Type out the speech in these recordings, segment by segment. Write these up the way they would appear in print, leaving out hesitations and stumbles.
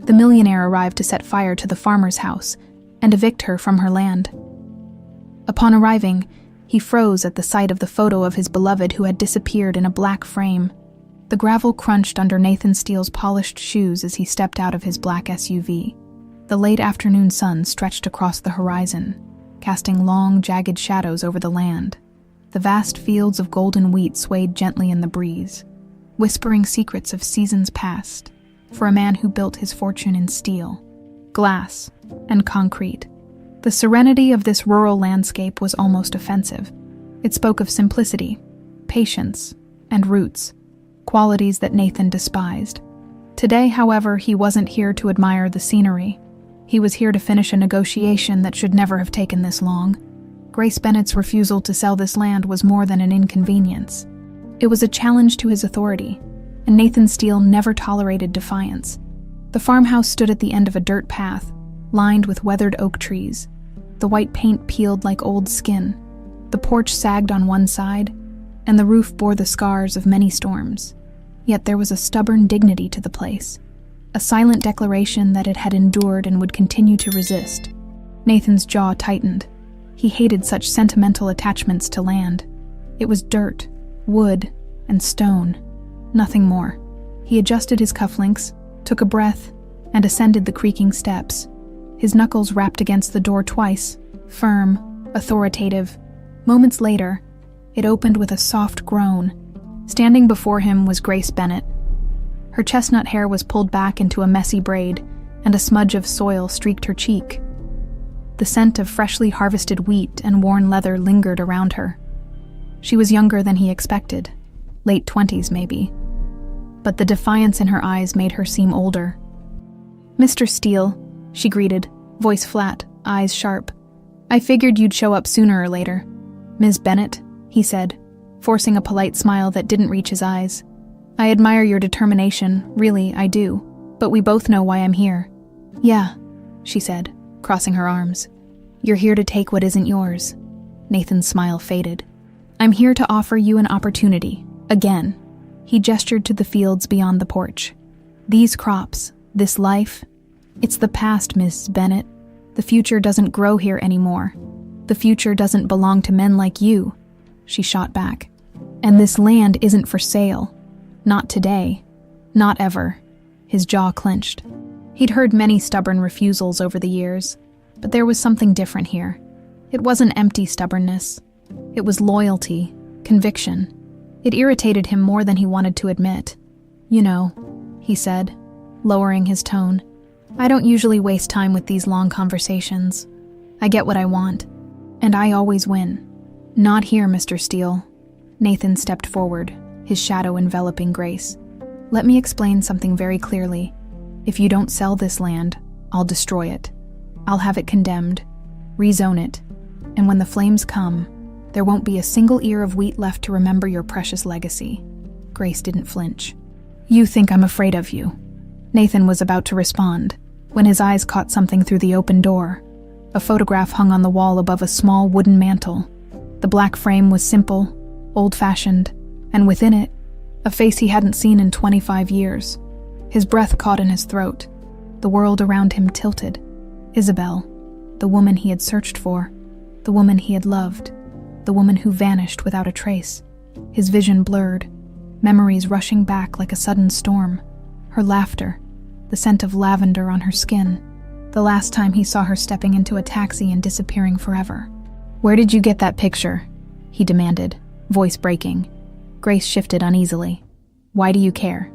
The millionaire arrived to set fire to the farmer's house and evict her from her land. Upon arriving, he froze at the sight of the photo of his beloved who had disappeared in a black frame. The gravel crunched under Nathan Steele's polished shoes as he stepped out of his black SUV. The late afternoon sun stretched across the horizon, casting long, jagged shadows over the land. The vast fields of golden wheat swayed gently in the breeze, whispering secrets of seasons past for a man who built his fortune in steel, glass, and concrete. The serenity of this rural landscape was almost offensive. It spoke of simplicity, patience, and roots, qualities that Nathan despised. Today, however, he wasn't here to admire the scenery. He was here to finish a negotiation that should never have taken this long. Grace Bennett's refusal to sell this land was more than an inconvenience. It was a challenge to his authority, and Nathan Steele never tolerated defiance. The farmhouse stood at the end of a dirt path, lined with weathered oak trees. The white paint peeled like old skin. The porch sagged on one side, and the roof bore the scars of many storms. Yet there was a stubborn dignity to the place, a silent declaration that it had endured and would continue to resist. Nathan's jaw tightened. He hated such sentimental attachments to land. It was dirt, wood, and stone. Nothing more. He adjusted his cufflinks, took a breath, and ascended the creaking steps. His knuckles rapped against the door twice, firm, authoritative. Moments later, it opened with a soft groan. Standing before him was Grace Bennett. Her chestnut hair was pulled back into a messy braid, and a smudge of soil streaked her cheek. The scent of freshly harvested wheat and worn leather lingered around her. She was younger than he expected, late 20s maybe, but the defiance in her eyes made her seem older. "Mr. Steele," she greeted, voice flat, eyes sharp. "I figured you'd show up sooner or later." "Ms. Bennett," he said, forcing a polite smile that didn't reach his eyes. "I admire your determination, really, I do, but we both know why I'm here." "Yeah," she said, crossing her arms. "You're here to take what isn't yours." Nathan's smile faded. "I'm here to offer you an opportunity, again." He gestured to the fields beyond the porch. "These crops, this life, it's the past, Miss Bennett. The future doesn't grow here anymore. The future doesn't belong to men like you," she shot back. "And this land isn't for sale. Not today. Not ever." His jaw clenched. He'd heard many stubborn refusals over the years, but there was something different here. It wasn't empty stubbornness. It was loyalty, conviction. It irritated him more than he wanted to admit. "You know," he said, lowering his tone, "I don't usually waste time with these long conversations. I get what I want, and I always win." "Not here, Mr. Steele." Nathan stepped forward, his shadow enveloping Grace. "Let me explain something very clearly. If you don't sell this land, I'll destroy it. I'll have it condemned, rezone it, and when the flames come, there won't be a single ear of wheat left to remember your precious legacy." Grace didn't flinch. "You think I'm afraid of you." Nathan was about to respond, when his eyes caught something through the open door. A photograph hung on the wall above a small wooden mantel. The black frame was simple, old-fashioned, and within it, a face he hadn't seen in 25 years. His breath caught in his throat. The world around him tilted. Isabel, the woman he had searched for, the woman he had loved, the woman who vanished without a trace. His vision blurred, memories rushing back like a sudden storm. Her laughter, the scent of lavender on her skin, the last time he saw her stepping into a taxi and disappearing forever. "Where did you get that picture?" he demanded, voice breaking. Grace shifted uneasily. "Why do you care?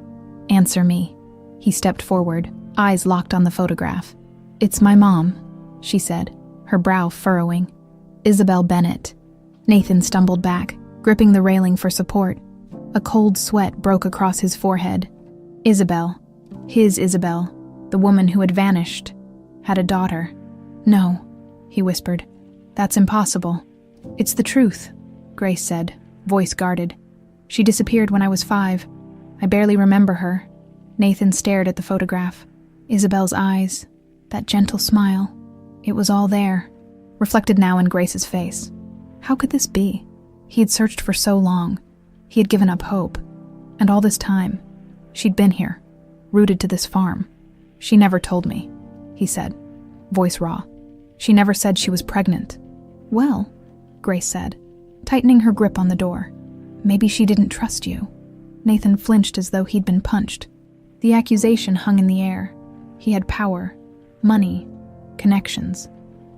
Answer me." He stepped forward, eyes locked on the photograph. "It's my mom," she said, her brow furrowing. "Isabel Bennett." Nathan stumbled back, gripping the railing for support. A cold sweat broke across his forehead. Isabel, his Isabel, the woman who had vanished, had a daughter. "No," he whispered. "That's impossible." "It's the truth," Grace said, voice guarded. "She disappeared when I was 5. I barely remember her." Nathan stared at the photograph. Isabel's eyes, that gentle smile, it was all there, reflected now in Grace's face. How could this be? He had searched for so long. He had given up hope. And all this time, she'd been here, rooted to this farm. She never told me, he said, voice raw. She never said she was pregnant. Well, Grace said, tightening her grip on the door. Maybe she didn't trust you. Nathan flinched as though he'd been punched. The accusation hung in the air. He had power, money, connections,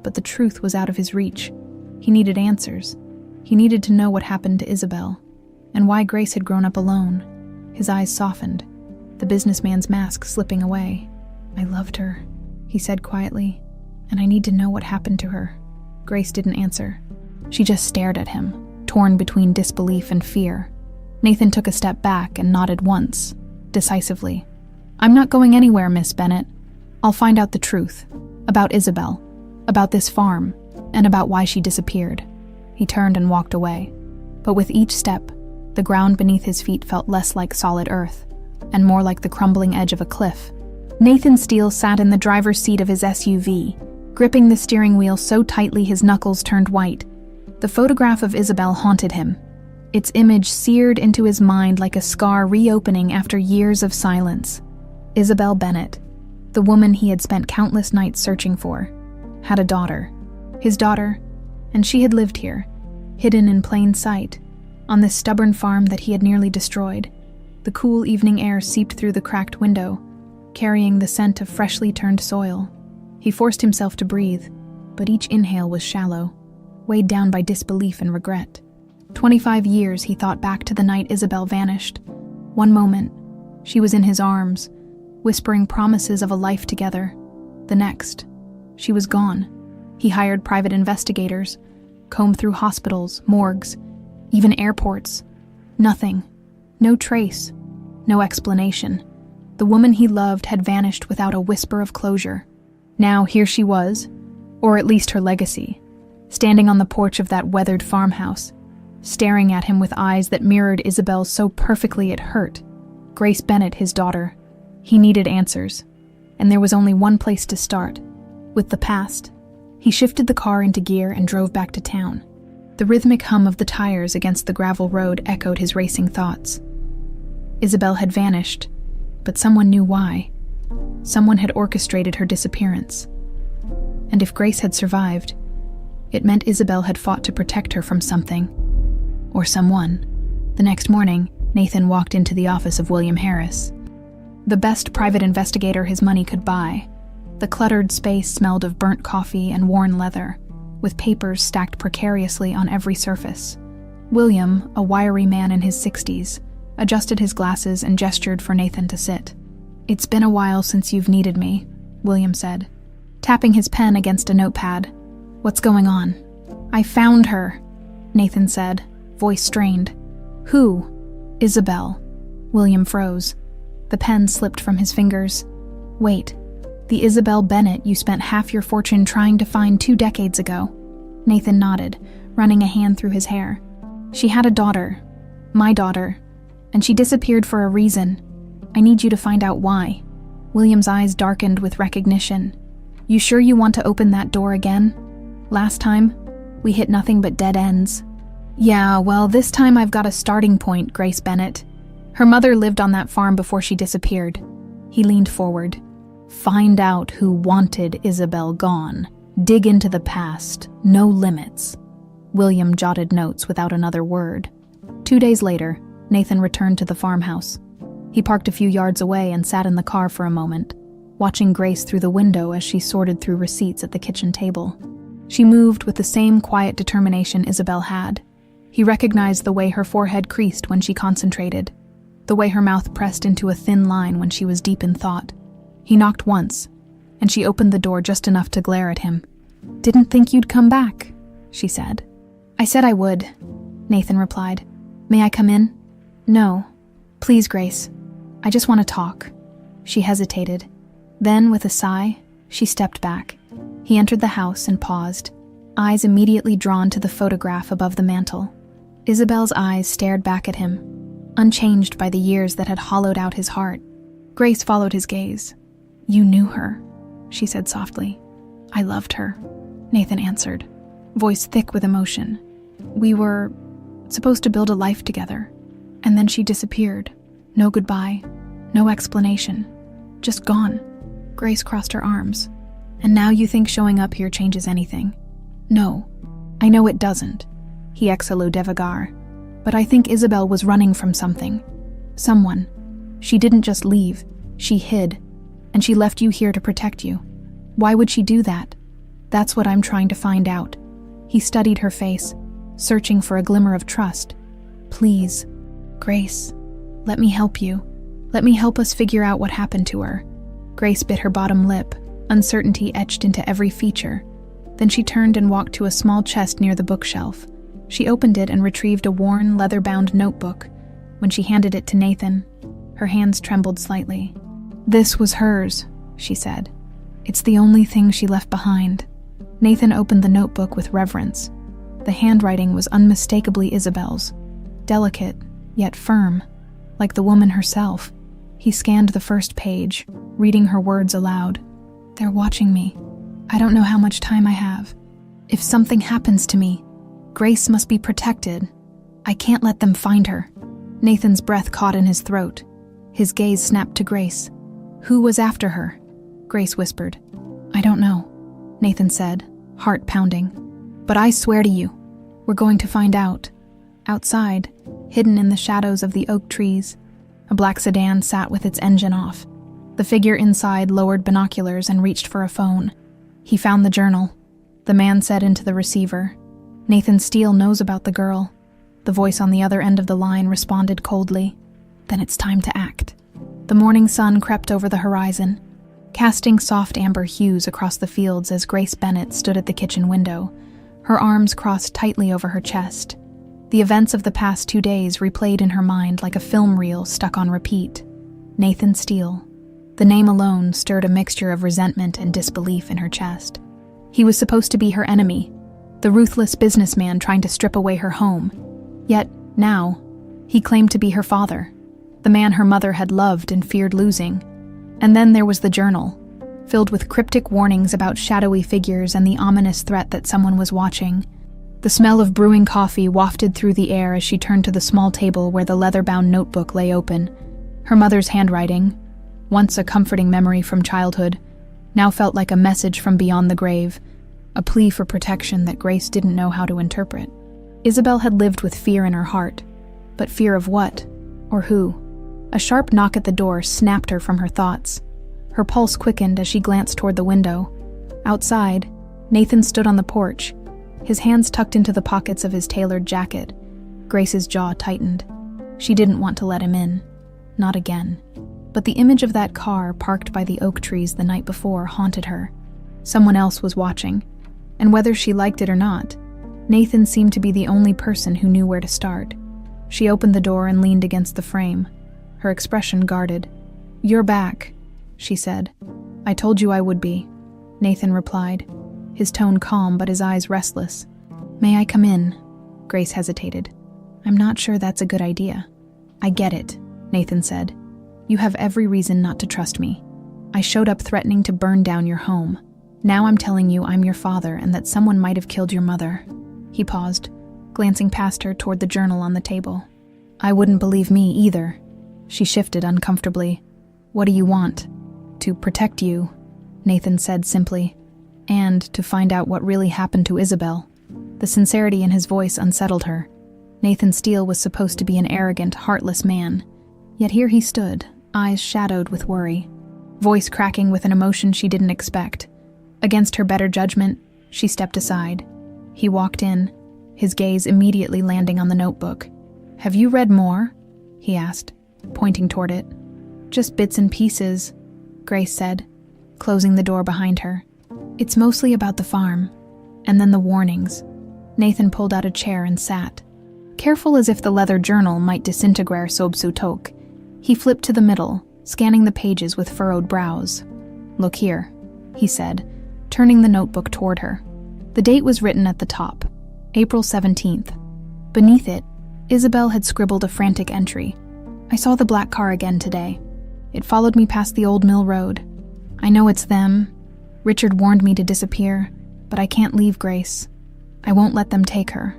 but the truth was out of his reach. He needed answers. He needed to know what happened to Isabel, and why Grace had grown up alone. His eyes softened, the businessman's mask slipping away. I loved her, he said quietly, and I need to know what happened to her. Grace didn't answer. She just stared at him, torn between disbelief and fear. Nathan took a step back and nodded once, decisively. I'm not going anywhere, Miss Bennett. I'll find out the truth. About Isabel, about this farm, and about why she disappeared. He turned and walked away. But with each step, the ground beneath his feet felt less like solid earth, and more like the crumbling edge of a cliff. Nathan Steele sat in the driver's seat of his SUV, gripping the steering wheel so tightly his knuckles turned white. The photograph of Isabel haunted him, its image seared into his mind like a scar reopening after years of silence. Isabel Bennett, the woman he had spent countless nights searching for, had a daughter. His daughter, and she had lived here, hidden in plain sight, on this stubborn farm that he had nearly destroyed. The cool evening air seeped through the cracked window, carrying the scent of freshly turned soil. He forced himself to breathe, but each inhale was shallow, weighed down by disbelief and regret. 25 years he thought back to the night Isabel vanished. One moment, she was in his arms, whispering promises of a life together. The next, she was gone. He hired private investigators, combed through hospitals, morgues, even airports. Nothing. No trace. No explanation. The woman he loved had vanished without a whisper of closure. Now here she was, or at least her legacy, standing on the porch of that weathered farmhouse, staring at him with eyes that mirrored Isabel's so perfectly it hurt. Grace Bennett, his daughter. He needed answers, and there was only one place to start, with the past. He shifted the car into gear and drove back to town. The rhythmic hum of the tires against the gravel road echoed his racing thoughts. Isabel had vanished, but someone knew why. Someone had orchestrated her disappearance. And if Grace had survived, it meant Isabel had fought to protect her from something, or someone. The next morning, Nathan walked into the office of William Harris, the best private investigator his money could buy. The cluttered space smelled of burnt coffee and worn leather, with papers stacked precariously on every surface. William, a wiry man in his 60s, adjusted his glasses and gestured for Nathan to sit. It's been a while since you've needed me, William said, tapping his pen against a notepad. What's going on? I found her, Nathan said, voice strained. Who? Isabel. William froze. The pen slipped from his fingers. Wait, the Isabel Bennett you spent half your fortune trying to find 2 decades ago. Nathan nodded, running a hand through his hair. She had a daughter, my daughter, and she disappeared for a reason. I need you to find out why. William's eyes darkened with recognition. You sure you want to open that door again? Last time, we hit nothing but dead ends. Yeah, well, this time I've got a starting point, Grace Bennett. Her mother lived on that farm before she disappeared. He leaned forward. Find out who wanted Isabel gone. Dig into the past. No limits. William jotted notes without another word. 2 days later, Nathan returned to the farmhouse. He parked a few yards away and sat in the car for a moment, watching Grace through the window as she sorted through receipts at the kitchen table. She moved with the same quiet determination Isabel had. He recognized the way her forehead creased when she concentrated, the way her mouth pressed into a thin line when she was deep in thought. He knocked once, and she opened the door just enough to glare at him. Didn't think you'd come back, she said. I said I would, Nathan replied. May I come in? No. Please, Grace. I just want to talk. She hesitated. Then, with a sigh, she stepped back. He entered the house and paused, eyes immediately drawn to the photograph above the mantel. Isabel's eyes stared back at him, unchanged by the years that had hollowed out his heart. Grace followed his gaze. You knew her, she said softly. I loved her, Nathan answered, voice thick with emotion. We were supposed to build a life together, and then she disappeared. No goodbye, no explanation, just gone. Grace crossed her arms. And now you think showing up here changes anything? No, I know it doesn't, he exhaló devagar. But I think Isabel was running from something. Someone. She didn't just leave, she hid. And she left you here to protect you. Why would she do that? That's what I'm trying to find out. He studied her face, searching for a glimmer of trust. Please, Grace, let me help you. Let me help us figure out what happened to her. Grace bit her bottom lip, uncertainty etched into every feature. Then she turned and walked to a small chest near the bookshelf. She opened it and retrieved a worn, leather-bound notebook. When she handed it to Nathan, her hands trembled slightly. This was hers, she said. It's the only thing she left behind. Nathan opened the notebook with reverence. The handwriting was unmistakably Isabel's. Delicate, yet firm, like the woman herself. He scanned the first page, reading her words aloud. They're watching me. I don't know how much time I have. If something happens to me, Grace must be protected. I can't let them find her. Nathan's breath caught in his throat. His gaze snapped to Grace. Who was after her? Grace whispered. I don't know, Nathan said, heart pounding. But I swear to you, we're going to find out. Outside, hidden in the shadows of the oak trees, a black sedan sat with its engine off. The figure inside lowered binoculars and reached for a phone. He found the journal. The man said into the receiver, Nathan Steele knows about the girl. The voice on the other end of the line responded coldly. Then it's time to act. The morning sun crept over the horizon, casting soft amber hues across the fields as Grace Bennett stood at the kitchen window, her arms crossed tightly over her chest. The events of the past 2 days replayed in her mind like a film reel stuck on repeat. Nathan Steele. The name alone stirred a mixture of resentment and disbelief in her chest. He was supposed to be her enemy, the ruthless businessman trying to strip away her home. Yet, now, he claimed to be her father, the man her mother had loved and feared losing. And then there was the journal, filled with cryptic warnings about shadowy figures and the ominous threat that someone was watching. The smell of brewing coffee wafted through the air as she turned to the small table where the leather-bound notebook lay open. Her mother's handwriting, once a comforting memory from childhood, now felt like a message from beyond the grave, a plea for protection that Grace didn't know how to interpret. Isabel had lived with fear in her heart, but fear of what? Or who? A sharp knock at the door snapped her from her thoughts. Her pulse quickened as she glanced toward the window. Outside, Nathan stood on the porch, his hands tucked into the pockets of his tailored jacket. Grace's jaw tightened. She didn't want to let him in. Not again. But the image of that car parked by the oak trees the night before haunted her. Someone else was watching, and whether she liked it or not, Nathan seemed to be the only person who knew where to start. She opened the door and leaned against the frame, her expression guarded. "You're back," she said. "I told you I would be," Nathan replied, his tone calm but his eyes restless. "May I come in?" Grace hesitated. "I'm not sure that's a good idea." "I get it," Nathan said. "You have every reason not to trust me. I showed up threatening to burn down your home. Now I'm telling you I'm your father and that someone might have killed your mother." He paused, glancing past her toward the journal on the table. "I wouldn't believe me either." She shifted uncomfortably. "What do you want?" "To protect you," Nathan said simply, "and to find out what really happened to Isabel." The sincerity in his voice unsettled her. Nathan Steele was supposed to be an arrogant, heartless man. Yet here he stood, eyes shadowed with worry, voice cracking with an emotion she didn't expect. Against her better judgment, she stepped aside. He walked in, his gaze immediately landing on the notebook. "Have you read more?" he asked, pointing toward it. "Just bits and pieces," Grace said, closing the door behind her. "It's mostly about the farm, and then the warnings." Nathan pulled out a chair and sat. Careful as if the leather journal might disintegrate sob su tok, he flipped to the middle, scanning the pages with furrowed brows. "Look here," he said, turning the notebook toward her. The date was written at the top, April 17th. Beneath it, Isabel had scribbled a frantic entry. "I saw the black car again today. It followed me past the old mill road. I know it's them. Richard warned me to disappear, but I can't leave Grace. I won't let them take her."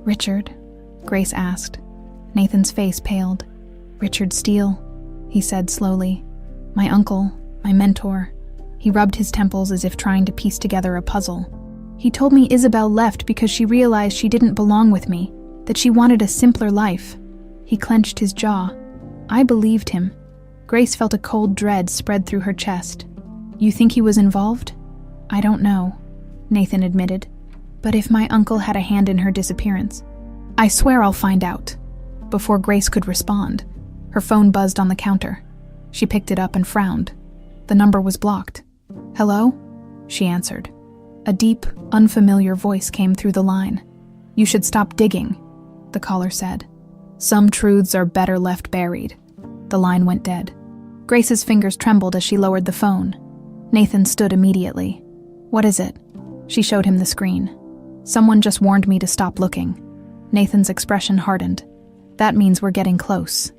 "Richard?" Grace asked. Nathan's face paled. "Richard Steele," he said slowly. "My uncle, my mentor. He rubbed his temples as if trying to piece together a puzzle. He told me Isabel left because she realized she didn't belong with me, that she wanted a simpler life. He clenched his jaw. I believed him. Grace felt a cold dread spread through her chest. You think he was involved? I don't know, Nathan admitted. But if my uncle had a hand in her disappearance, I swear I'll find out. Before Grace could respond, her phone buzzed on the counter. She picked it up and frowned. The number was blocked. Hello? She answered. A deep, unfamiliar voice came through the line. You should stop digging, the caller said. Some truths are better left buried. The line went dead. Grace's fingers trembled as she lowered the phone. Nathan stood immediately. What is it? She showed him the screen. Someone just warned me to stop looking. Nathan's expression hardened. That means we're getting close.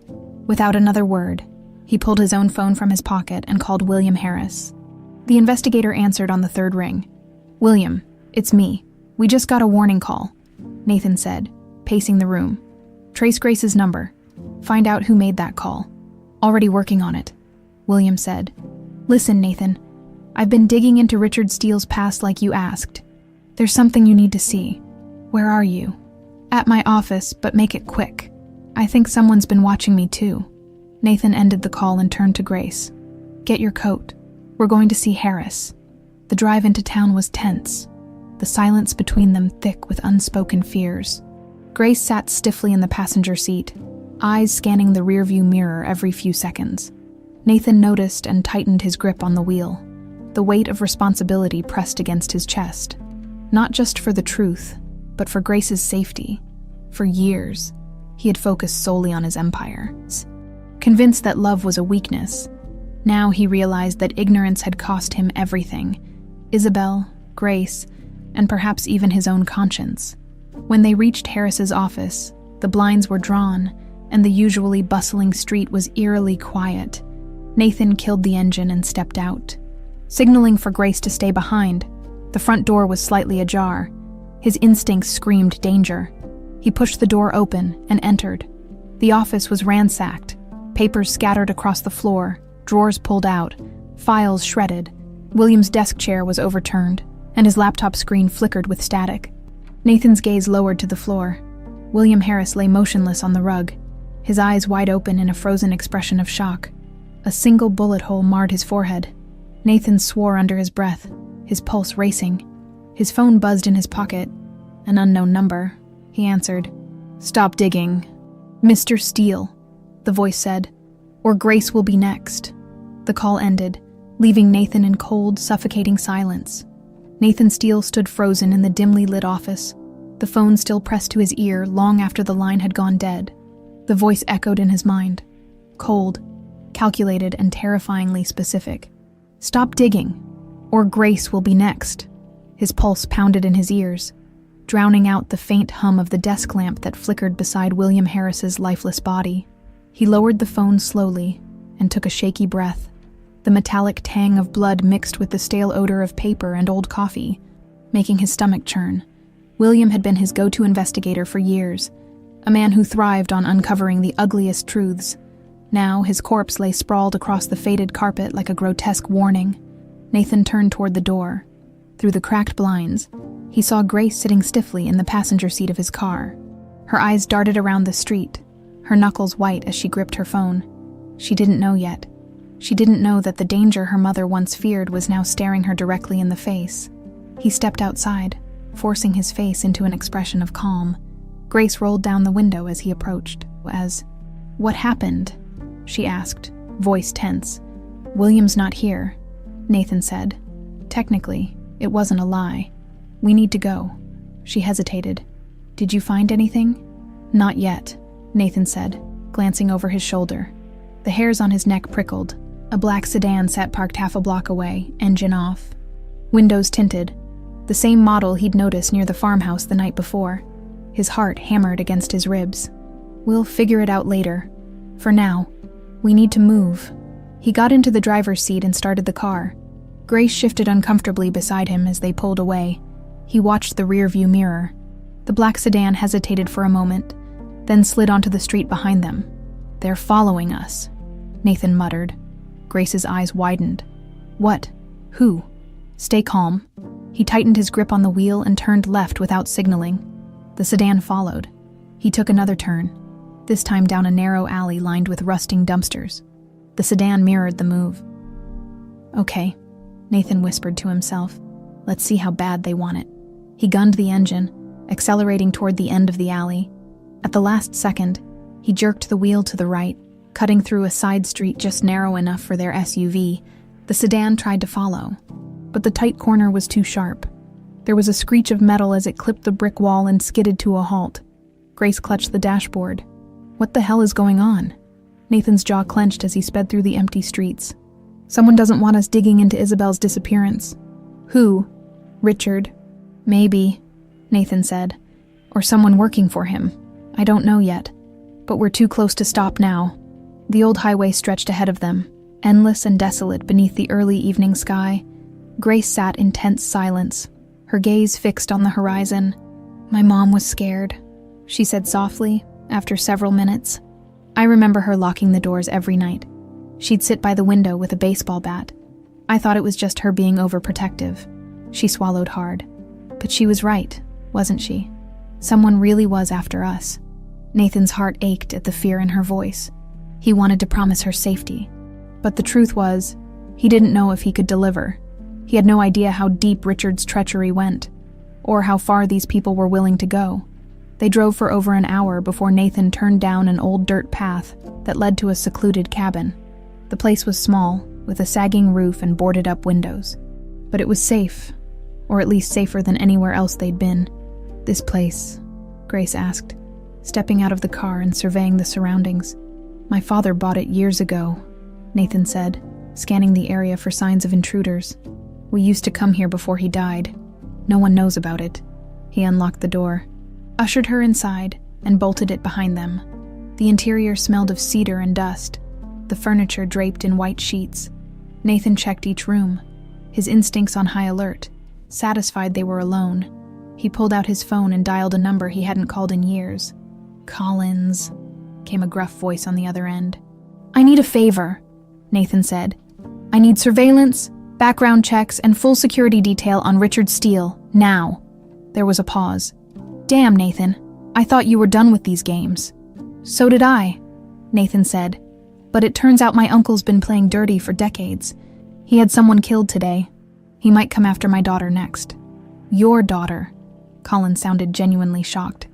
Without another word, he pulled his own phone from his pocket and called William Harris. The investigator answered on the third ring. William, it's me. We just got a warning call, Nathan said, pacing the room. Trace Grace's number. Find out who made that call. Already working on it, William said. Listen, Nathan. I've been digging into Richard Steele's past like you asked. There's something you need to see. Where are you? At my office, but make it quick. I think someone's been watching me too. Nathan ended the call and turned to Grace. Get your coat. We're going to see Harris. The drive into town was tense, the silence between them thick with unspoken fears. Grace sat stiffly in the passenger seat, eyes scanning the rearview mirror every few seconds. Nathan noticed and tightened his grip on the wheel. The weight of responsibility pressed against his chest. Not just for the truth, but for Grace's safety. For years, he had focused solely on his empire. Convinced that love was a weakness, now he realized that ignorance had cost him everything. Isabel, Grace, and perhaps even his own conscience. When they reached Harris's office, the blinds were drawn, and the usually bustling street was eerily quiet. Nathan killed the engine and stepped out. Signaling for Grace to stay behind, the front door was slightly ajar. His instincts screamed danger. He pushed the door open and entered. The office was ransacked, papers scattered across the floor, drawers pulled out, files shredded. William's desk chair was overturned, and his laptop screen flickered with static. Nathan's gaze lowered to the floor. William Harris lay motionless on the rug, his eyes wide open in a frozen expression of shock. A single bullet hole marred his forehead. Nathan swore under his breath, his pulse racing. His phone buzzed in his pocket. An unknown number. He answered. Stop digging. Mr. Steele, the voice said, or Grace will be next. The call ended, leaving Nathan in cold, suffocating silence. Nathan Steele stood frozen in the dimly lit office, the phone still pressed to his ear long after the line had gone dead. The voice echoed in his mind, cold, calculated, and terrifyingly specific. Stop digging, or Grace will be next. His pulse pounded in his ears, drowning out the faint hum of the desk lamp that flickered beside William Harris's lifeless body. He lowered the phone slowly and took a shaky breath. The metallic tang of blood mixed with the stale odor of paper and old coffee, making his stomach churn. William had been his go-to investigator for years, a man who thrived on uncovering the ugliest truths. Now his corpse lay sprawled across the faded carpet like a grotesque warning. Nathan turned toward the door. Through the cracked blinds, he saw Grace sitting stiffly in the passenger seat of his car. Her eyes darted around the street, her knuckles white as she gripped her phone. She didn't know yet. She didn't know that the danger her mother once feared was now staring her directly in the face. He stepped outside, forcing his face into an expression of calm. Grace rolled down the window as he approached. What happened? She asked, voice tense. William's not here, Nathan said. Technically, it wasn't a lie. We need to go. She hesitated. Did you find anything? Not yet, Nathan said, glancing over his shoulder. The hairs on his neck prickled. A black sedan sat parked half a block away, engine off. Windows tinted, the same model he'd noticed near the farmhouse the night before. His heart hammered against his ribs. We'll figure it out later. For now, we need to move. He got into the driver's seat and started the car. Grace shifted uncomfortably beside him as they pulled away. He watched the rearview mirror. The black sedan hesitated for a moment, then slid onto the street behind them. They're following us, Nathan muttered. Grace's eyes widened. What? Who? Stay calm. He tightened his grip on the wheel and turned left without signaling. The sedan followed. He took another turn, this time down a narrow alley lined with rusting dumpsters. The sedan mirrored the move. Okay, Nathan whispered to himself. Let's see how bad they want it. He gunned the engine, accelerating toward the end of the alley. At the last second, he jerked the wheel to the right, cutting through a side street just narrow enough for their SUV. The sedan tried to follow, but the tight corner was too sharp. There was a screech of metal as it clipped the brick wall and skidded to a halt. Grace clutched the dashboard. What the hell is going on? Nathan's jaw clenched as he sped through the empty streets. Someone doesn't want us digging into Isabel's disappearance. Who? Richard. Maybe, Nathan said. Or someone working for him. I don't know yet. But we're too close to stop now. The old highway stretched ahead of them, endless and desolate beneath the early evening sky. Grace sat in tense silence, her gaze fixed on the horizon. My mom was scared, she said softly, after several minutes. I remember her locking the doors every night. She'd sit by the window with a baseball bat. I thought it was just her being overprotective. She swallowed hard. But she was right, wasn't she? Someone really was after us. Nathan's heart ached at the fear in her voice. He wanted to promise her safety. But the truth was, he didn't know if he could deliver. He had no idea how deep Richard's treachery went, or how far these people were willing to go. They drove for over an hour before Nathan turned down an old dirt path that led to a secluded cabin. The place was small, with a sagging roof and boarded-up windows. But it was safe, or at least safer than anywhere else they'd been. This place, Grace asked, stepping out of the car and surveying the surroundings. My father bought it years ago, Nathan said, scanning the area for signs of intruders. We used to come here before he died. No one knows about it. He unlocked the door, ushered her inside, and bolted it behind them. The interior smelled of cedar and dust, the furniture draped in white sheets. Nathan checked each room, his instincts on high alert, satisfied they were alone. He pulled out his phone and dialed a number he hadn't called in years. Collins, came a gruff voice on the other end. I need a favor, Nathan said. I need surveillance, background checks, and full security detail on Richard Steele, now. There was a pause. Damn, Nathan, I thought you were done with these games. So did I, Nathan said. But it turns out my uncle's been playing dirty for decades. He had someone killed today. He might come after my daughter next. Your daughter. Colin sounded genuinely shocked.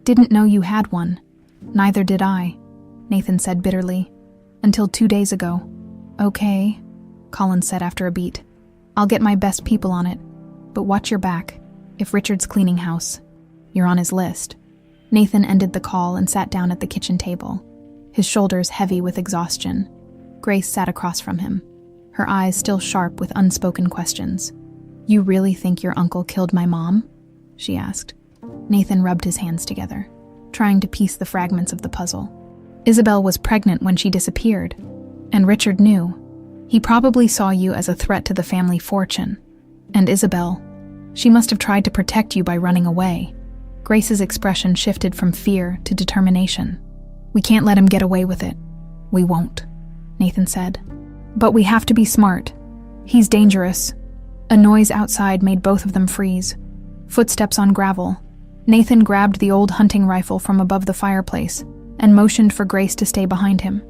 Didn't know you had one. Neither did I, Nathan said bitterly. Until 2 days ago. Okay, Colin said after a beat. I'll get my best people on it. But watch your back. If Richard's cleaning house, you're on his list. Nathan ended the call and sat down at the kitchen table, his shoulders heavy with exhaustion. Grace sat across from him, her eyes still sharp with unspoken questions. You really think your uncle killed my mom? She asked. Nathan rubbed his hands together, trying to piece the fragments of the puzzle. Isabel was pregnant when she disappeared, and Richard knew. He probably saw you as a threat to the family fortune. And Isabel, she must have tried to protect you by running away. Grace's expression shifted from fear to determination. We can't let him get away with it. We won't, Nathan said. But we have to be smart. He's dangerous. A noise outside made both of them freeze. Footsteps on gravel. Nathan grabbed the old hunting rifle from above the fireplace and motioned for Grace to stay behind him.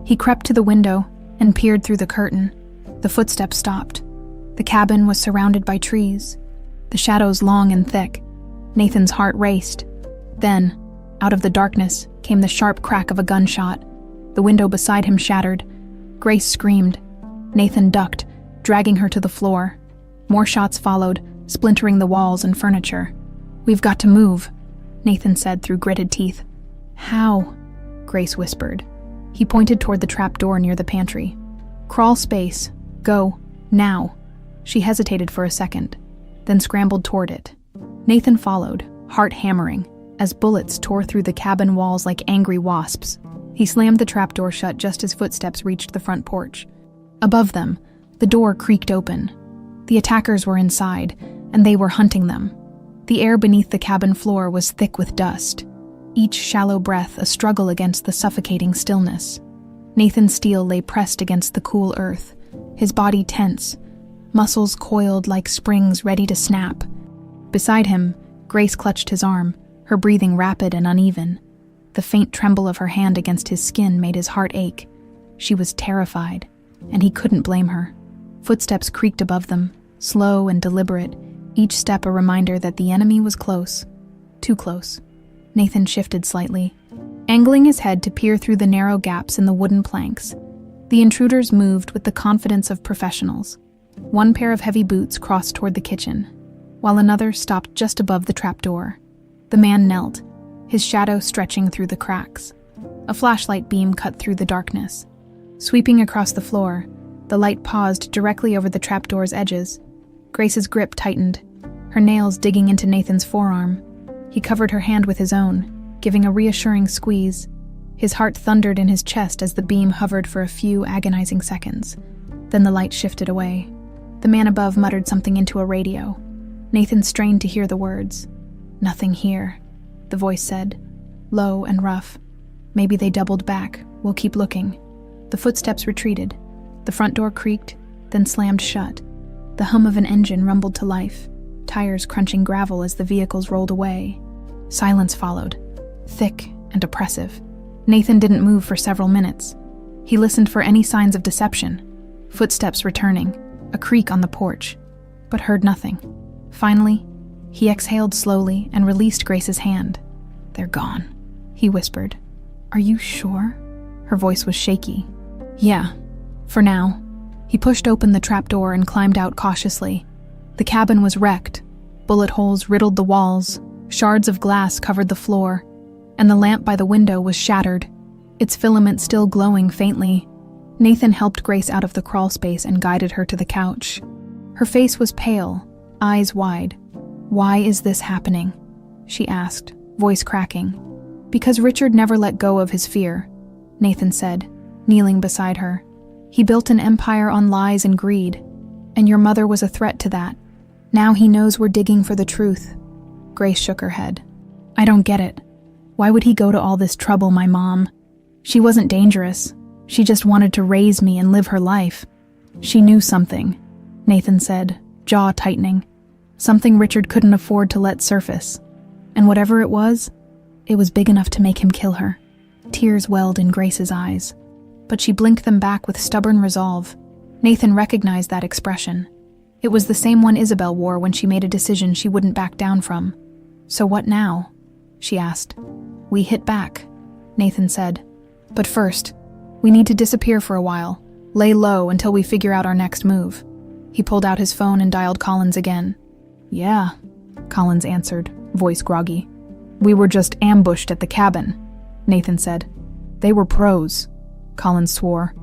He crept to the window and peered through the curtain. The footsteps stopped. The cabin was surrounded by trees, the shadows long and thick. Nathan's heart raced. Then, out of the darkness, came the sharp crack of a gunshot. The window beside him shattered. Grace screamed. Nathan ducked, dragging her to the floor. More shots followed, splintering the walls and furniture. We've got to move, Nathan said through gritted teeth. How? Grace whispered. He pointed toward the trap door near the pantry. Crawl space. Go. Now. She hesitated for a second, then scrambled toward it. Nathan followed, heart hammering, as bullets tore through the cabin walls like angry wasps. He slammed the trapdoor shut just as footsteps reached the front porch. Above them, the door creaked open. The attackers were inside, and they were hunting them. The air beneath the cabin floor was thick with dust, each shallow breath a struggle against the suffocating stillness. Nathan Steele lay pressed against the cool earth, his body tense, muscles coiled like springs ready to snap. Beside him, Grace clutched his arm, her breathing rapid and uneven. The faint tremble of her hand against his skin made his heart ache. She was terrified, and he couldn't blame her. Footsteps creaked above them, slow and deliberate, each step a reminder that the enemy was close. Too close. Nathan shifted slightly, angling his head to peer through the narrow gaps in the wooden planks. The intruders moved with the confidence of professionals. One pair of heavy boots crossed toward the kitchen, while another stopped just above the trapdoor. The man knelt, his shadow stretching through the cracks. A flashlight beam cut through the darkness. Sweeping across the floor, the light paused directly over the trapdoor's edges. Grace's grip tightened, her nails digging into Nathan's forearm. He covered her hand with his own, giving a reassuring squeeze. His heart thundered in his chest as the beam hovered for a few agonizing seconds. Then the light shifted away. The man above muttered something into a radio. Nathan strained to hear the words. "Nothing here," the voice said, low and rough. "Maybe they doubled back. We'll keep looking." The footsteps retreated. The front door creaked, then slammed shut. The hum of an engine rumbled to life, tires crunching gravel as the vehicles rolled away. Silence followed, thick and oppressive. Nathan didn't move for several minutes. He listened for any signs of deception. Footsteps returning, a creak on the porch, but heard nothing. Finally, he exhaled slowly and released Grace's hand. "They're gone," he whispered. "Are you sure?" Her voice was shaky. "Yeah, for now." He pushed open the trapdoor and climbed out cautiously. The cabin was wrecked. Bullet holes riddled the walls, shards of glass covered the floor, and the lamp by the window was shattered, its filament still glowing faintly. Nathan helped Grace out of the crawl space and guided her to the couch. Her face was pale, eyes wide. "Why is this happening?" she asked, voice cracking. "Because Richard never let go of his fear," Nathan said, kneeling beside her. "He built an empire on lies and greed, and your mother was a threat to that. Now he knows we're digging for the truth." Grace shook her head. "I don't get it. Why would he go to all this trouble, my mom? She wasn't dangerous. She just wanted to raise me and live her life." "She knew something," Nathan said, jaw tightening. "Something Richard couldn't afford to let surface. And whatever it was big enough to make him kill her." Tears welled in Grace's eyes, but she blinked them back with stubborn resolve. Nathan recognized that expression. It was the same one Isabel wore when she made a decision she wouldn't back down from. "So what now?" she asked. "We hit back," Nathan said. "But first, we need to disappear for a while, lay low until we figure out our next move." He pulled out his phone and dialed Collins again. "Yeah," Collins answered, voice groggy. "We were just ambushed at the cabin," Nathan said. "They were pros," Collins swore.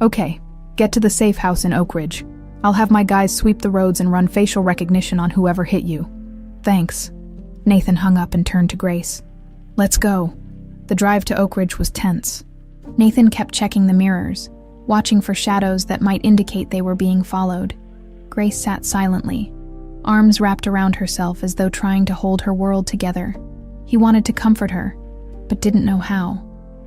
"Okay, get to the safe house in Oak Ridge. I'll have my guys sweep the roads and run facial recognition on whoever hit you." "Thanks." Nathan hung up and turned to Grace. "Let's go." The drive to Oak Ridge was tense. Nathan kept checking the mirrors, watching for shadows that might indicate they were being followed. Grace sat silently, arms wrapped around herself as though trying to hold her world together. He wanted to comfort her, but didn't know how.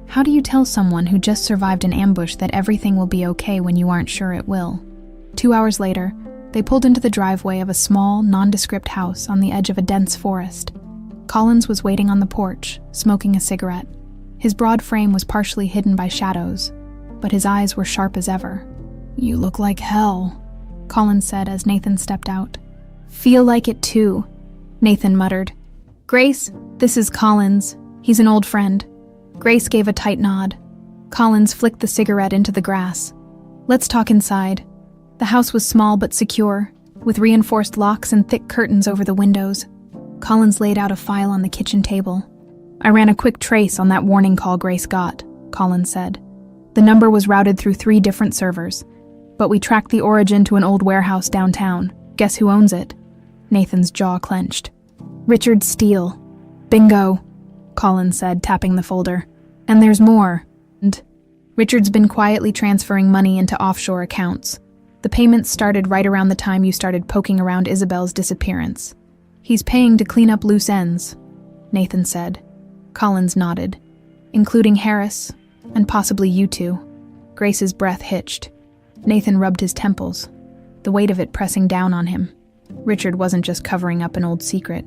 How do you tell someone who just survived an ambush that everything will be okay when you aren't sure it will? 2 hours later, they pulled into the driveway of a small, nondescript house on the edge of a dense forest. Collins was waiting on the porch, smoking a cigarette. His broad frame was partially hidden by shadows, but his eyes were sharp as ever. "You look like hell," Collins said as Nathan stepped out. "Feel like it too," Nathan muttered. "Grace, this is Collins. He's an old friend." Grace gave a tight nod. Collins flicked the cigarette into the grass. "Let's talk inside." The house was small but secure, with reinforced locks and thick curtains over the windows. Collins laid out a file on the kitchen table. "I ran a quick trace on that warning call Grace got," Collins said. "The number was routed through 3 different servers, but we tracked the origin to an old warehouse downtown. Guess who owns it?" Nathan's jaw clenched. "Richard Steele." "Bingo," Collins said, tapping the folder. "And there's more. And Richard's been quietly transferring money into offshore accounts. The payments started right around the time you started poking around Isabel's disappearance. He's paying to clean up loose ends," Nathan said. Collins nodded. "Including Harris, and possibly you two." Grace's breath hitched. Nathan rubbed his temples. the weight of it pressing down on him. Richard wasn't just covering up an old secret.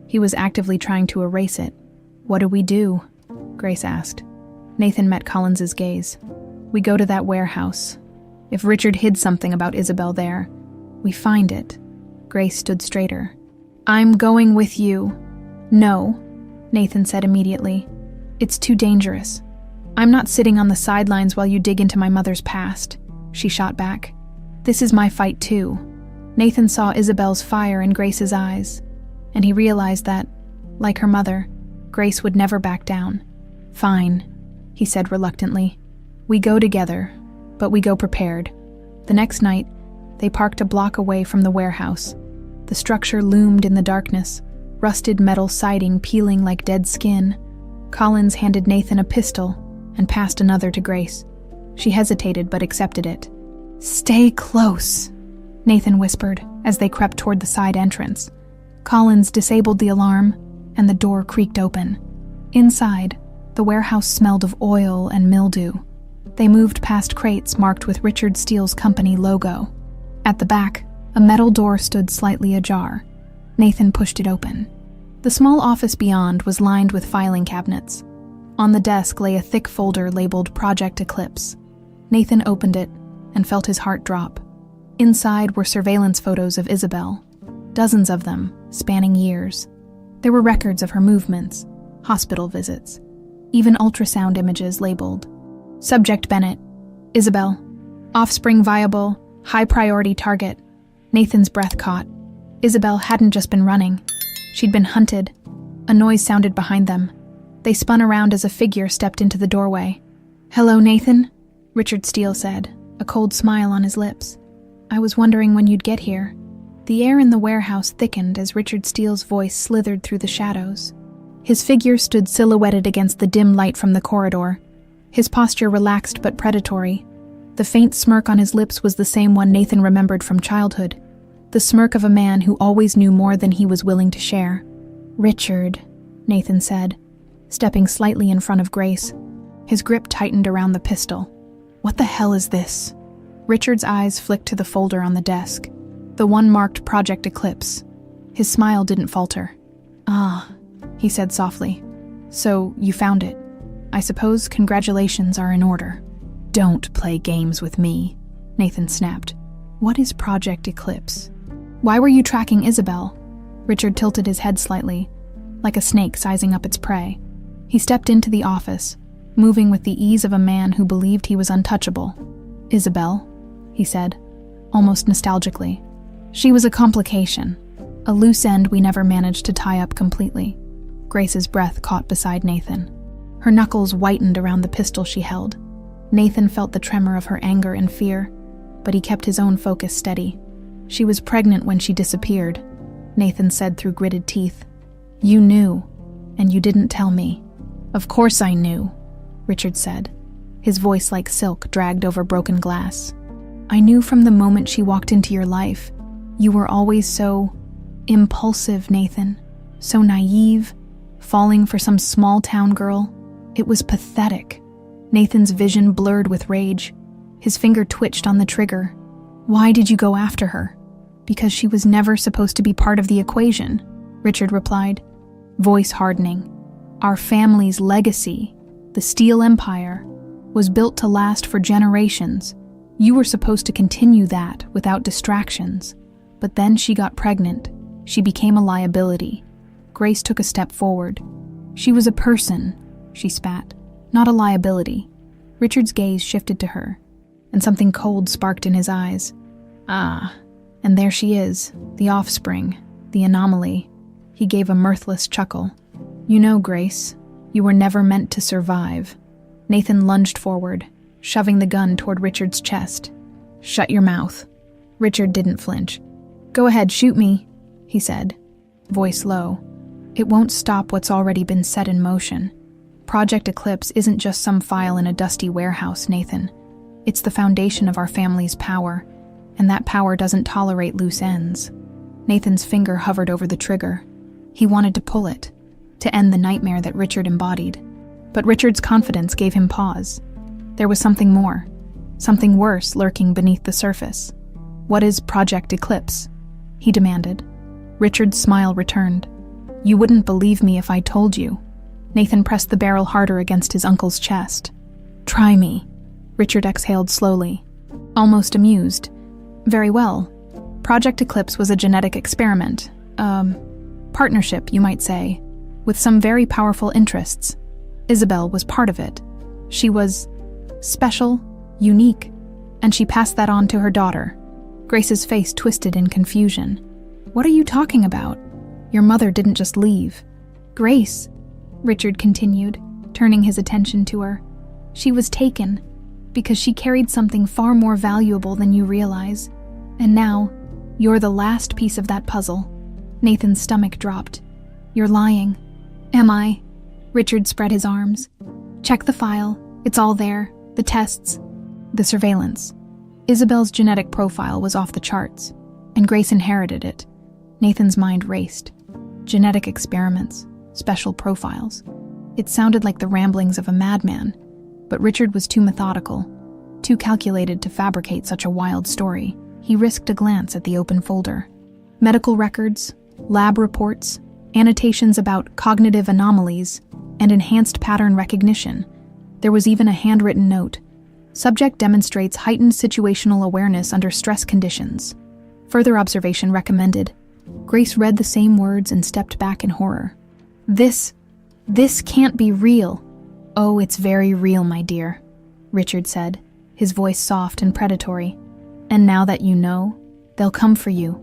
He was actively trying to erase it. "What do we do?" Grace asked. Nathan met Collins's gaze. "We go to that warehouse. If Richard hid something about Isabel there, we find it." Grace stood straighter. "I'm going with you." "No," Nathan said immediately. "It's too dangerous. I'm not sitting on the sidelines while you dig into my mother's past," she shot back. "This is my fight too." Nathan saw Isabel's fire in Grace's eyes, and he realized that, like her mother, Grace would never back down. "Fine," he said reluctantly. "We go together, but we go prepared." The next night, they parked a block away from the warehouse. The structure loomed in the darkness, rusted metal siding peeling like dead skin. Collins handed Nathan a pistol and passed another to Grace. She hesitated but accepted it. "Stay close," Nathan whispered as they crept toward the side entrance. Collins disabled the alarm, and the door creaked open. Inside, the warehouse smelled of oil and mildew. They moved past crates marked with Richard Steele's company logo. At the back, a metal door stood slightly ajar. Nathan pushed it open. The small office beyond was lined with filing cabinets. On the desk lay a thick folder labeled Project Eclipse. Nathan opened it and felt his heart drop. Inside were surveillance photos of Isabel, dozens of them, spanning years. There were records of her movements, hospital visits, even ultrasound images labeled. Subject Bennett, Isabel, offspring viable, high-priority target. Nathan's breath caught. Isabel hadn't just been running. She'd been hunted. A noise sounded behind them. They spun around as a figure stepped into the doorway. "Hello, Nathan," Richard Steele said, a cold smile on his lips. "I was wondering when you'd get here." The air in the warehouse thickened as Richard Steele's voice slithered through the shadows. His figure stood silhouetted against the dim light from the corridor. His posture relaxed but predatory. The faint smirk on his lips was the same one Nathan remembered from childhood. The smirk of a man who always knew more than he was willing to share. "Richard," Nathan said, stepping slightly in front of Grace. His grip tightened around the pistol. "What the hell is this?" Richard's eyes flicked to the folder on the desk, the one marked Project Eclipse. His smile didn't falter. "Ah," he said softly. "So, you found it. I suppose congratulations are in order." "Don't play games with me," Nathan snapped. "What is Project Eclipse?" "Why were you tracking Isabel?" Richard tilted his head slightly, like a snake sizing up its prey. He stepped into the office, moving with the ease of a man who believed he was untouchable. "Isabel," he said, almost nostalgically. "She was a complication, a loose end we never managed to tie up completely." Grace's breath caught beside Nathan. Her knuckles whitened around the pistol she held. Nathan felt the tremor of her anger and fear, but he kept his own focus steady. "She was pregnant when she disappeared," Nathan said through gritted teeth. "You knew, and you didn't tell me." "Of course I knew," Richard said, his voice like silk dragged over broken glass. "I knew from the moment she walked into your life. You were always so impulsive, Nathan, so naive, falling for some small-town girl. It was pathetic." Nathan's vision blurred with rage. His finger twitched on the trigger. "Why did you go after her?" "Because she was never supposed to be part of the equation," Richard replied, voice hardening. "Our family's legacy, the Steele Empire, was built to last for generations. You were supposed to continue that without distractions. But then she got pregnant. She became a liability." Grace took a step forward. "She was a person," she spat, "not a liability." Richard's gaze shifted to her, and something cold sparked in his eyes. "Ah, and there she is, the offspring, the anomaly." He gave a mirthless chuckle. "You know, Grace, you were never meant to survive." Nathan lunged forward, shoving the gun toward Richard's chest. "Shut your mouth." Richard didn't flinch. "Go ahead, shoot me," he said, voice low. "It won't stop what's already been set in motion. Project Eclipse isn't just some file in a dusty warehouse, Nathan. It's the foundation of our family's power, and that power doesn't tolerate loose ends." Nathan's finger hovered over the trigger. He wanted to pull it, to end the nightmare that Richard embodied. But Richard's confidence gave him pause. There was something more, something worse lurking beneath the surface. "What is Project Eclipse?" he demanded. Richard's smile returned. "You wouldn't believe me if I told you." Nathan pressed the barrel harder against his uncle's chest. "Try me." Richard exhaled slowly, almost amused. "Very well. Project Eclipse was a genetic experiment. Partnership, you might say, with some very powerful interests. Isabel was part of it. She was special, unique, and she passed that on to her daughter." Grace's face twisted in confusion. "What are you talking about? Your mother didn't just leave." "Grace," Richard continued, turning his attention to her. "She was taken because she carried something far more valuable than you realize. And now, you're the last piece of that puzzle." Nathan's stomach dropped. "You're lying." "Am I?" Richard spread his arms. "Check the file. It's all there. The tests. The surveillance." Isabel's genetic profile was off the charts, and Grace inherited it. Nathan's mind raced. Genetic experiments, special profiles. It sounded like the ramblings of a madman, but Richard was too methodical, too calculated to fabricate such a wild story. He risked a glance at the open folder. Medical records, lab reports, annotations about cognitive anomalies, and enhanced pattern recognition. There was even a handwritten note. Subject demonstrates heightened situational awareness under stress conditions. Further observation recommended. Grace read the same words and stepped back in horror. This can't be real." "Oh, it's very real, my dear," Richard said, his voice soft and predatory. "And now that you know, they'll come for you,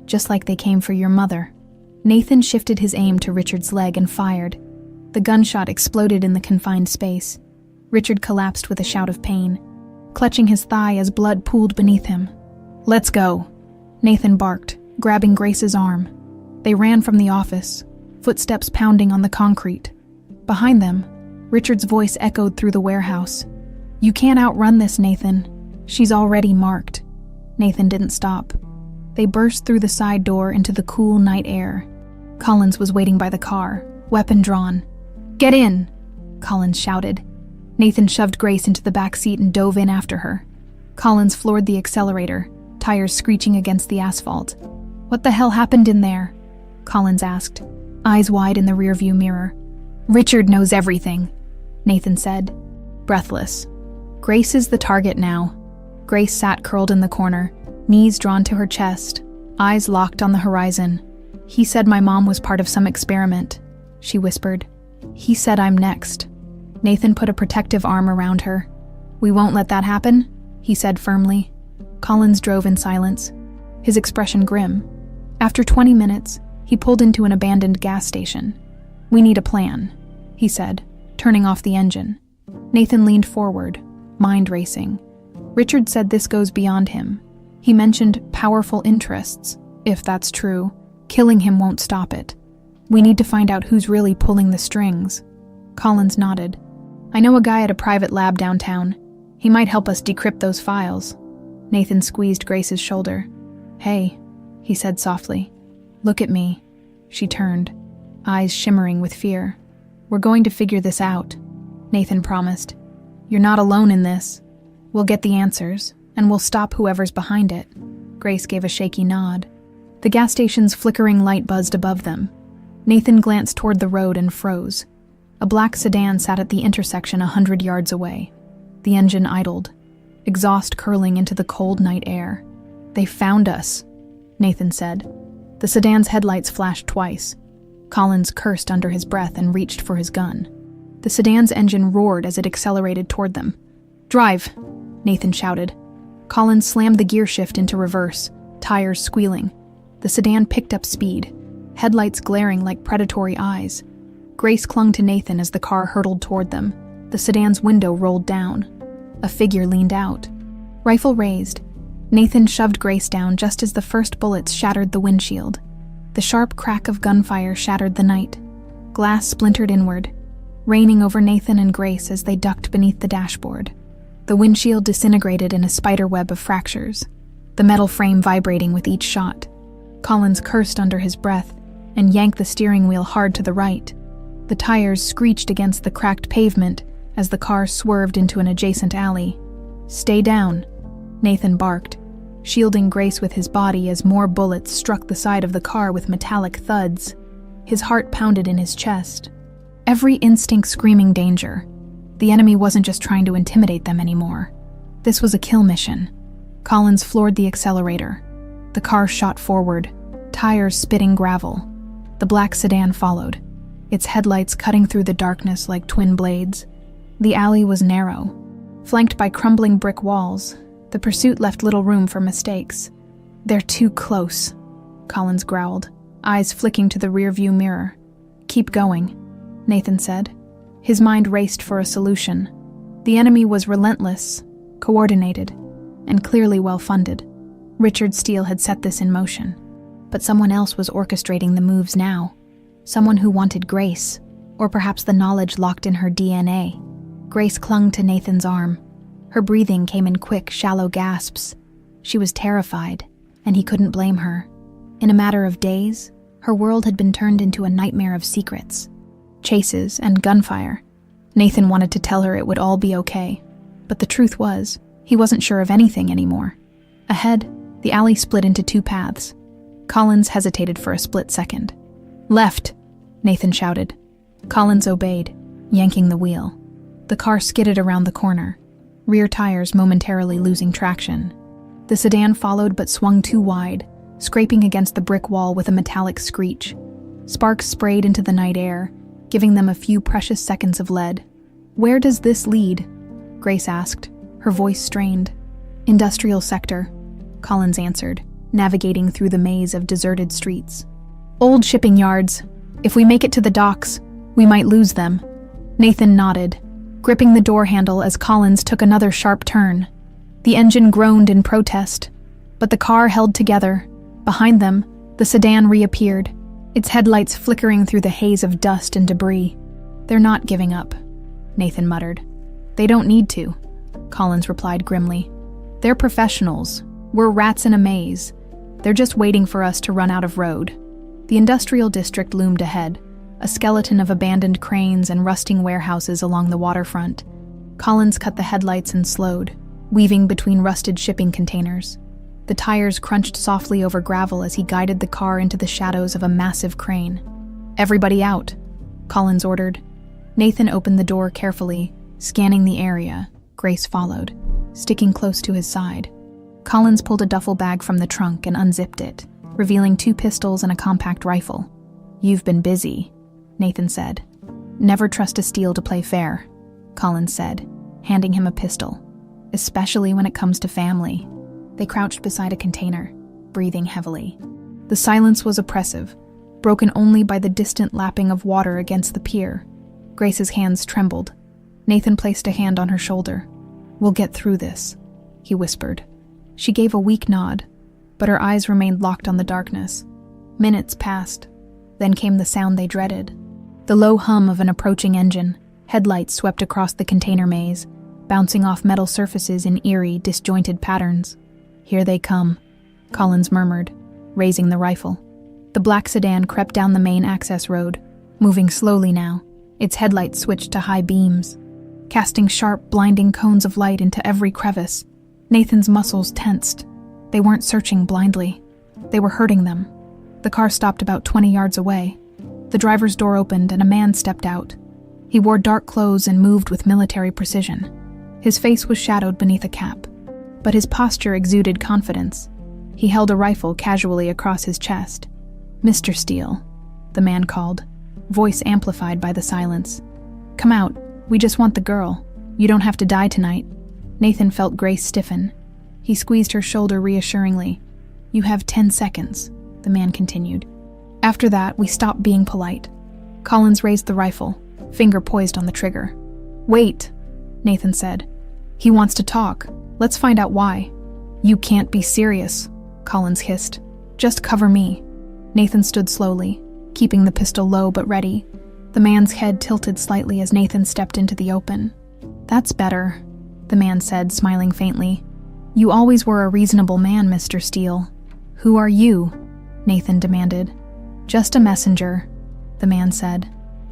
just like they came for your mother." Nathan shifted his aim to Richard's leg and fired. The gunshot exploded in the confined space. Richard collapsed with a shout of pain, clutching his thigh as blood pooled beneath him. "Let's go," Nathan barked, grabbing Grace's arm. They ran from the office, footsteps pounding on the concrete. Behind them, Richard's voice echoed through the warehouse. "You can't outrun this, Nathan. She's already marked." Nathan didn't stop. They burst through the side door into the cool night air. Collins was waiting by the car, weapon drawn. "Get in!" Collins shouted. Nathan shoved Grace into the back seat and dove in after her. Collins floored the accelerator, tires screeching against the asphalt. "What the hell happened in there?" Collins asked, eyes wide in the rearview mirror. "Richard knows everything," Nathan said, breathless. "Grace is the target now." Grace sat curled in the corner, knees drawn to her chest, eyes locked on the horizon. "He said my mom was part of some experiment," she whispered. "He said I'm next." Nathan put a protective arm around her. "We won't let that happen," he said firmly. Collins drove in silence, his expression grim. After 20 minutes, he pulled into an abandoned gas station. "We need a plan," he said, turning off the engine. Nathan leaned forward, mind racing. Richard said this goes beyond him. He mentioned powerful interests. If that's true, killing him won't stop it. "We need to find out who's really pulling the strings." Collins nodded. "I know a guy at a private lab downtown. He might help us decrypt those files." Nathan squeezed Grace's shoulder. "Hey," he said softly. "Look at me." She turned, eyes shimmering with fear. "We're going to figure this out," Nathan promised. "You're not alone in this. We'll get the answers, and we'll stop whoever's behind it." Grace gave a shaky nod. The gas station's flickering light buzzed above them. Nathan glanced toward the road and froze. A black sedan sat at the intersection 100 yards away. The engine idled, exhaust curling into the cold night air. "They found us," Nathan said. The sedan's headlights flashed twice. Collins cursed under his breath and reached for his gun. The sedan's engine roared as it accelerated toward them. "Drive," Nathan shouted. Collins slammed the gear shift into reverse, tires squealing. The sedan picked up speed, headlights glaring like predatory eyes. Grace clung to Nathan as the car hurtled toward them. The sedan's window rolled down. A figure leaned out. Rifle raised, Nathan shoved Grace down just as the first bullets shattered the windshield. The sharp crack of gunfire shattered the night. Glass splintered inward, raining over Nathan and Grace as they ducked beneath the dashboard. The windshield disintegrated in a spiderweb of fractures, the metal frame vibrating with each shot. Collins cursed under his breath and yanked the steering wheel hard to the right. The tires screeched against the cracked pavement as the car swerved into an adjacent alley. "Stay down," Nathan barked, shielding Grace with his body as more bullets struck the side of the car with metallic thuds. His heart pounded in his chest, every instinct screaming danger. The enemy wasn't just trying to intimidate them anymore. This was a kill mission. Collins floored the accelerator. The car shot forward, tires spitting gravel. The black sedan followed, its headlights cutting through the darkness like twin blades. The alley was narrow, flanked by crumbling brick walls. The pursuit left little room for mistakes. "They're too close," Collins growled, eyes flicking to the rearview mirror. "Keep going," Nathan said. His mind raced for a solution. The enemy was relentless, coordinated, and clearly well-funded. Richard Steele had set this in motion. But someone else was orchestrating the moves now. Someone who wanted Grace, or perhaps the knowledge locked in her DNA. Grace clung to Nathan's arm. Her breathing came in quick, shallow gasps. She was terrified, and he couldn't blame her. In a matter of days, her world had been turned into a nightmare of secrets, chases, and gunfire. Nathan wanted to tell her it would all be okay, but the truth was, he wasn't sure of anything anymore. Ahead, the alley split into two paths. Collins hesitated for a split second. "Left," Nathan shouted. Collins obeyed, yanking the wheel. The car skidded around the corner, rear tires momentarily losing traction. The sedan followed but swung too wide, scraping against the brick wall with a metallic screech. Sparks sprayed into the night air, giving them a few precious seconds of lead. "Where does this lead?" Grace asked, her voice strained. "Industrial sector," Collins answered, navigating through the maze of deserted streets. "Old shipping yards. If we make it to the docks, we might lose them." Nathan nodded, gripping the door handle as Collins took another sharp turn. The engine groaned in protest, but the car held together. Behind them, the sedan reappeared, its headlights flickering through the haze of dust and debris. "They're not giving up," Nathan muttered. "They don't need to," Collins replied grimly. "They're professionals. We're rats in a maze. They're just waiting for us to run out of road." The industrial district loomed ahead, a skeleton of abandoned cranes and rusting warehouses along the waterfront. Collins cut the headlights and slowed, weaving between rusted shipping containers. The tires crunched softly over gravel as he guided the car into the shadows of a massive crane. "Everybody out," Collins ordered. Nathan opened the door carefully, scanning the area. Grace followed, sticking close to his side. Collins pulled a duffel bag from the trunk and unzipped it, revealing 2 pistols and a compact rifle. "You've been busy," Nathan said. "Never trust a Steele to play fair," Collins said, handing him a pistol, "especially when it comes to family." They crouched beside a container, breathing heavily. The silence was oppressive, broken only by the distant lapping of water against the pier. Grace's hands trembled. Nathan placed a hand on her shoulder. "We'll get through this," he whispered. She gave a weak nod, but her eyes remained locked on the darkness. Minutes passed. Then came the sound they dreaded. The low hum of an approaching engine. Headlights swept across the container maze, bouncing off metal surfaces in eerie, disjointed patterns. "Here they come," Collins murmured, raising the rifle. The black sedan crept down the main access road, moving slowly now, its headlights switched to high beams, casting sharp, blinding cones of light into every crevice. Nathan's muscles tensed. They weren't searching blindly. They were hurting them. The car stopped about 20 yards away. The driver's door opened and a man stepped out. He wore dark clothes and moved with military precision. His face was shadowed beneath a cap, but his posture exuded confidence. He held a rifle casually across his chest. "Mr. Steele," the man called, voice amplified by the silence. "Come out. We just want the girl. You don't have to die tonight." Nathan felt Grace stiffen. He squeezed her shoulder reassuringly. "You have 10 seconds, the man continued. "After that, we stop being polite." Collins raised the rifle, finger poised on the trigger. "Wait," Nathan said. "He wants to talk. Let's find out why." "You can't be serious," Collins hissed. "Just cover me." Nathan stood slowly, keeping the pistol low but ready. The man's head tilted slightly as Nathan stepped into the open. "That's better," the man said, smiling faintly. "You always were a reasonable man, Mr. Steele." "Who are you?" Nathan demanded. "Just a messenger," the man said.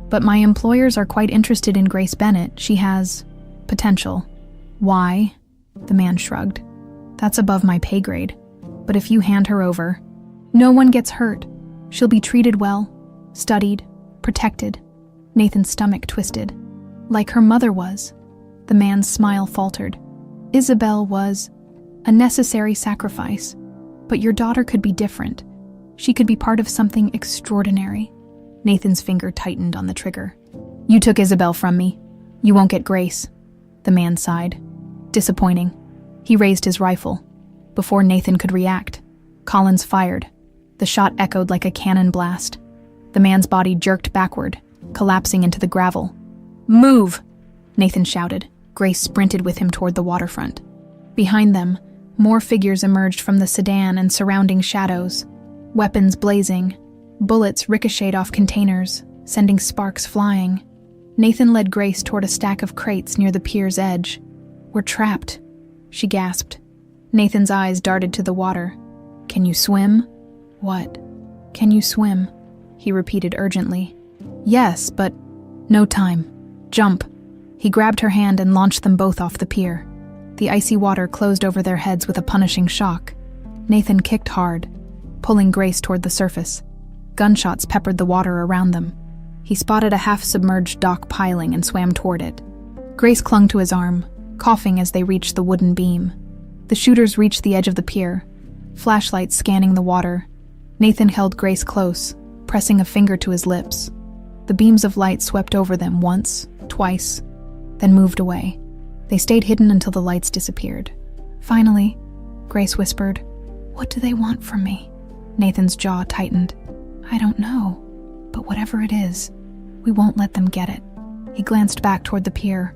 "But my employers are quite interested in Grace Bennett. She has potential." "Why?" The man shrugged. "That's above my pay grade." But if you hand her over, no one gets hurt. She'll be treated well, studied, protected. Nathan's stomach twisted. Like her mother was. The man's smile faltered. Isabel was a necessary sacrifice, but your daughter could be different. She could be part of something extraordinary. Nathan's finger tightened on the trigger. You took Isabel from me. You won't get Grace. The man sighed. Disappointing. He raised his rifle. Before Nathan could react, Collins fired. The shot echoed like a cannon blast. The man's body jerked backward, collapsing into the gravel. Move! Nathan shouted. Grace sprinted with him toward the waterfront. Behind them, more figures emerged from the sedan and surrounding shadows. Weapons blazing. Bullets ricocheted off containers, sending sparks flying. Nathan led Grace toward a stack of crates near the pier's edge. We're trapped, she gasped. Nathan's eyes darted to the water. Can you swim? What? Can you swim? He repeated urgently. Yes, but no time. Jump. He grabbed her hand and launched them both off the pier. The icy water closed over their heads with a punishing shock. Nathan kicked hard, pulling Grace toward the surface. Gunshots peppered the water around them. He spotted a half-submerged dock piling and swam toward it. Grace clung to his arm, coughing as they reached the wooden beam. The shooters reached the edge of the pier, flashlights scanning the water. Nathan held Grace close, pressing a finger to his lips. The beams of light swept over them once, twice, then moved away. They stayed hidden until the lights disappeared. Finally, Grace whispered, "What do they want from me?" Nathan's jaw tightened. "I don't know, but whatever it is, we won't let them get it." He glanced back toward the pier,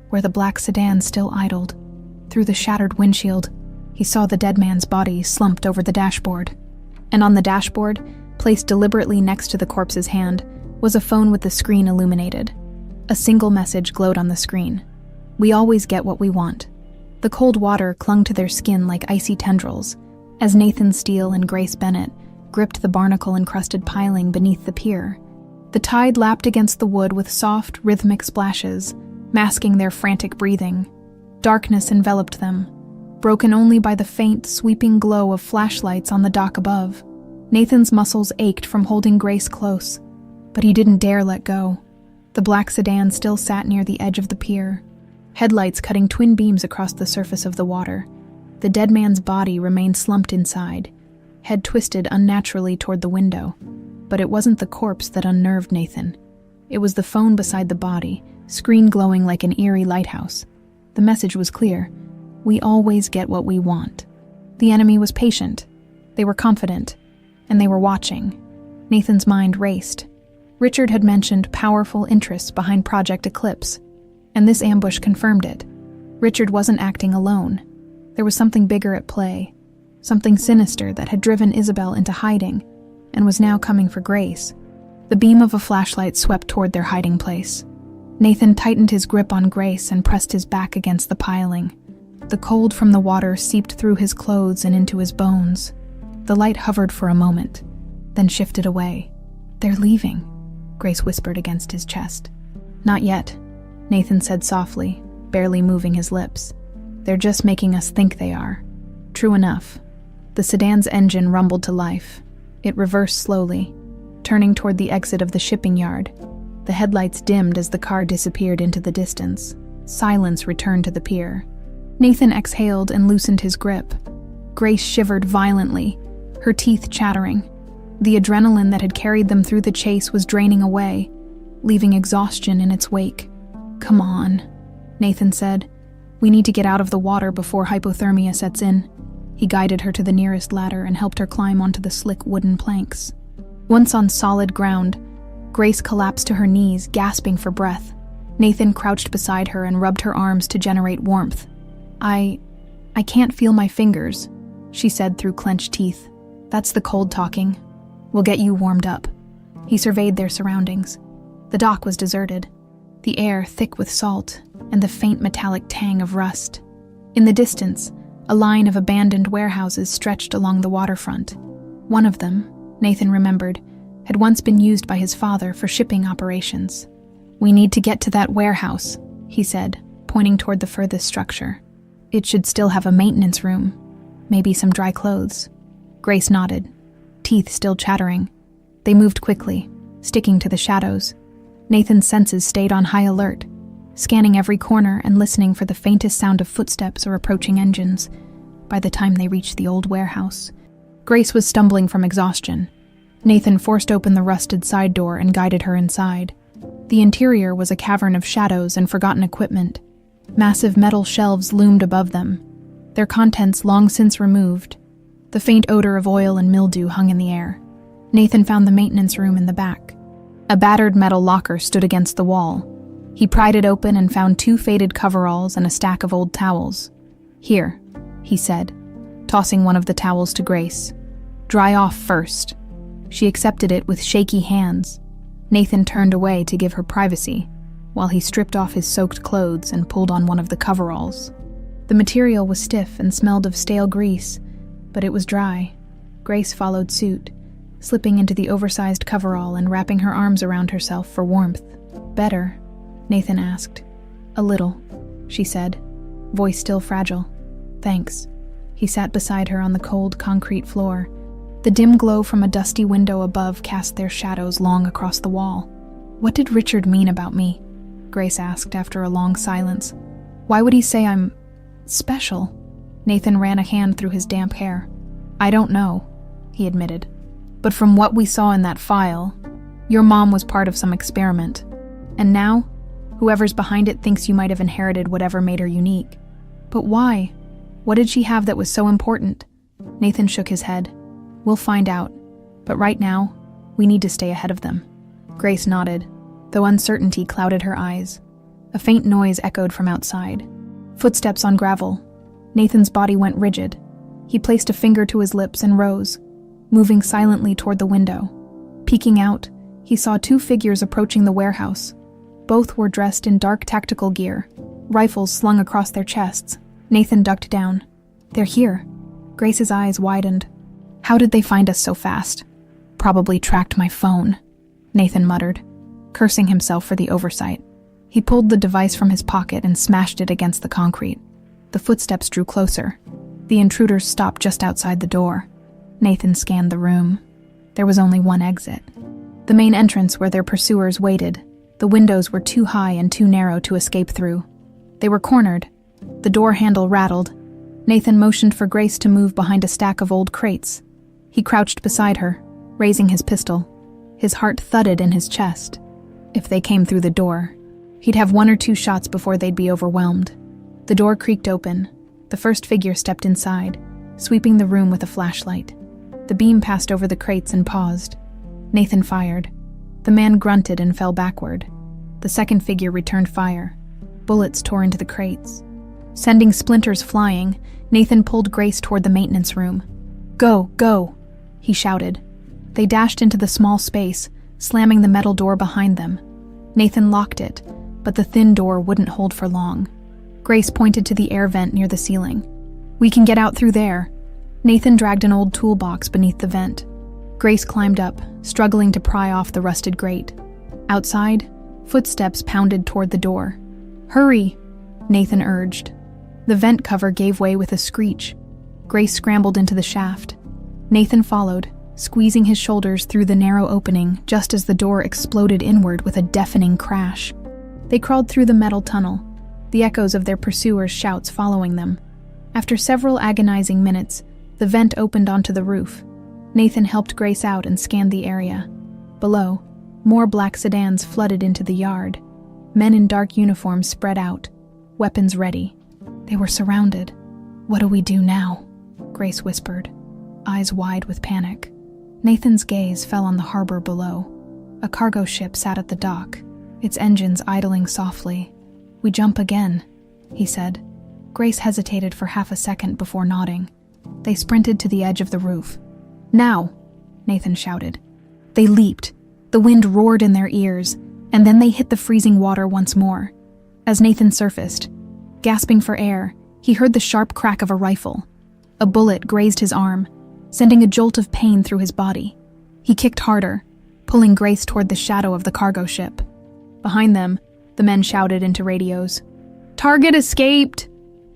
where the black sedan still idled. Through the shattered windshield, he saw the dead man's body slumped over the dashboard. And on the dashboard, placed deliberately next to the corpse's hand, was a phone with the screen illuminated. A single message glowed on the screen. "We always get what we want." The cold water clung to their skin like icy tendrils, as Nathan Steele and Grace Bennett gripped the barnacle-encrusted piling beneath the pier. The tide lapped against the wood with soft, rhythmic splashes, masking their frantic breathing. Darkness enveloped them, broken only by the faint, sweeping glow of flashlights on the dock above. Nathan's muscles ached from holding Grace close, but he didn't dare let go. The black sedan still sat near the edge of the pier, headlights cutting twin beams across the surface of the water. The dead man's body remained slumped inside, head twisted unnaturally toward the window. But it wasn't the corpse that unnerved Nathan. It was the phone beside the body, screen glowing like an eerie lighthouse. The message was clear. We always get what we want. The enemy was patient. They were confident. And they were watching. Nathan's mind raced. Richard had mentioned powerful interests behind Project Eclipse, and this ambush confirmed it. Richard wasn't acting alone. There was something bigger at play, something sinister that had driven Isabel into hiding and was now coming for Grace. The beam of a flashlight swept toward their hiding place. Nathan tightened his grip on Grace and pressed his back against the piling. The cold from the water seeped through his clothes and into his bones. The light hovered for a moment, then shifted away. "They're leaving," Grace whispered against his chest. "Not yet," Nathan said softly, barely moving his lips. "They're just making us think they are." True enough. The sedan's engine rumbled to life. It reversed slowly, turning toward the exit of the shipping yard. The headlights dimmed as the car disappeared into the distance. Silence returned to the pier. Nathan exhaled and loosened his grip. Grace shivered violently, her teeth chattering. The adrenaline that had carried them through the chase was draining away, leaving exhaustion in its wake. "Come on," Nathan said. "We need to get out of the water before hypothermia sets in." He guided her to the nearest ladder and helped her climb onto the slick wooden planks. Once on solid ground, Grace collapsed to her knees, gasping for breath. Nathan crouched beside her and rubbed her arms to generate warmth. I can't feel my fingers," she said through clenched teeth. "That's the cold talking. We'll get you warmed up." He surveyed their surroundings. The dock was deserted, the air thick with salt and the faint metallic tang of rust. In the distance, a line of abandoned warehouses stretched along the waterfront. One of them, Nathan remembered, had once been used by his father for shipping operations. "We need to get to that warehouse," he said, pointing toward the furthest structure. "It should still have a maintenance room, maybe some dry clothes." Grace nodded, teeth still chattering. They moved quickly, sticking to the shadows. Nathan's senses stayed on high alert, scanning every corner and listening for the faintest sound of footsteps or approaching engines. By the time they reached the old warehouse, Grace was stumbling from exhaustion. Nathan forced open the rusted side door and guided her inside. The interior was a cavern of shadows and forgotten equipment. Massive metal shelves loomed above them, their contents long since removed. The faint odor of oil and mildew hung in the air. Nathan found the maintenance room in the back. A battered metal locker stood against the wall. He pried it open and found 2 faded coveralls and a stack of old towels. "Here," he said, tossing one of the towels to Grace. "Dry off first." She accepted it with shaky hands. Nathan turned away to give her privacy, while he stripped off his soaked clothes and pulled on one of the coveralls. The material was stiff and smelled of stale grease, but it was dry. Grace followed suit, slipping into the oversized coverall and wrapping her arms around herself for warmth. "Better?" Nathan asked. "A little," she said, voice still fragile. "Thanks." He sat beside her on the cold concrete floor. The dim glow from a dusty window above cast their shadows long across the wall. "What did Richard mean about me?" Grace asked after a long silence. "Why would he say I'm special?" Nathan ran a hand through his damp hair. "I don't know," he admitted. "But from what we saw in that file, your mom was part of some experiment. And now, whoever's behind it thinks you might have inherited whatever made her unique. But why? What did she have that was so important?" Nathan shook his head. "We'll find out. But right now, we need to stay ahead of them." Grace nodded, though uncertainty clouded her eyes. A faint noise echoed from outside. Footsteps on gravel. Nathan's body went rigid. He placed a finger to his lips and rose, moving silently toward the window. Peeking out, he saw 2 figures approaching the warehouse. Both were dressed in dark tactical gear, rifles slung across their chests. Nathan ducked down. "They're here." Grace's eyes widened. "How did they find us so fast?" "Probably tracked my phone," Nathan muttered, cursing himself for the oversight. He pulled the device from his pocket and smashed it against the concrete. The footsteps drew closer. The intruders stopped just outside the door. Nathan scanned the room. There was only one exit. The main entrance where their pursuers waited. The windows were too high and too narrow to escape through. They were cornered. The door handle rattled. Nathan motioned for Grace to move behind a stack of old crates. He crouched beside her, raising his pistol. His heart thudded in his chest. If they came through the door, he'd have 1 or 2 shots before they'd be overwhelmed. The door creaked open. The first figure stepped inside, sweeping the room with a flashlight. The beam passed over the crates and paused. Nathan fired. The man grunted and fell backward. The second figure returned fire. Bullets tore into the crates. Sending splinters flying, Nathan pulled Grace toward the maintenance room. "Go, go," he shouted. They dashed into the small space, slamming the metal door behind them. Nathan locked it, but the thin door wouldn't hold for long. Grace pointed to the air vent near the ceiling. "We can get out through there." Nathan dragged an old toolbox beneath the vent. Grace climbed up, struggling to pry off the rusted grate. Outside, footsteps pounded toward the door. "Hurry," Nathan urged. The vent cover gave way with a screech. Grace scrambled into the shaft. Nathan followed, squeezing his shoulders through the narrow opening just as the door exploded inward with a deafening crash. They crawled through the metal tunnel, the echoes of their pursuers' shouts following them. After several agonizing minutes, the vent opened onto the roof. Nathan helped Grace out and scanned the area. Below, more black sedans flooded into the yard. Men in dark uniforms spread out, weapons ready. They were surrounded. "What do we do now?" Grace whispered, eyes wide with panic. Nathan's gaze fell on the harbor below. A cargo ship sat at the dock, its engines idling softly. "We jump again," he said. Grace hesitated for half a second before nodding. They sprinted to the edge of the roof. "Now!" Nathan shouted. They leaped. The wind roared in their ears, and then they hit the freezing water once more. As Nathan surfaced, gasping for air, he heard the sharp crack of a rifle. A bullet grazed his arm, sending a jolt of pain through his body. He kicked harder, pulling Grace toward the shadow of the cargo ship. Behind them, the men shouted into radios. "Target escaped!"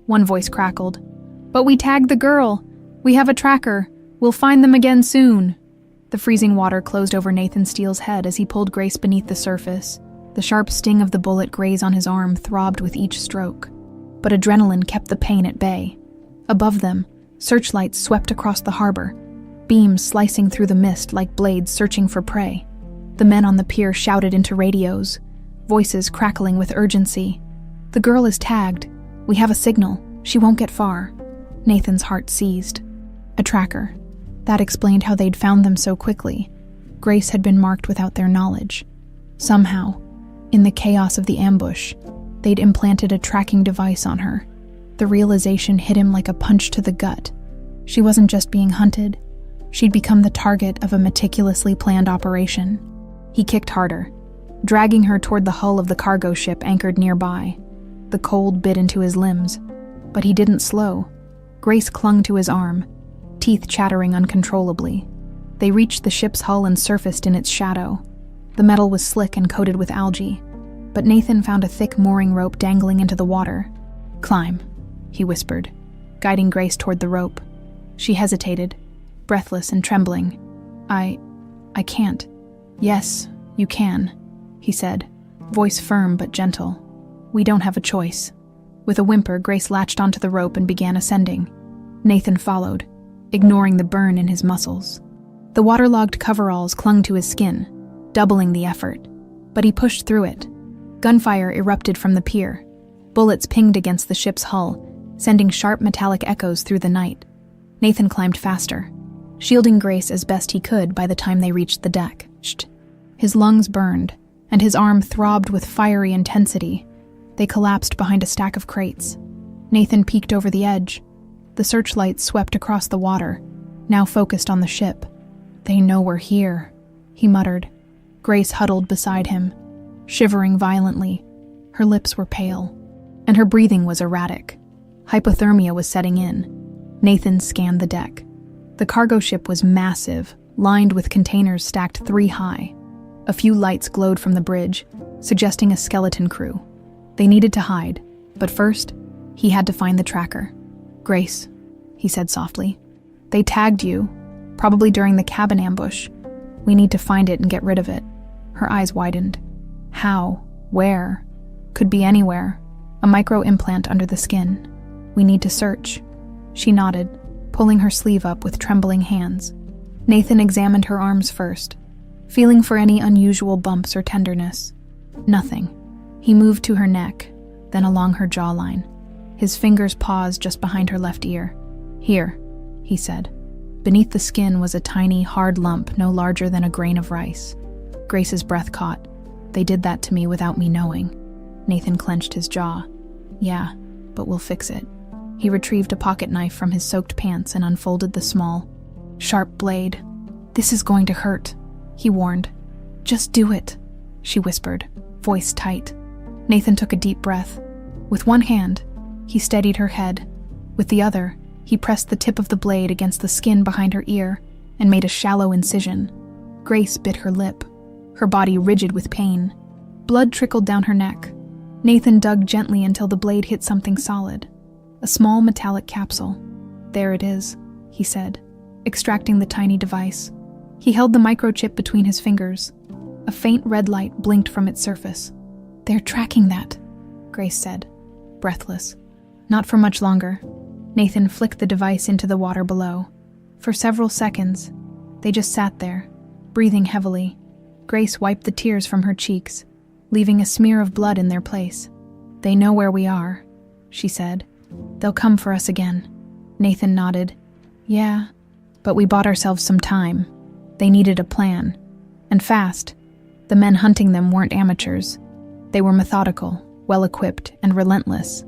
One voice crackled. "But we tagged the girl. We have a tracker. We'll find them again soon. The freezing water closed over Nathan Steele's head as he pulled Grace beneath the surface. The sharp sting of the bullet graze on his arm throbbed with each stroke. But adrenaline kept the pain at bay. Above them, searchlights swept across the harbor, beams slicing through the mist like blades searching for prey. The men on the pier shouted into radios, voices crackling with urgency. The girl is tagged. We have a signal. She won't get far. Nathan's heart seized. A tracker. That explained how they'd found them so quickly. Grace had been marked without their knowledge. Somehow, in the chaos of the ambush, they'd implanted a tracking device on her. The realization hit him like a punch to the gut. She wasn't just being hunted. She'd become the target of a meticulously planned operation. He kicked harder, dragging her toward the hull of the cargo ship anchored nearby. The cold bit into his limbs, but he didn't slow. Grace clung to his arm, teeth chattering uncontrollably. They reached the ship's hull and surfaced in its shadow. The metal was slick and coated with algae, but Nathan found a thick mooring rope dangling into the water. "Climb," he whispered, guiding Grace toward the rope. She hesitated, breathless and trembling. I can't." "Yes, you can," he said, voice firm but gentle. "We don't have a choice." With a whimper, Grace latched onto the rope and began ascending. Nathan followed, ignoring the burn in his muscles. The waterlogged coveralls clung to his skin, doubling the effort, but he pushed through it. Gunfire erupted from the pier. Bullets pinged against the ship's hull, sending sharp metallic echoes through the night. Nathan climbed faster, shielding Grace as best he could by the time they reached the deck. His lungs burned, and his arm throbbed with fiery intensity. They collapsed behind a stack of crates. Nathan peeked over the edge. The searchlights swept across the water, now focused on the ship. "They know we're here," he muttered. Grace huddled beside him, shivering violently. Her lips were pale, and her breathing was erratic. Hypothermia was setting in. Nathan scanned the deck. The cargo ship was massive, lined with containers stacked 3 high. A few lights glowed from the bridge, suggesting a skeleton crew. They needed to hide, but first, he had to find the tracker. "Grace," he said softly, "they tagged you, probably during the cabin ambush. We need to find it and get rid of it." Her eyes widened. "How? Where?" "Could be anywhere. A micro-implant under the skin. We need to search." She nodded, pulling her sleeve up with trembling hands. Nathan examined her arms first, feeling for any unusual bumps or tenderness. Nothing. He moved to her neck, then along her jawline. His fingers paused just behind her left ear. "Here," he said. Beneath the skin was a tiny, hard lump no larger than a grain of rice. Grace's breath caught. "They did that to me without me knowing." Nathan clenched his jaw. "Yeah, but we'll fix it." He retrieved a pocket knife from his soaked pants and unfolded the small, sharp blade. "This is going to hurt," he warned. "Just do it," she whispered, voice tight. Nathan took a deep breath. With one hand, he steadied her head. With the other, he pressed the tip of the blade against the skin behind her ear and made a shallow incision. Grace bit her lip, her body rigid with pain. Blood trickled down her neck. Nathan dug gently until the blade hit something solid. A small metallic capsule. "There it is," he said, extracting the tiny device. He held the microchip between his fingers. A faint red light blinked from its surface. "They're tracking that," Grace said, breathless. Not for much longer. Nathan flicked the device into the water below. For several seconds, they just sat there, breathing heavily. Grace wiped the tears from her cheeks, leaving a smear of blood in their place. "They know where we are," she said. "They'll come for us again." Nathan nodded. "Yeah, but we bought ourselves some time. They needed a plan, and fast. The men hunting them weren't amateurs. They were methodical, well-equipped, and relentless.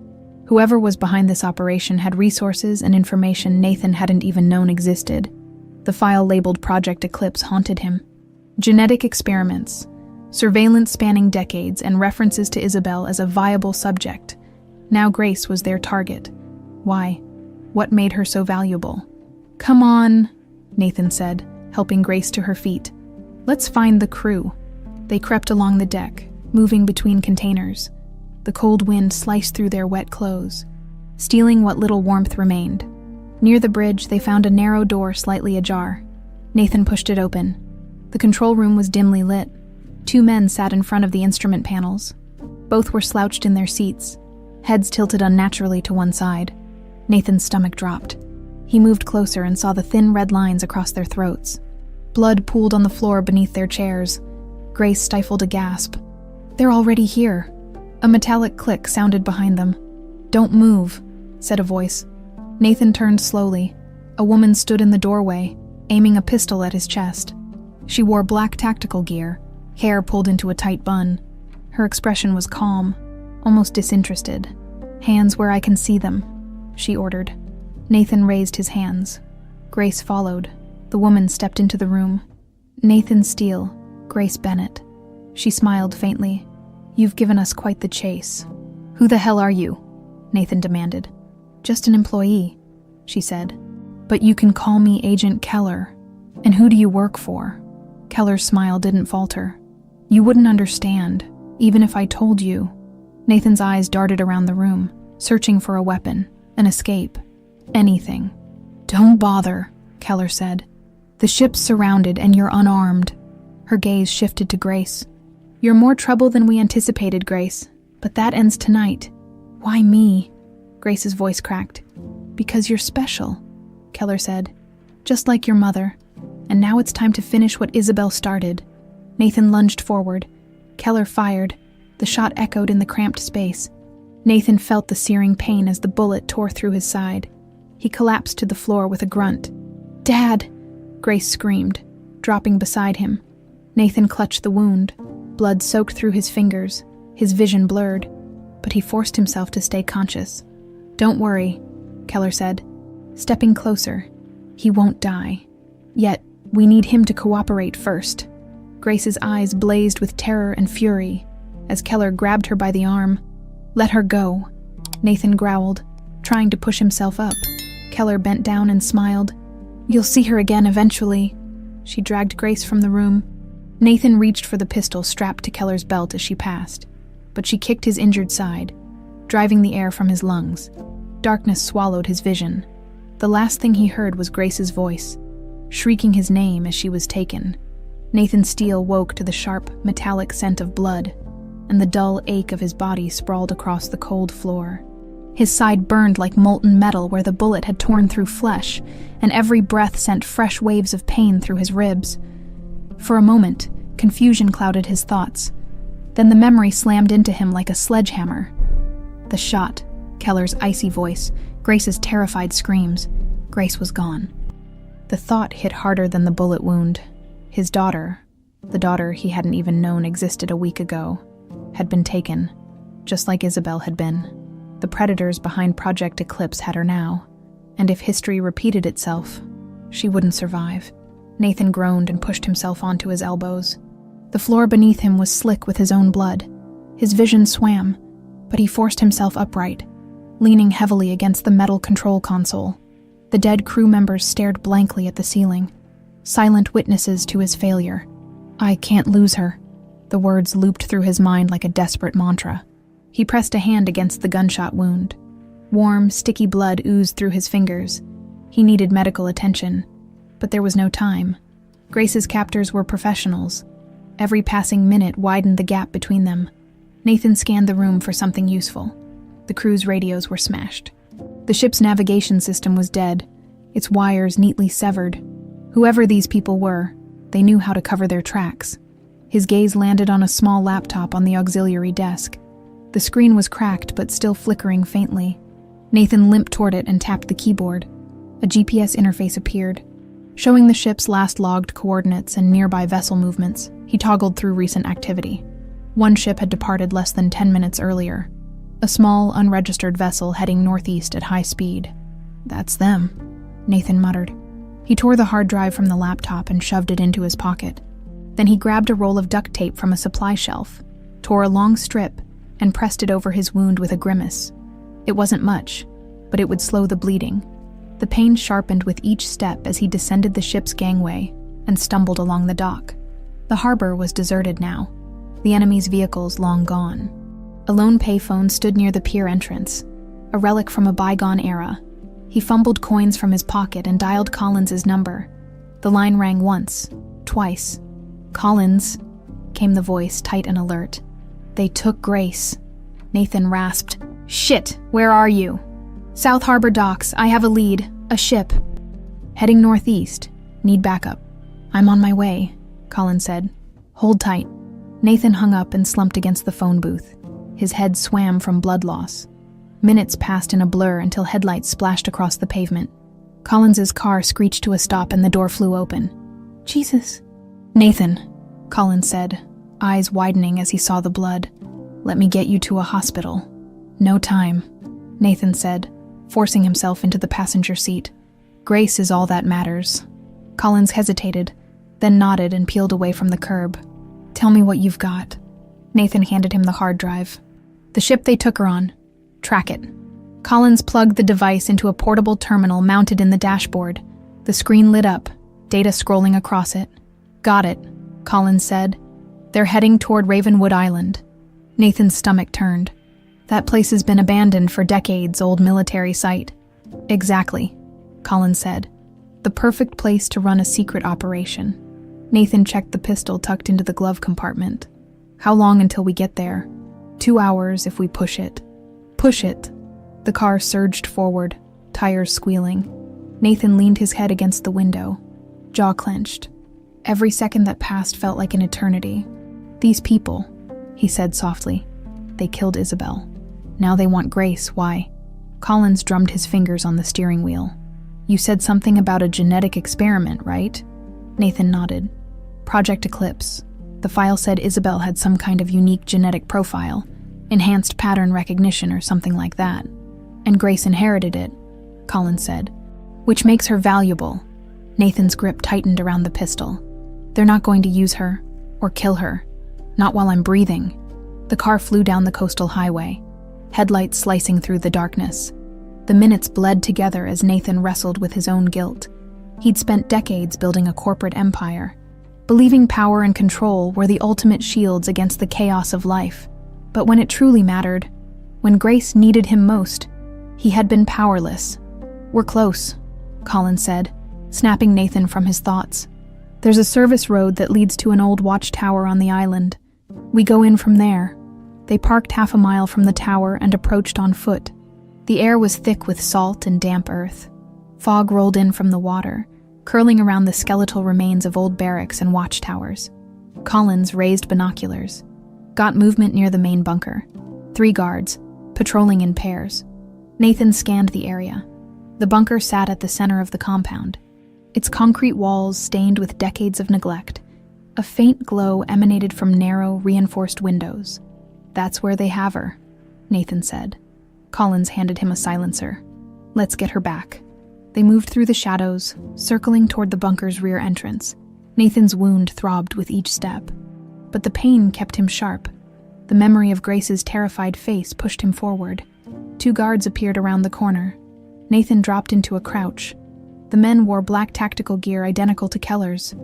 Whoever was behind this operation had resources and information Nathan hadn't even known existed. The file labeled Project Eclipse haunted him. Genetic experiments, surveillance spanning decades, and references to Isabel as a viable subject. Now Grace was their target. Why? What made her so valuable? "Come on," Nathan said, helping Grace to her feet. "Let's find the crew." They crept along the deck, moving between containers. The cold wind sliced through their wet clothes, stealing what little warmth remained. Near the bridge, they found a narrow door slightly ajar. Nathan pushed it open. The control room was dimly lit. 2 men sat in front of the instrument panels. Both were slouched in their seats, heads tilted unnaturally to one side. Nathan's stomach dropped. He moved closer and saw the thin red lines across their throats. Blood pooled on the floor beneath their chairs. Grace stifled a gasp. "They're already here." A metallic click sounded behind them. "Don't move," said a voice. Nathan turned slowly. A woman stood in the doorway, aiming a pistol at his chest. She wore black tactical gear, hair pulled into a tight bun. Her expression was calm, almost disinterested. "Hands where I can see them," she ordered. Nathan raised his hands. Grace followed. The woman stepped into the room. "Nathan Steele, Grace Bennett." She smiled faintly. "You've given us quite the chase." "Who the hell are you?" Nathan demanded. "Just an employee," she said. "But you can call me Agent Keller. And who do you work for?" Keller's smile didn't falter. "You wouldn't understand, even if I told you." Nathan's eyes darted around the room, searching for a weapon, an escape, anything. "Don't bother," Keller said. "The ship's surrounded and you're unarmed." Her gaze shifted to Grace. "You're more trouble than we anticipated, Grace, but that ends tonight." "Why me?" Grace's voice cracked. "Because you're special," Keller said. "Just like your mother. And now it's time to finish what Isabel started." Nathan lunged forward. Keller fired. The shot echoed in the cramped space. Nathan felt the searing pain as the bullet tore through his side. He collapsed to the floor with a grunt. "Dad!" Grace screamed, dropping beside him. Nathan clutched the wound. Blood soaked through his fingers, his vision blurred, but he forced himself to stay conscious. "Don't worry," Keller said, stepping closer. "He won't die. Yet, we need him to cooperate first." Grace's eyes blazed with terror and fury as Keller grabbed her by the arm. "Let her go," Nathan growled, trying to push himself up. Keller bent down and smiled. "You'll see her again eventually." She dragged Grace from the room. Nathan reached for the pistol strapped to Keller's belt as she passed, but she kicked his injured side, driving the air from his lungs. Darkness swallowed his vision. The last thing he heard was Grace's voice, shrieking his name as she was taken. Nathan Steele woke to the sharp, metallic scent of blood, and the dull ache of his body sprawled across the cold floor. His side burned like molten metal where the bullet had torn through flesh, and every breath sent fresh waves of pain through his ribs. For a moment, confusion clouded his thoughts. Then the memory slammed into him like a sledgehammer. The shot, Keller's icy voice, Grace's terrified screams. Grace was gone. The thought hit harder than the bullet wound. His daughter, the daughter he hadn't even known existed a week ago, had been taken, just like Isabel had been. The predators behind Project Eclipse had her now, and if history repeated itself, she wouldn't survive. Nathan groaned and pushed himself onto his elbows. The floor beneath him was slick with his own blood. His vision swam, but he forced himself upright, leaning heavily against the metal control console. The dead crew members stared blankly at the ceiling, silent witnesses to his failure. "I can't lose her." The words looped through his mind like a desperate mantra. He pressed a hand against the gunshot wound. Warm, sticky blood oozed through his fingers. He needed medical attention, but there was no time. Grace's captors were professionals. Every passing minute widened the gap between them. Nathan scanned the room for something useful. The crew's radios were smashed. The ship's navigation system was dead, its wires neatly severed. Whoever these people were, they knew how to cover their tracks. His gaze landed on a small laptop on the auxiliary desk. The screen was cracked but still flickering faintly. Nathan limped toward it and tapped the keyboard. A GPS interface appeared, showing the ship's last logged coordinates and nearby vessel movements. He toggled through recent activity. One ship had departed less than 10 minutes earlier. A small, unregistered vessel heading northeast at high speed. "That's them," Nathan muttered. He tore the hard drive from the laptop and shoved it into his pocket. Then he grabbed a roll of duct tape from a supply shelf, tore a long strip, and pressed it over his wound with a grimace. It wasn't much, but it would slow the bleeding. The pain sharpened with each step as he descended the ship's gangway and stumbled along the dock. The harbor was deserted now, the enemy's vehicles long gone. A lone payphone stood near the pier entrance, a relic from a bygone era. He fumbled coins from his pocket and dialed Collins's number. The line rang once, twice. "Collins," came the voice, tight and alert. "They took Grace." Nathan rasped, "Shit, where are you?" "South Harbor docks. I have a lead. A ship." "Heading northeast. Need backup." "I'm on my way," Collins said. "Hold tight." Nathan hung up and slumped against the phone booth. His head swam from blood loss. Minutes passed in a blur until headlights splashed across the pavement. Collins's car screeched to a stop and the door flew open. "Jesus." "Nathan," Collins said, eyes widening as he saw the blood. "Let me get you to a hospital." "No time," Nathan said, forcing himself into the passenger seat. "Grace is all that matters." Collins hesitated, then nodded and peeled away from the curb. "Tell me what you've got." Nathan handed him the hard drive. "The ship they took her on. Track it." Collins plugged the device into a portable terminal mounted in the dashboard. The screen lit up, data scrolling across it. "Got it," Collins said. "They're heading toward Ravenwood Island." Nathan's stomach turned. "That place has been abandoned for decades, old military site." "Exactly," Collins said. "The perfect place to run a secret operation." Nathan checked the pistol tucked into the glove compartment. "How long until we get there?" 2 hours if we push it." "Push it." The car surged forward, tires squealing. Nathan leaned his head against the window, jaw clenched. Every second that passed felt like an eternity. "These people," he said softly. "They killed Isabel. Now they want Grace. Why?" Collins drummed his fingers on the steering wheel. "You said something about a genetic experiment, right?" Nathan nodded. "Project Eclipse. The file said Isabel had some kind of unique genetic profile, enhanced pattern recognition or something like that. And Grace inherited it," Collins said. "Which makes her valuable." Nathan's grip tightened around the pistol. "They're not going to use her, or kill her. Not while I'm breathing." The car flew down the coastal highway, headlights slicing through the darkness. The minutes bled together as Nathan wrestled with his own guilt. He'd spent decades building a corporate empire, believing power and control were the ultimate shields against the chaos of life. But when it truly mattered, when Grace needed him most, he had been powerless. "We're close," Collins said, snapping Nathan from his thoughts. "There's a service road that leads to an old watchtower on the island. We go in from there." They parked half a mile from the tower and approached on foot. The air was thick with salt and damp earth. Fog rolled in from the water, curling around the skeletal remains of old barracks and watchtowers. Collins raised binoculars. Got movement near the main bunker. 3 guards, patrolling in pairs. Nathan scanned the area. The bunker sat at the center of the compound, its concrete walls stained with decades of neglect. A faint glow emanated from narrow, reinforced windows. "That's where they have her," Nathan said. Collins handed him a silencer. "Let's get her back." They moved through the shadows, circling toward the bunker's rear entrance. Nathan's wound throbbed with each step. But the pain kept him sharp. The memory of Grace's terrified face pushed him forward. 2 guards appeared around the corner. Nathan dropped into a crouch. The men wore black tactical gear identical to Keller's.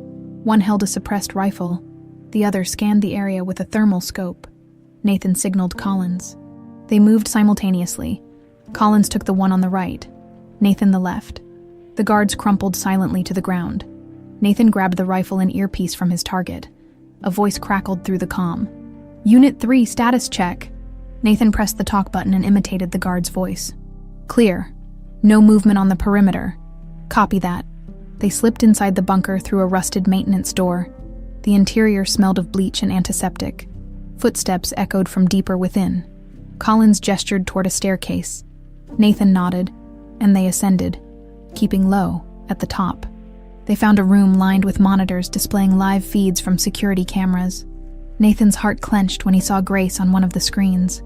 One held a suppressed rifle. The other scanned the area with a thermal scope. Nathan signaled Collins. They moved simultaneously. Collins took the one on the right, Nathan the left. The guards crumpled silently to the ground. Nathan grabbed the rifle and earpiece from his target. A voice crackled through the comm. "Unit 3, status check." Nathan pressed the talk button and imitated the guard's voice. "Clear. No movement on the perimeter." "Copy that." They slipped inside the bunker through a rusted maintenance door. The interior smelled of bleach and antiseptic. Footsteps echoed from deeper within. Collins gestured toward a staircase. Nathan nodded, and they ascended, keeping low at the top. They found a room lined with monitors displaying live feeds from security cameras. Nathan's heart clenched when he saw Grace on one of the screens.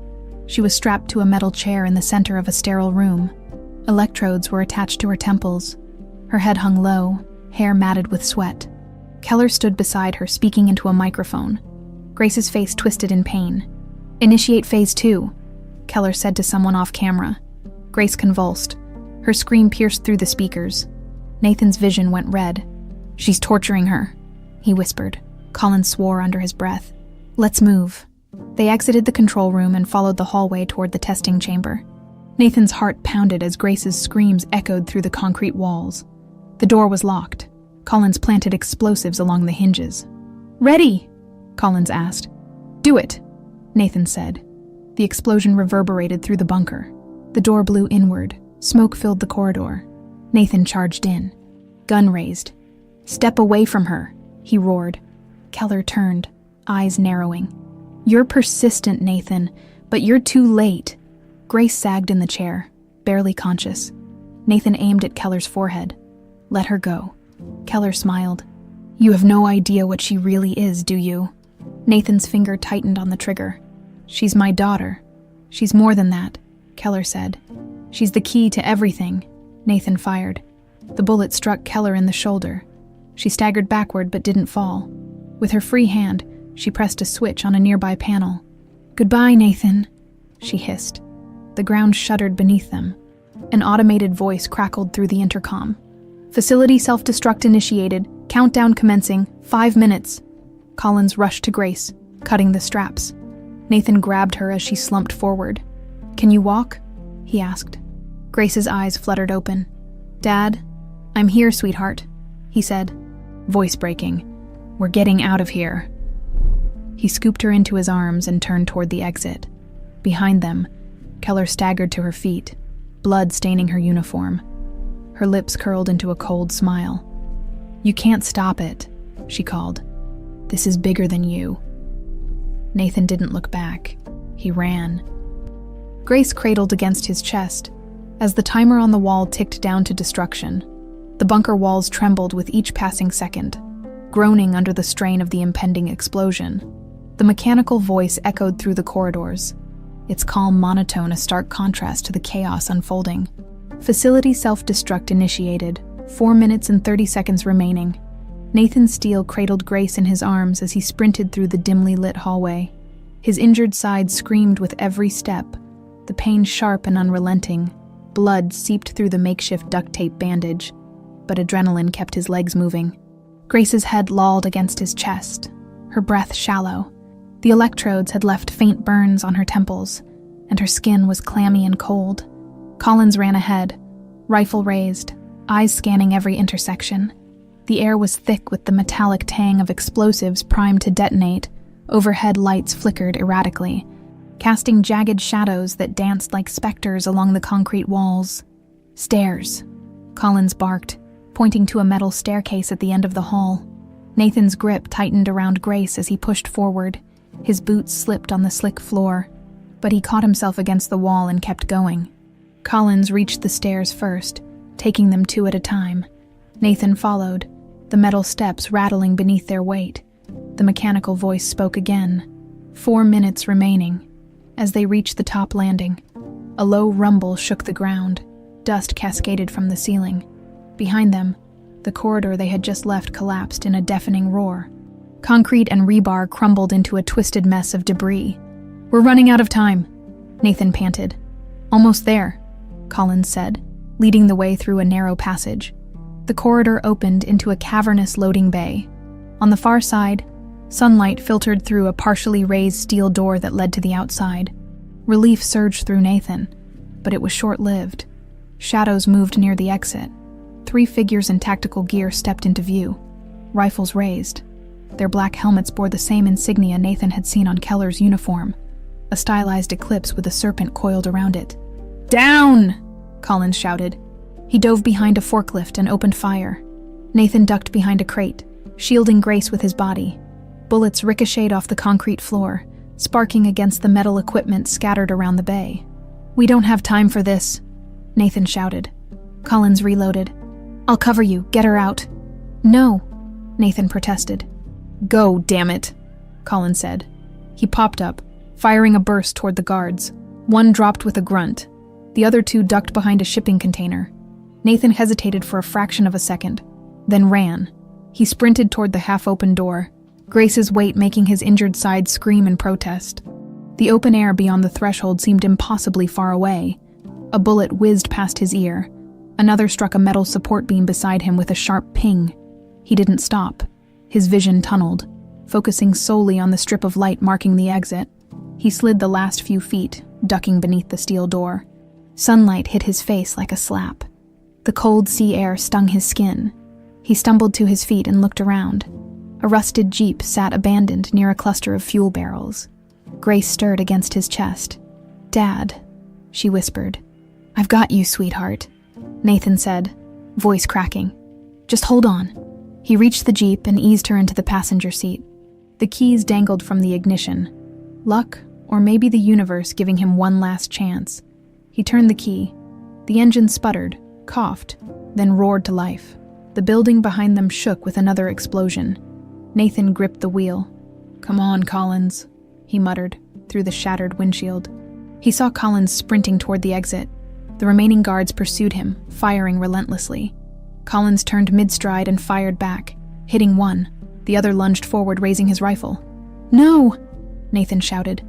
She was strapped to a metal chair in the center of a sterile room. Electrodes were attached to her temples. Her head hung low, hair matted with sweat. Keller stood beside her, speaking into a microphone. Grace's face twisted in pain. "Initiate phase 2, Keller said to someone off camera. Grace convulsed. Her scream pierced through the speakers. Nathan's vision went red. "She's torturing her," he whispered. Collins swore under his breath. "Let's move." They exited the control room and followed the hallway toward the testing chamber. Nathan's heart pounded as Grace's screams echoed through the concrete walls. The door was locked. Collins planted explosives along the hinges. "Ready?" Collins asked. "Do it," Nathan said. The explosion reverberated through the bunker. The door blew inward. Smoke filled the corridor. Nathan charged in, gun raised. "Step away from her," he roared. Keller turned, eyes narrowing. "You're persistent, Nathan, but you're too late." Grace sagged in the chair, barely conscious. Nathan aimed at Keller's forehead. "Let her go." Keller smiled. "You have no idea what she really is, do you?" Nathan's finger tightened on the trigger. "She's my daughter." "She's more than that," Keller said. "She's the key to everything." Nathan fired. The bullet struck Keller in the shoulder. She staggered backward but didn't fall. With her free hand, she pressed a switch on a nearby panel. "Goodbye, Nathan," she hissed. The ground shuddered beneath them. An automated voice crackled through the intercom. "Facility self-destruct initiated. Countdown commencing. 5 minutes." Collins rushed to Grace, cutting the straps. Nathan grabbed her as she slumped forward. "Can you walk?" he asked. Grace's eyes fluttered open. "Dad, I'm here, sweetheart," he said, voice breaking. "We're getting out of here." He scooped her into his arms and turned toward the exit. Behind them, Keller staggered to her feet, blood staining her uniform. Her lips curled into a cold smile. "You can't stop it," she called. "This is bigger than you." Nathan didn't look back. He ran. Grace cradled against his chest as the timer on the wall ticked down to destruction. The bunker walls trembled with each passing second, groaning under the strain of the impending explosion. The mechanical voice echoed through the corridors, its calm monotone a stark contrast to the chaos unfolding. Facility self-destruct initiated. 4 minutes and 30 seconds remaining. Nathan Steele cradled Grace in his arms as he sprinted through the dimly lit hallway. His injured side screamed with every step, the pain sharp and unrelenting. Blood seeped through the makeshift duct tape bandage, but adrenaline kept his legs moving. Grace's head lolled against his chest, her breath shallow. The electrodes had left faint burns on her temples, and her skin was clammy and cold. Collins ran ahead, rifle raised, eyes scanning every intersection. The air was thick with the metallic tang of explosives primed to detonate. Overhead lights flickered erratically, casting jagged shadows that danced like specters along the concrete walls. "Stairs," Collins barked, pointing to a metal staircase at the end of the hall. Nathan's grip tightened around Grace as he pushed forward. His boots slipped on the slick floor, but he caught himself against the wall and kept going. Collins reached the stairs first, taking them 2 at a time. Nathan followed, the metal steps rattling beneath their weight. The mechanical voice spoke again. 4 minutes remaining. As they reached the top landing, a low rumble shook the ground. Dust cascaded from the ceiling. Behind them, the corridor they had just left collapsed in a deafening roar. Concrete and rebar crumbled into a twisted mess of debris. "We're running out of time," Nathan panted. "Almost there," Collins said, leading the way through a narrow passage. The corridor opened into a cavernous loading bay. On the far side, sunlight filtered through a partially raised steel door that led to the outside. Relief surged through Nathan, but it was short-lived. Shadows moved near the exit. 3 figures in tactical gear stepped into view, rifles raised. Their black helmets bore the same insignia Nathan had seen on Keller's uniform, a stylized eclipse with a serpent coiled around it. "Down!" Collins shouted. He dove behind a forklift and opened fire. Nathan ducked behind a crate, shielding Grace with his body. Bullets ricocheted off the concrete floor, sparking against the metal equipment scattered around the bay. "We don't have time for this," Nathan shouted. Collins reloaded. "I'll cover you. Get her out." "No," Nathan protested. "Go, damn it," Collins said. He popped up, firing a burst toward the guards. One dropped with a grunt. The other 2 ducked behind a shipping container. Nathan hesitated for a fraction of a second, then ran. He sprinted toward the half-open door, Grace's weight making his injured side scream in protest. The open air beyond the threshold seemed impossibly far away. A bullet whizzed past his ear. Another struck a metal support beam beside him with a sharp ping. He didn't stop. His vision tunneled, focusing solely on the strip of light marking the exit. He slid the last few feet, ducking beneath the steel door. Sunlight hit his face like a slap. The cold sea air stung his skin. He stumbled to his feet and looked around. A rusted jeep sat abandoned near a cluster of fuel barrels. Grace stirred against his chest. "Dad," she whispered. "I've got you, sweetheart," Nathan said, voice cracking. "Just hold on." He reached the jeep and eased her into the passenger seat. The keys dangled from the ignition. Luck, or maybe the universe giving him one last chance. He turned the key. The engine sputtered, coughed, then roared to life. The building behind them shook with another explosion. Nathan gripped the wheel. "Come on, Collins," he muttered through the shattered windshield. He saw Collins sprinting toward the exit. The remaining guards pursued him, firing relentlessly. Collins turned mid-stride and fired back, hitting one. The other lunged forward, raising his rifle. "No!" Nathan shouted.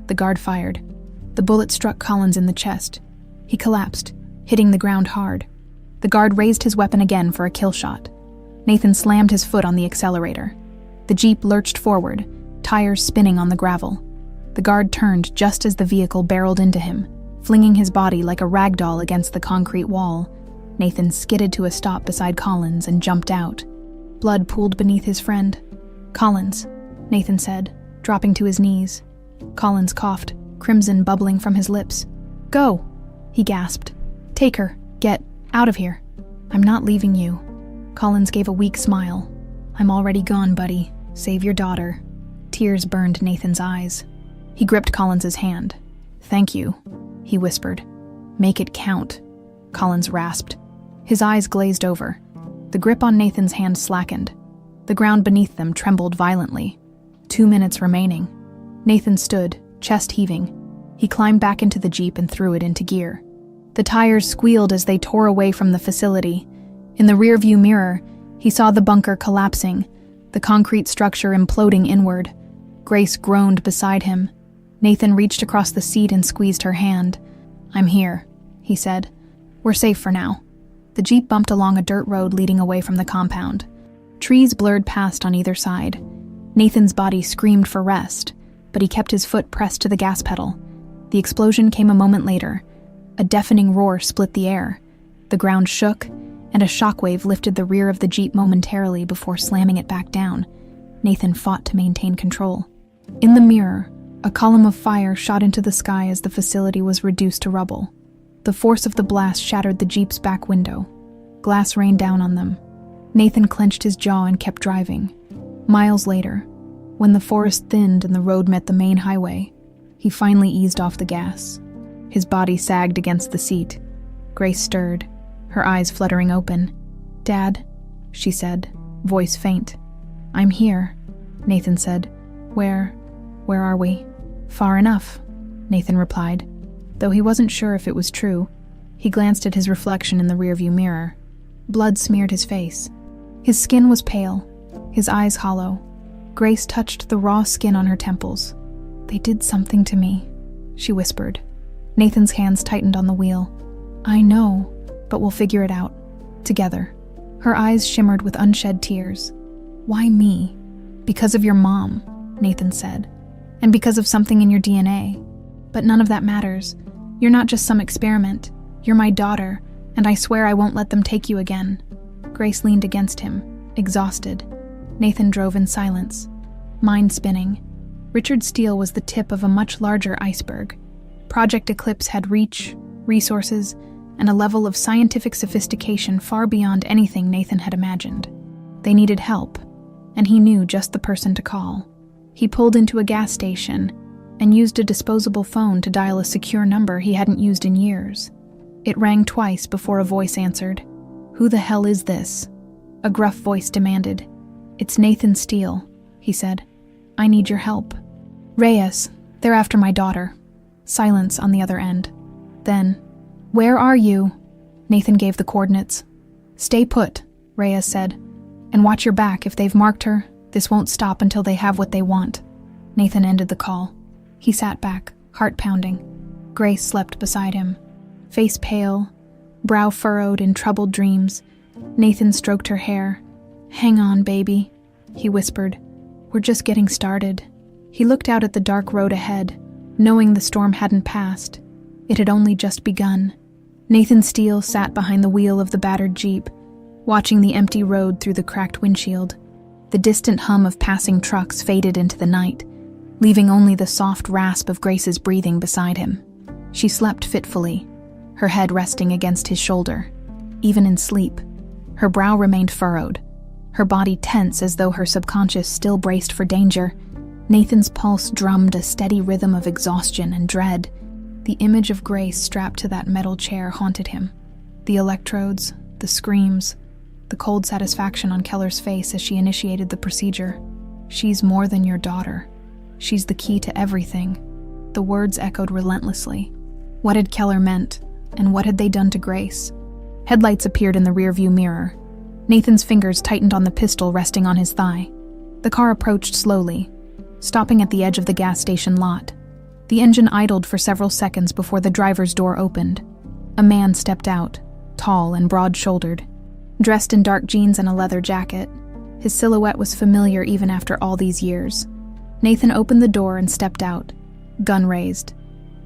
The guard fired. The bullet struck Collins in the chest. He collapsed, hitting the ground hard. The guard raised his weapon again for a kill shot. Nathan slammed his foot on the accelerator. The jeep lurched forward, tires spinning on the gravel. The guard turned just as the vehicle barreled into him, flinging his body like a rag doll against the concrete wall. Nathan skidded to a stop beside Collins and jumped out. Blood pooled beneath his friend. "Collins," Nathan said, dropping to his knees. Collins coughed, crimson bubbling from his lips. "Go," he gasped. "Take her. Get out of here." "I'm not leaving you." Collins gave a weak smile. "I'm already gone, buddy. Save your daughter." Tears burned Nathan's eyes. He gripped Collins's hand. "Thank you," he whispered. "Make it count," Collins rasped. His eyes glazed over. The grip on Nathan's hand slackened. The ground beneath them trembled violently. 2 minutes remaining. Nathan stood, chest heaving. He climbed back into the jeep and threw it into gear. The tires squealed as they tore away from the facility. In the rearview mirror, he saw the bunker collapsing, the concrete structure imploding inward. Grace groaned beside him. Nathan reached across the seat and squeezed her hand. "I'm here," he said. "We're safe for now." The jeep bumped along a dirt road leading away from the compound. Trees blurred past on either side. Nathan's body screamed for rest, but he kept his foot pressed to the gas pedal. The explosion came a moment later. A deafening roar split the air. The ground shook, and a shockwave lifted the rear of the jeep momentarily before slamming it back down. Nathan fought to maintain control. In the mirror, a column of fire shot into the sky as the facility was reduced to rubble. The force of the blast shattered the jeep's back window. Glass rained down on them. Nathan clenched his jaw and kept driving. Miles later, when the forest thinned and the road met the main highway, he finally eased off the gas. His body sagged against the seat. Grace stirred, her eyes fluttering open. "Dad," she said, voice faint. "I'm here," Nathan said. Where are we?" "Far enough," Nathan replied. Though he wasn't sure if it was true, he glanced at his reflection in the rearview mirror. Blood smeared his face. His skin was pale, his eyes hollow. Grace touched the raw skin on her temples. "They did something to me," she whispered. Nathan's hands tightened on the wheel. "I know, but we'll figure it out. Together." Her eyes shimmered with unshed tears. "Why me?" "Because of your mom," Nathan said. "And because of something in your DNA. But none of that matters. You're not just some experiment. You're my daughter, and I swear I won't let them take you again." Grace leaned against him, exhausted. Nathan drove in silence, mind spinning. Richard Steele was the tip of a much larger iceberg. Project Eclipse had reach, resources, and a level of scientific sophistication far beyond anything Nathan had imagined. They needed help, and he knew just the person to call. He pulled into a gas station and used a disposable phone to dial a secure number he hadn't used in years. It rang twice before a voice answered. "Who the hell is this?" A gruff voice demanded. "It's Nathan Steele," he said. "I need your help." "Reyes, they're after my daughter." Silence on the other end. Then, "Where are you?" Nathan gave the coordinates. "Stay put," Reyes said. "And watch your back. If they've marked her, this won't stop until they have what they want." Nathan ended the call. He sat back, heart pounding. Grace slept beside him. Face pale, brow furrowed in troubled dreams, Nathan stroked her hair. "Hang on, baby," he whispered. "We're just getting started." He looked out at the dark road ahead, knowing the storm hadn't passed. It had only just begun. Nathan Steele sat behind the wheel of the battered Jeep, watching the empty road through the cracked windshield. The distant hum of passing trucks faded into the night, leaving only the soft rasp of Grace's breathing beside him. She slept fitfully, her head resting against his shoulder. Even in sleep, her brow remained furrowed, her body tense as though her subconscious still braced for danger. Nathan's pulse drummed a steady rhythm of exhaustion and dread. The image of Grace strapped to that metal chair haunted him. The electrodes, the screams, the cold satisfaction on Keller's face as she initiated the procedure. "She's more than your daughter. She's the key to everything." The words echoed relentlessly. What had Keller meant, and what had they done to Grace? Headlights appeared in the rearview mirror. Nathan's fingers tightened on the pistol resting on his thigh. The car approached slowly, stopping at the edge of the gas station lot. The engine idled for several seconds before the driver's door opened. A man stepped out, tall and broad-shouldered, dressed in dark jeans and a leather jacket. His silhouette was familiar even after all these years. Nathan opened the door and stepped out, gun raised.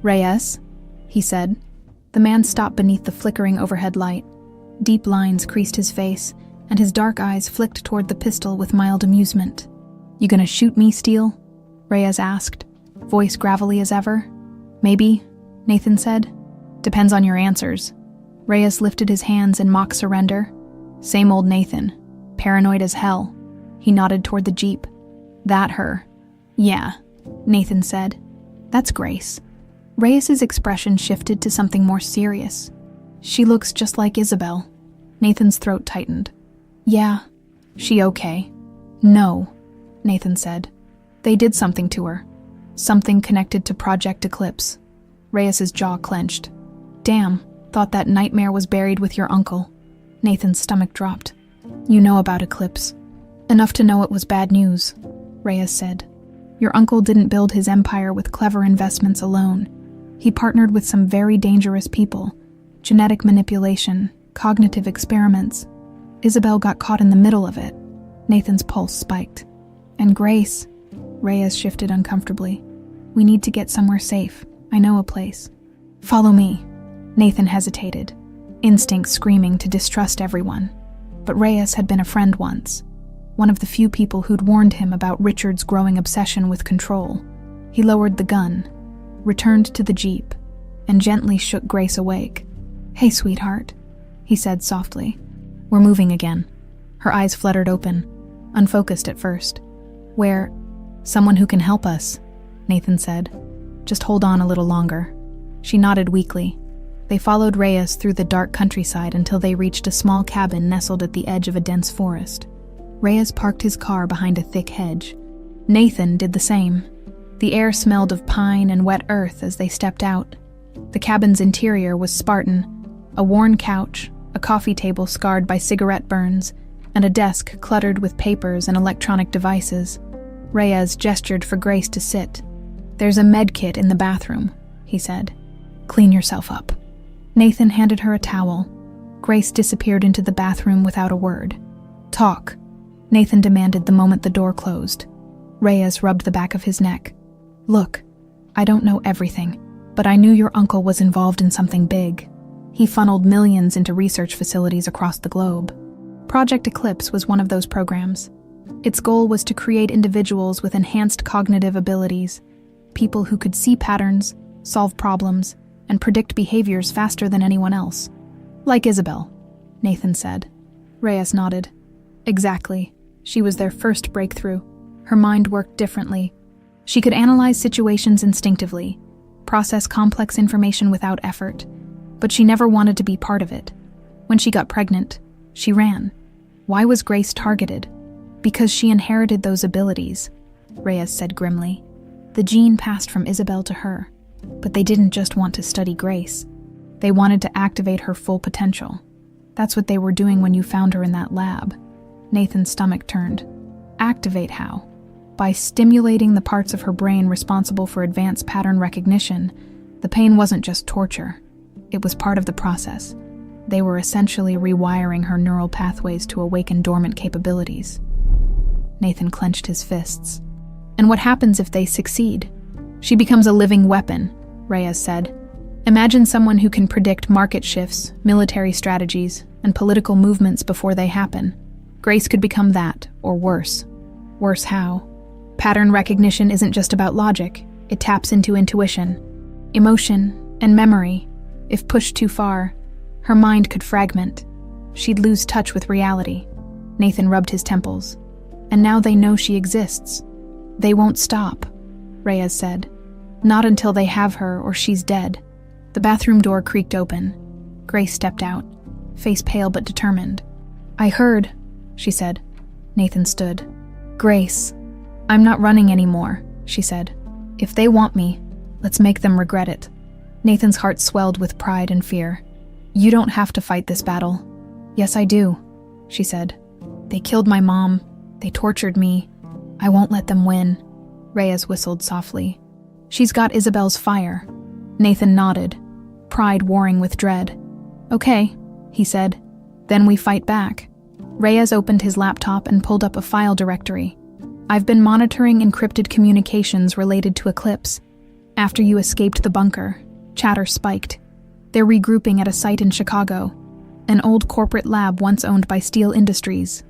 "Reyes?" he said. The man stopped beneath the flickering overhead light. Deep lines creased his face, and his dark eyes flicked toward the pistol with mild amusement. "You gonna shoot me, Steele?" Reyes asked, voice gravelly as ever. "Maybe," Nathan said. "Depends on your answers." Reyes lifted his hands in mock surrender. Same old Nathan, paranoid as hell. He nodded toward the Jeep. "That her?" "Yeah," Nathan said. "That's Grace." Reyes's expression shifted to something more serious. "She looks just like Isabel." Nathan's throat tightened. "Yeah. She okay?" "No," Nathan said. "They did something to her. Something connected to Project Eclipse." Reyes's jaw clenched. "Damn, thought that nightmare was buried with your uncle." Nathan's stomach dropped. "You know about Eclipse." "Enough to know it was bad news," Reyes said. "Your uncle didn't build his empire with clever investments alone. He partnered with some very dangerous people. Genetic manipulation, cognitive experiments. Isabel got caught in the middle of it." Nathan's pulse spiked. "And Grace," Reyes shifted uncomfortably. "We need to get somewhere safe. I know a place." "Follow me." Nathan hesitated, instinct screaming to distrust everyone. But Reyes had been a friend once, one of the few people who'd warned him about Richard's growing obsession with control. He lowered the gun, returned to the Jeep, and gently shook Grace awake. "Hey, sweetheart," he said softly. "We're moving again." Her eyes fluttered open, unfocused at first. "Where? Someone who can help us," Nathan said. "Just hold on a little longer." She nodded weakly. They followed Reyes through the dark countryside until they reached a small cabin nestled at the edge of a dense forest. Reyes parked his car behind a thick hedge. Nathan did the same. The air smelled of pine and wet earth as they stepped out. The cabin's interior was Spartan: a worn couch, a coffee table scarred by cigarette burns, and a desk cluttered with papers and electronic devices. Reyes gestured for Grace to sit. "There's a med kit in the bathroom," he said. "Clean yourself up." Nathan handed her a towel. Grace disappeared into the bathroom without a word. "Talk," Nathan demanded the moment the door closed. Reyes rubbed the back of his neck. "Look, I don't know everything, but I knew your uncle was involved in something big. He funneled millions into research facilities across the globe. Project Eclipse was one of those programs. Its goal was to create individuals with enhanced cognitive abilities, people who could see patterns, solve problems, and predict behaviors faster than anyone else. Like Isabel," Nathan said. Reyes nodded. "Exactly. She was their first breakthrough. Her mind worked differently. She could analyze situations instinctively, process complex information without effort, but she never wanted to be part of it. When she got pregnant, she ran. Why was Grace targeted? Because she inherited those abilities," Reyes said grimly. "The gene passed from Isabel to her. But they didn't just want to study Grace. They wanted to activate her full potential. That's what they were doing when you found her in that lab." Nathan's stomach turned. "Activate how?" "By stimulating the parts of her brain responsible for advanced pattern recognition. The pain wasn't just torture. It was part of the process. They were essentially rewiring her neural pathways to awaken dormant capabilities." Nathan clenched his fists. "And what happens if they succeed?" "She becomes a living weapon," Reyes said. Imagine someone who can predict market shifts, military strategies, and political movements before they happen. Grace could become that, or worse. Worse how? Pattern recognition isn't just about logic. It taps into intuition, emotion, and memory. If pushed too far, her mind could fragment. She'd lose touch with reality. Nathan rubbed his temples. And now they know she exists. They won't stop, Reyes said. Not until they have her or she's dead. The bathroom door creaked open. Grace stepped out, face pale but determined. I heard, she said. Nathan stood. Grace, I'm not running anymore, she said. If they want me, let's make them regret it. Nathan's heart swelled with pride and fear. You don't have to fight this battle. Yes, I do, she said. They killed my mom. They tortured me. I won't let them win. Reyes whistled softly. She's got Isabel's fire. Nathan nodded, pride warring with dread. Okay, he said. Then we fight back. Reyes opened his laptop and pulled up a file directory. I've been monitoring encrypted communications related to Eclipse. After you escaped the bunker, chatter spiked. They're regrouping at a site in Chicago, an old corporate lab once owned by Steel Industries.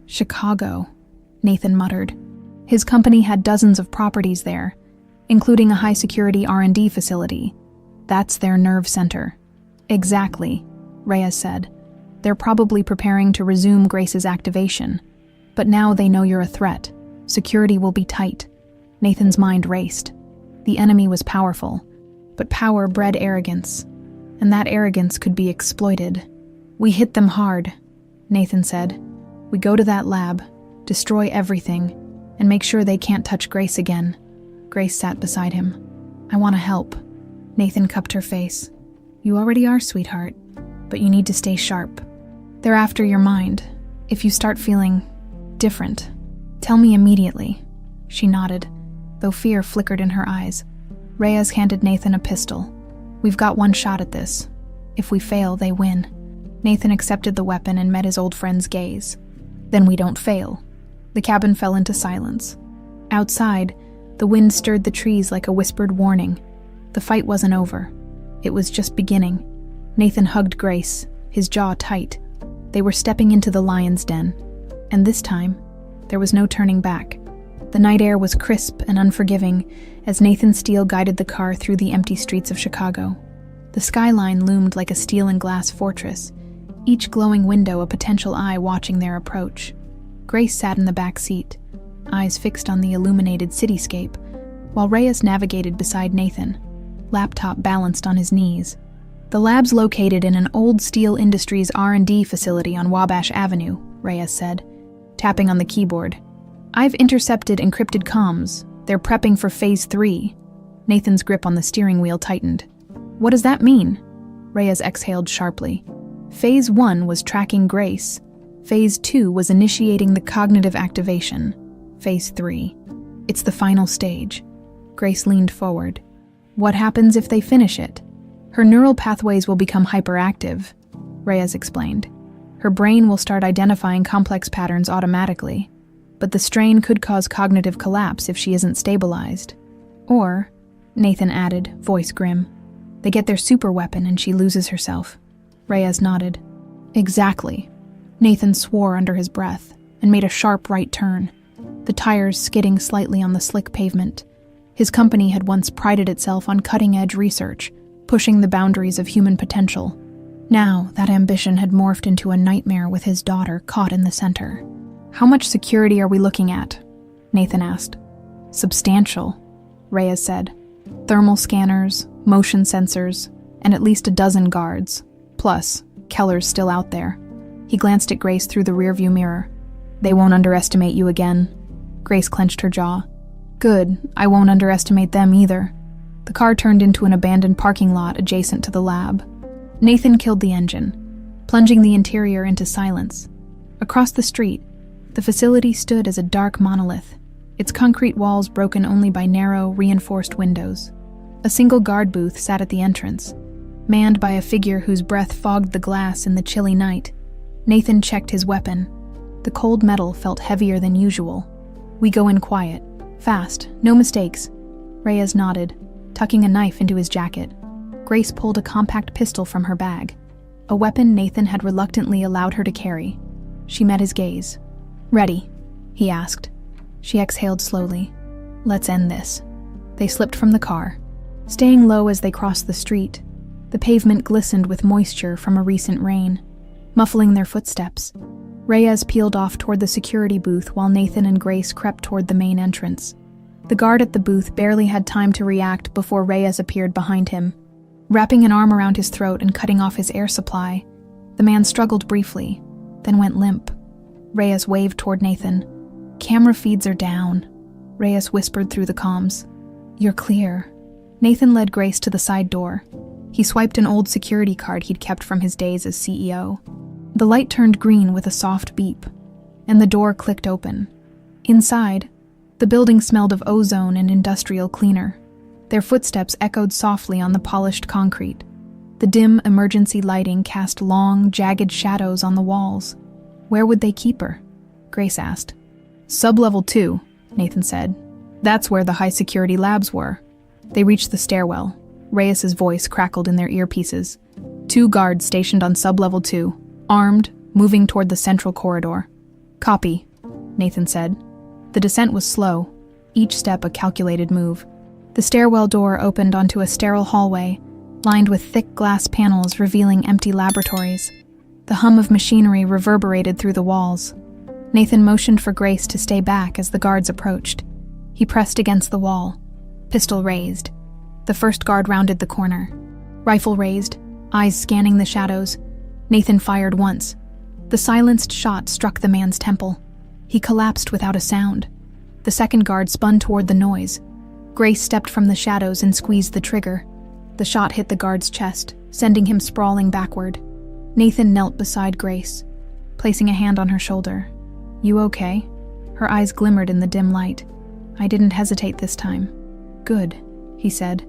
Chicago, Nathan muttered. His company had dozens of properties there, including a high-security R&D facility. That's their nerve center. Exactly, Reyes said. They're probably preparing to resume Grace's activation. But now they know you're a threat. Security will be tight. Nathan's mind raced. The enemy was powerful, but power bred arrogance, and that arrogance could be exploited. We hit them hard, Nathan said. We go to that lab, destroy everything, and make sure they can't touch Grace again. Grace sat beside him. I want to help. Nathan cupped her face. You already are, sweetheart, but you need to stay sharp. They're after your mind. If you start feeling different, tell me immediately. She nodded, though fear flickered in her eyes. Reyes handed Nathan a pistol. We've got one shot at this. If we fail, they win. Nathan accepted the weapon and met his old friend's gaze. Then we don't fail. The cabin fell into silence. Outside, the wind stirred the trees like a whispered warning. The fight wasn't over. It was just beginning. Nathan hugged Grace, his jaw tight. They were stepping into the lion's den. And this time, there was no turning back. The night air was crisp and unforgiving as Nathan Steele guided the car through the empty streets of Chicago. The skyline loomed like a steel and glass fortress, each glowing window a potential eye watching their approach. Grace sat in the back seat, eyes fixed on the illuminated cityscape, while Reyes navigated beside Nathan, laptop balanced on his knees. The lab's located in an old Steel Industries R&D facility on Wabash Avenue, Reyes said, tapping on the keyboard. I've intercepted encrypted comms. They're prepping for Phase 3. Nathan's grip on the steering wheel tightened. What does that mean? Reyes exhaled sharply. Phase 1 was tracking Grace. Phase 2 was initiating the cognitive activation. Phase 3. It's the final stage. Grace leaned forward. What happens if they finish it? Her neural pathways will become hyperactive, Reyes explained. Her brain will start identifying complex patterns automatically, but the strain could cause cognitive collapse if she isn't stabilized. Or, Nathan added, voice grim, they get their super weapon and she loses herself. Reyes nodded. Exactly. Nathan swore under his breath and made a sharp right turn, the tires skidding slightly on the slick pavement. His company had once prided itself on cutting-edge research, pushing the boundaries of human potential. Now, that ambition had morphed into a nightmare with his daughter caught in the center. How much security are we looking at? Nathan asked. Substantial, Reyes said. Thermal scanners, motion sensors, and at least a dozen guards. Plus, Keller's still out there. He glanced at Grace through the rearview mirror. They won't underestimate you again. Grace clenched her jaw. Good, I won't underestimate them either. The car turned into an abandoned parking lot adjacent to the lab. Nathan killed the engine, plunging the interior into silence. Across the street, the facility stood as a dark monolith, its concrete walls broken only by narrow, reinforced windows. A single guard booth sat at the entrance, manned by a figure whose breath fogged the glass in the chilly night. Nathan checked his weapon. The cold metal felt heavier than usual. We go in quiet, fast, no mistakes. Reyes nodded, tucking a knife into his jacket. Grace pulled a compact pistol from her bag, a weapon Nathan had reluctantly allowed her to carry. She met his gaze. "Ready?" he asked. She exhaled slowly. "Let's end this." They slipped from the car. Staying low as they crossed the street, the pavement glistened with moisture from a recent rain, muffling their footsteps. Reyes peeled off toward the security booth while Nathan and Grace crept toward the main entrance. The guard at the booth barely had time to react before Reyes appeared behind him. Wrapping an arm around his throat and cutting off his air supply, the man struggled briefly, then went limp. Reyes waved toward Nathan. "Camera feeds are down," Reyes whispered through the comms. "You're clear." Nathan led Grace to the side door. He swiped an old security card he'd kept from his days as CEO. The light turned green with a soft beep, and the door clicked open. Inside, the building smelled of ozone and industrial cleaner. Their footsteps echoed softly on the polished concrete. The dim emergency lighting cast long, jagged shadows on the walls. "Where would they keep her?" Grace asked. "Sub-level 2, Nathan said. "That's where the high-security labs were." They reached the stairwell. Reyes's voice crackled in their earpieces. 2 guards stationed on sub-level 2, armed, moving toward the central corridor. "Copy," Nathan said. The descent was slow, each step a calculated move. The stairwell door opened onto a sterile hallway, lined with thick glass panels revealing empty laboratories. The hum of machinery reverberated through the walls. Nathan motioned for Grace to stay back as the guards approached. He pressed against the wall, pistol raised. The first guard rounded the corner. Rifle raised, eyes scanning the shadows. Nathan fired once. The silenced shot struck the man's temple. He collapsed without a sound. The second guard spun toward the noise. Grace stepped from the shadows and squeezed the trigger. The shot hit the guard's chest, sending him sprawling backward. Nathan knelt beside Grace, placing a hand on her shoulder. "You okay?" Her eyes glimmered in the dim light. "I didn't hesitate this time." "Good," he said.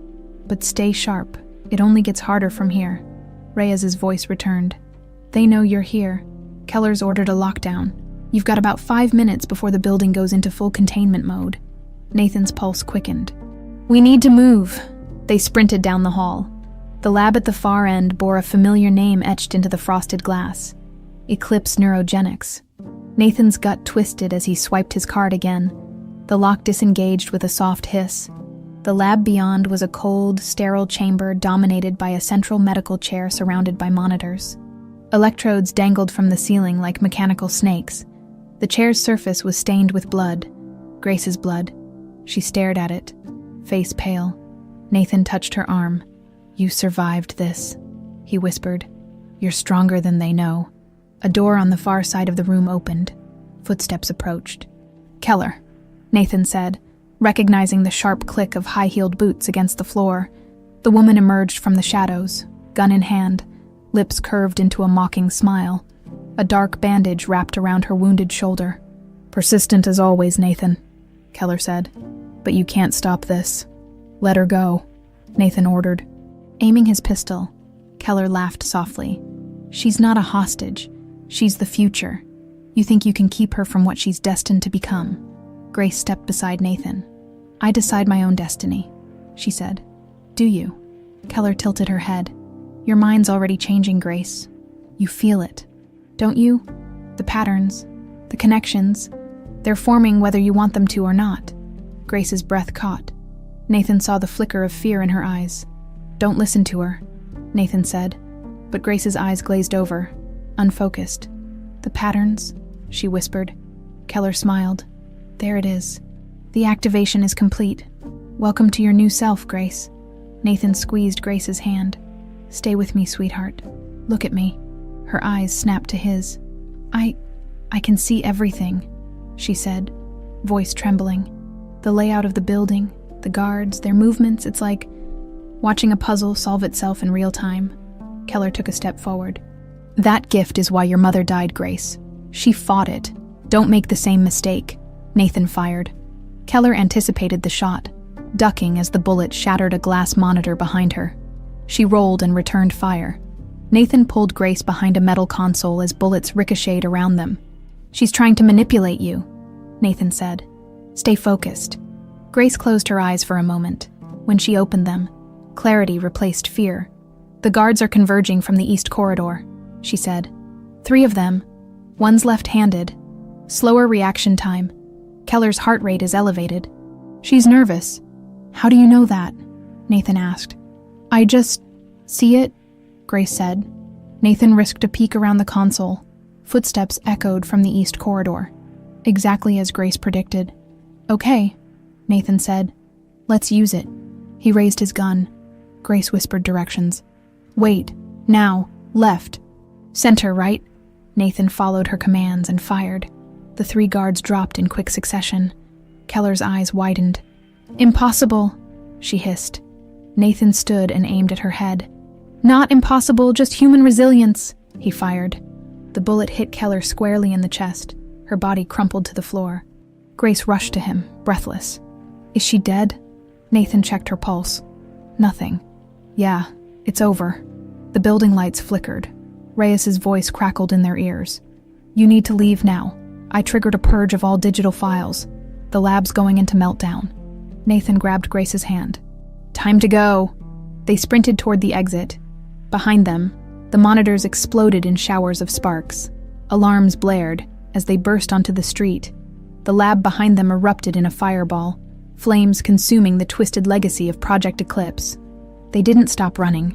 "But stay sharp. It only gets harder from here." Reyes's voice returned. "They know you're here. Keller's ordered a lockdown. You've got about 5 minutes before the building goes into full containment mode." Nathan's pulse quickened. "We need to move." They sprinted down the hall. The lab at the far end bore a familiar name etched into the frosted glass: Eclipse Neurogenics. Nathan's gut twisted as he swiped his card again. The lock disengaged with a soft hiss. The lab beyond was a cold, sterile chamber dominated by a central medical chair surrounded by monitors. Electrodes dangled from the ceiling like mechanical snakes. The chair's surface was stained with blood, Grace's blood. She stared at it, face pale. Nathan touched her arm. "You survived this," he whispered. "You're stronger than they know." A door on the far side of the room opened. Footsteps approached. "Keller," Nathan said, recognizing the sharp click of high-heeled boots against the floor. The woman emerged from the shadows, gun in hand, lips curved into a mocking smile. A dark bandage wrapped around her wounded shoulder. "Persistent as always, Nathan," Keller said. "But you can't stop this." "Let her go," Nathan ordered. Aiming his pistol, Keller laughed softly. "She's not a hostage. She's the future. You think you can keep her from what she's destined to become?" Grace stepped beside Nathan. "I decide my own destiny," she said. "Do you?" Keller tilted her head. "Your mind's already changing, Grace. You feel it, don't you? The patterns, the connections, they're forming whether you want them to or not." Grace's breath caught. Nathan saw the flicker of fear in her eyes. "Don't listen to her," Nathan said, but Grace's eyes glazed over, unfocused. "The patterns," she whispered. Keller smiled. "There it is. The activation is complete. Welcome to your new self, Grace." Nathan squeezed Grace's hand. "Stay with me, sweetheart. Look at me." Her eyes snapped to his. I can see everything," she said, voice trembling. "The layout of the building, the guards, their movements, it's like watching a puzzle solve itself in real time." Keller took a step forward. "That gift is why your mother died, Grace. She fought it. Don't make the same mistake." Nathan fired. Keller anticipated the shot, ducking as the bullet shattered a glass monitor behind her. She rolled and returned fire. Nathan pulled Grace behind a metal console as bullets ricocheted around them. "She's trying to manipulate you," Nathan said. "Stay focused." Grace closed her eyes for a moment. When she opened them, Clarity replaced fear. "The guards are converging from the east corridor," she said. 3 of them. One's left-handed. Slower reaction time. Keller's heart rate is elevated. "She's nervous." "How do you know that?" Nathan asked. "I just see it," Grace said. Nathan risked a peek around the console. Footsteps echoed from the east corridor. Exactly as Grace predicted. "Okay," Nathan said. "Let's use it." He raised his gun. Grace whispered directions. "Wait. Now. Left. Center, right?" Nathan followed her commands and fired. The 3 guards dropped in quick succession. Keller's eyes widened. "Impossible," she hissed. Nathan stood and aimed at her head. "Not impossible, just human resilience," he fired. The bullet hit Keller squarely in the chest. Her body crumpled to the floor. Grace rushed to him, breathless. "Is she dead?" Nathan checked her pulse. "Nothing." "Yeah, it's over." The building lights flickered. Reyes's voice crackled in their ears. "You need to leave now. I triggered a purge of all digital files. The lab's going into meltdown." Nathan grabbed Grace's hand. "Time to go." They sprinted toward the exit. Behind them, the monitors exploded in showers of sparks. Alarms blared as they burst onto the street. The lab behind them erupted in a fireball, flames consuming the twisted legacy of Project Eclipse. They didn't stop running.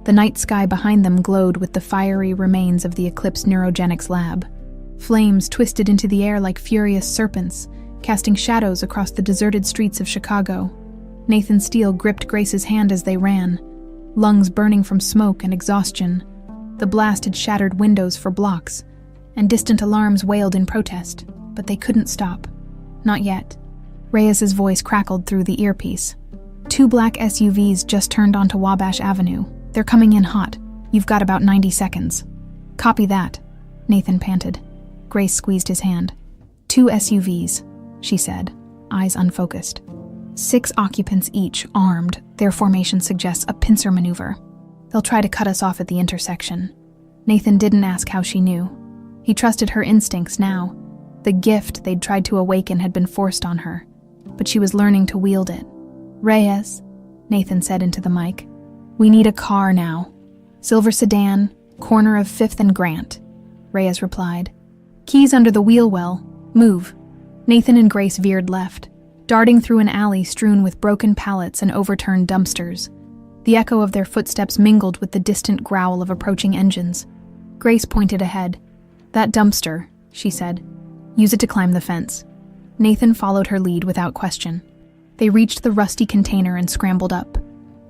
The night sky behind them glowed with the fiery remains of the Eclipse Neurogenics lab. Flames twisted into the air like furious serpents, casting shadows across the deserted streets of Chicago. Nathan Steele gripped Grace's hand as they ran, lungs burning from smoke and exhaustion. The blast had shattered windows for blocks, and distant alarms wailed in protest, but they couldn't stop. Not yet. Reyes's voice crackled through the earpiece. 2 black SUVs just turned onto Wabash Avenue. They're coming in hot. You've got about 90 seconds. Copy that, Nathan panted. Grace squeezed his hand. 2 SUVs, she said, eyes unfocused. 6 occupants each, armed. Their formation suggests a pincer maneuver. They'll try to cut us off at the intersection. Nathan didn't ask how she knew. He trusted her instincts now. The gift they'd tried to awaken had been forced on her, but she was learning to wield it. "Reyes," Nathan said into the mic. "We need a car now." "Silver sedan, corner of 5th and Grant," Reyes replied. "Keys under the wheel well. Move." Nathan and Grace veered left, darting through an alley strewn with broken pallets and overturned dumpsters. The echo of their footsteps mingled with the distant growl of approaching engines. Grace pointed ahead. "That dumpster," she said. "Use it to climb the fence." Nathan followed her lead without question. They reached the rusty container and scrambled up.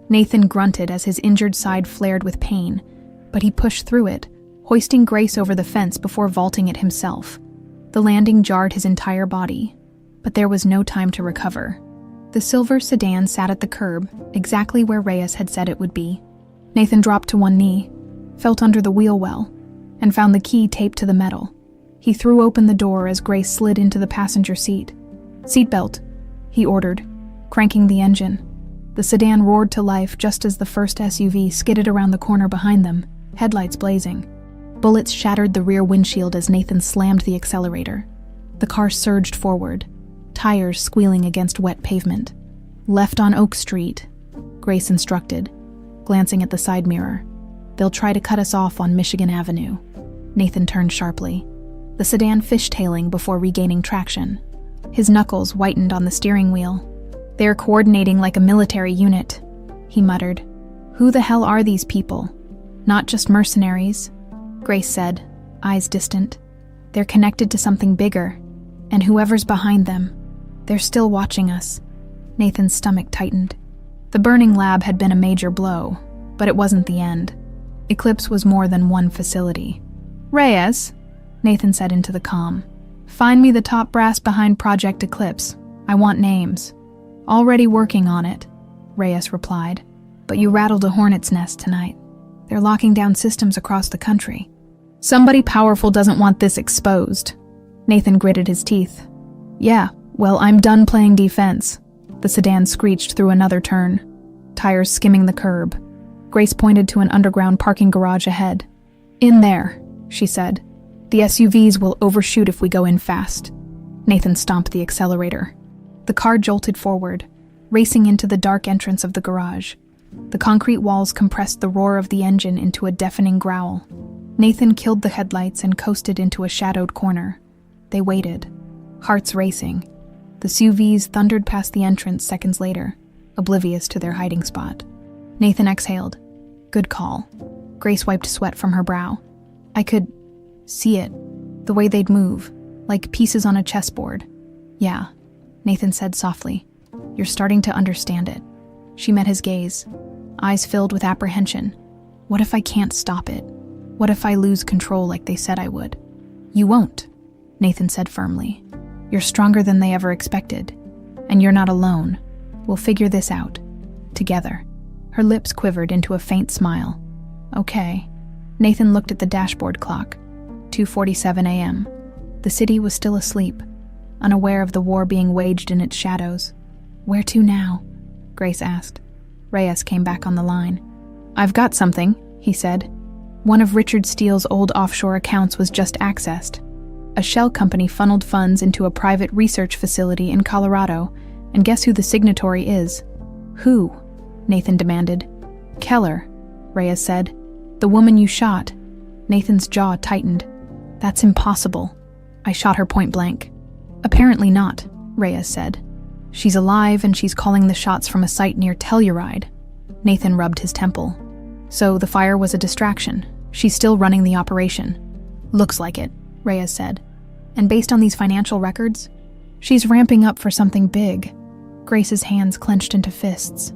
Nathan grunted as his injured side flared with pain, but he pushed through it, hoisting Grace over the fence before vaulting it himself. The landing jarred his entire body, but there was no time to recover. The silver sedan sat at the curb, exactly where Reyes had said it would be. Nathan dropped to one knee, felt under the wheel well, and found the key taped to the metal. He threw open the door as Grace slid into the passenger seat. "Seatbelt," he ordered, cranking the engine. The sedan roared to life just as the first SUV skidded around the corner behind them, headlights blazing. Bullets shattered the rear windshield as Nathan slammed the accelerator. The car surged forward, tires squealing against wet pavement. "Left on Oak Street," Grace instructed, glancing at the side mirror. "They'll try to cut us off on Michigan Avenue." Nathan turned sharply, the sedan fishtailing before regaining traction. His knuckles whitened on the steering wheel. "They're coordinating like a military unit," he muttered. "Who the hell are these people?" "Not just mercenaries," Grace said, eyes distant. "They're connected to something bigger, and whoever's behind them, they're still watching us." Nathan's stomach tightened. The burning lab had been a major blow, but it wasn't the end. Eclipse was more than one facility. "Reyes," Nathan said into the comm, "find me the top brass behind Project Eclipse. I want names." "Already working on it," Reyes replied. "But you rattled a hornet's nest tonight. They're locking down systems across the country." "Somebody powerful doesn't want this exposed." Nathan gritted his teeth. "Yeah, well, I'm done playing defense." The sedan screeched through another turn, tires skimming the curb. Grace pointed to an underground parking garage ahead. "In there," she said. "The SUVs will overshoot if we go in fast." Nathan stomped the accelerator. The car jolted forward, racing into the dark entrance of the garage. The concrete walls compressed the roar of the engine into a deafening growl. Nathan killed the headlights and coasted into a shadowed corner. They waited, hearts racing. The SUVs thundered past the entrance seconds later, oblivious to their hiding spot. Nathan exhaled. Good call. Grace wiped sweat from her brow. I could see it, the way they'd move, like pieces on a chessboard. Yeah, Nathan said softly. You're starting to understand it. She met his gaze, eyes filled with apprehension. What if I can't stop it? What if I lose control like they said I would? You won't, Nathan said firmly. You're stronger than they ever expected. And you're not alone. We'll figure this out. Together. Her lips quivered into a faint smile. Okay. Nathan looked at the dashboard clock. 2:47 a.m. The city was still asleep, unaware of the war being waged in its shadows. Where to now? Grace asked. Reyes came back on the line. I've got something, he said. One of Richard Steele's old offshore accounts was just accessed. A shell company funneled funds into a private research facility in Colorado, and guess who the signatory is? Who? Nathan demanded. Keller, Reyes said. The woman you shot. Nathan's jaw tightened. That's impossible. I shot her point blank. Apparently not, Reyes said. She's alive and she's calling the shots from a site near Telluride. Nathan rubbed his temple. So the fire was a distraction. She's still running the operation. Looks like it, Reyes said. And based on these financial records, she's ramping up for something big. Grace's hands clenched into fists.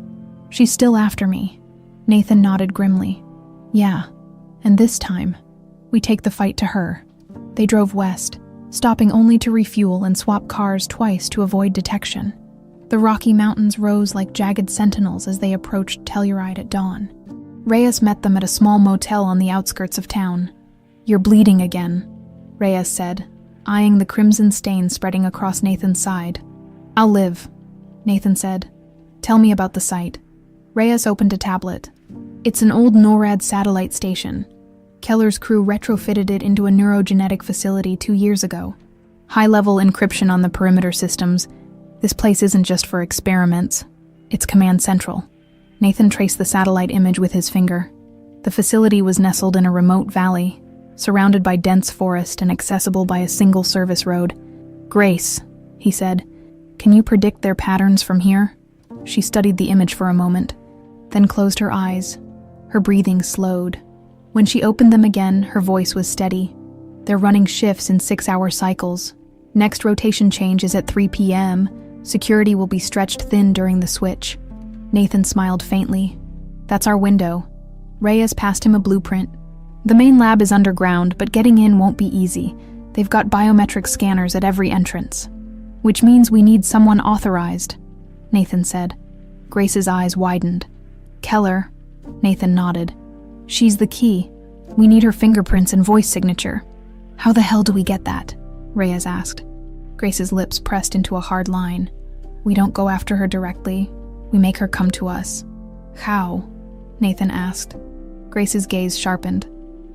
She's still after me. Nathan nodded grimly. Yeah, and this time, we take the fight to her. They drove west, stopping only to refuel and swap cars twice to avoid detection. The Rocky Mountains rose like jagged sentinels as they approached Telluride at dawn. Reyes met them at a small motel on the outskirts of town. You're bleeding again, Reyes said, eyeing the crimson stain spreading across Nathan's side. I'll live, Nathan said. Tell me about the site. Reyes opened a tablet. It's an old NORAD satellite station. Keller's crew retrofitted it into a neurogenetic facility 2 years ago. High-level encryption on the perimeter systems. This place isn't just for experiments. It's command central. Nathan traced the satellite image with his finger. The facility was nestled in a remote valley, surrounded by dense forest and accessible by a single service road. Grace, he said, can you predict their patterns from here? She studied the image for a moment, then closed her eyes. Her breathing slowed. When she opened them again, her voice was steady. They're running shifts in 6-hour cycles. Next rotation change is at 3 p.m. Security will be stretched thin during the switch. Nathan smiled faintly. That's our window. Reyes passed him a blueprint. The main lab is underground, but getting in won't be easy. They've got biometric scanners at every entrance. Which means we need someone authorized, Nathan said. Grace's eyes widened. Keller, Nathan nodded. She's the key. We need her fingerprints and voice signature. How the hell do we get that? Reyes asked. Grace's lips pressed into a hard line. We don't go after her directly. We make her come to us. How? Nathan asked. Grace's gaze sharpened.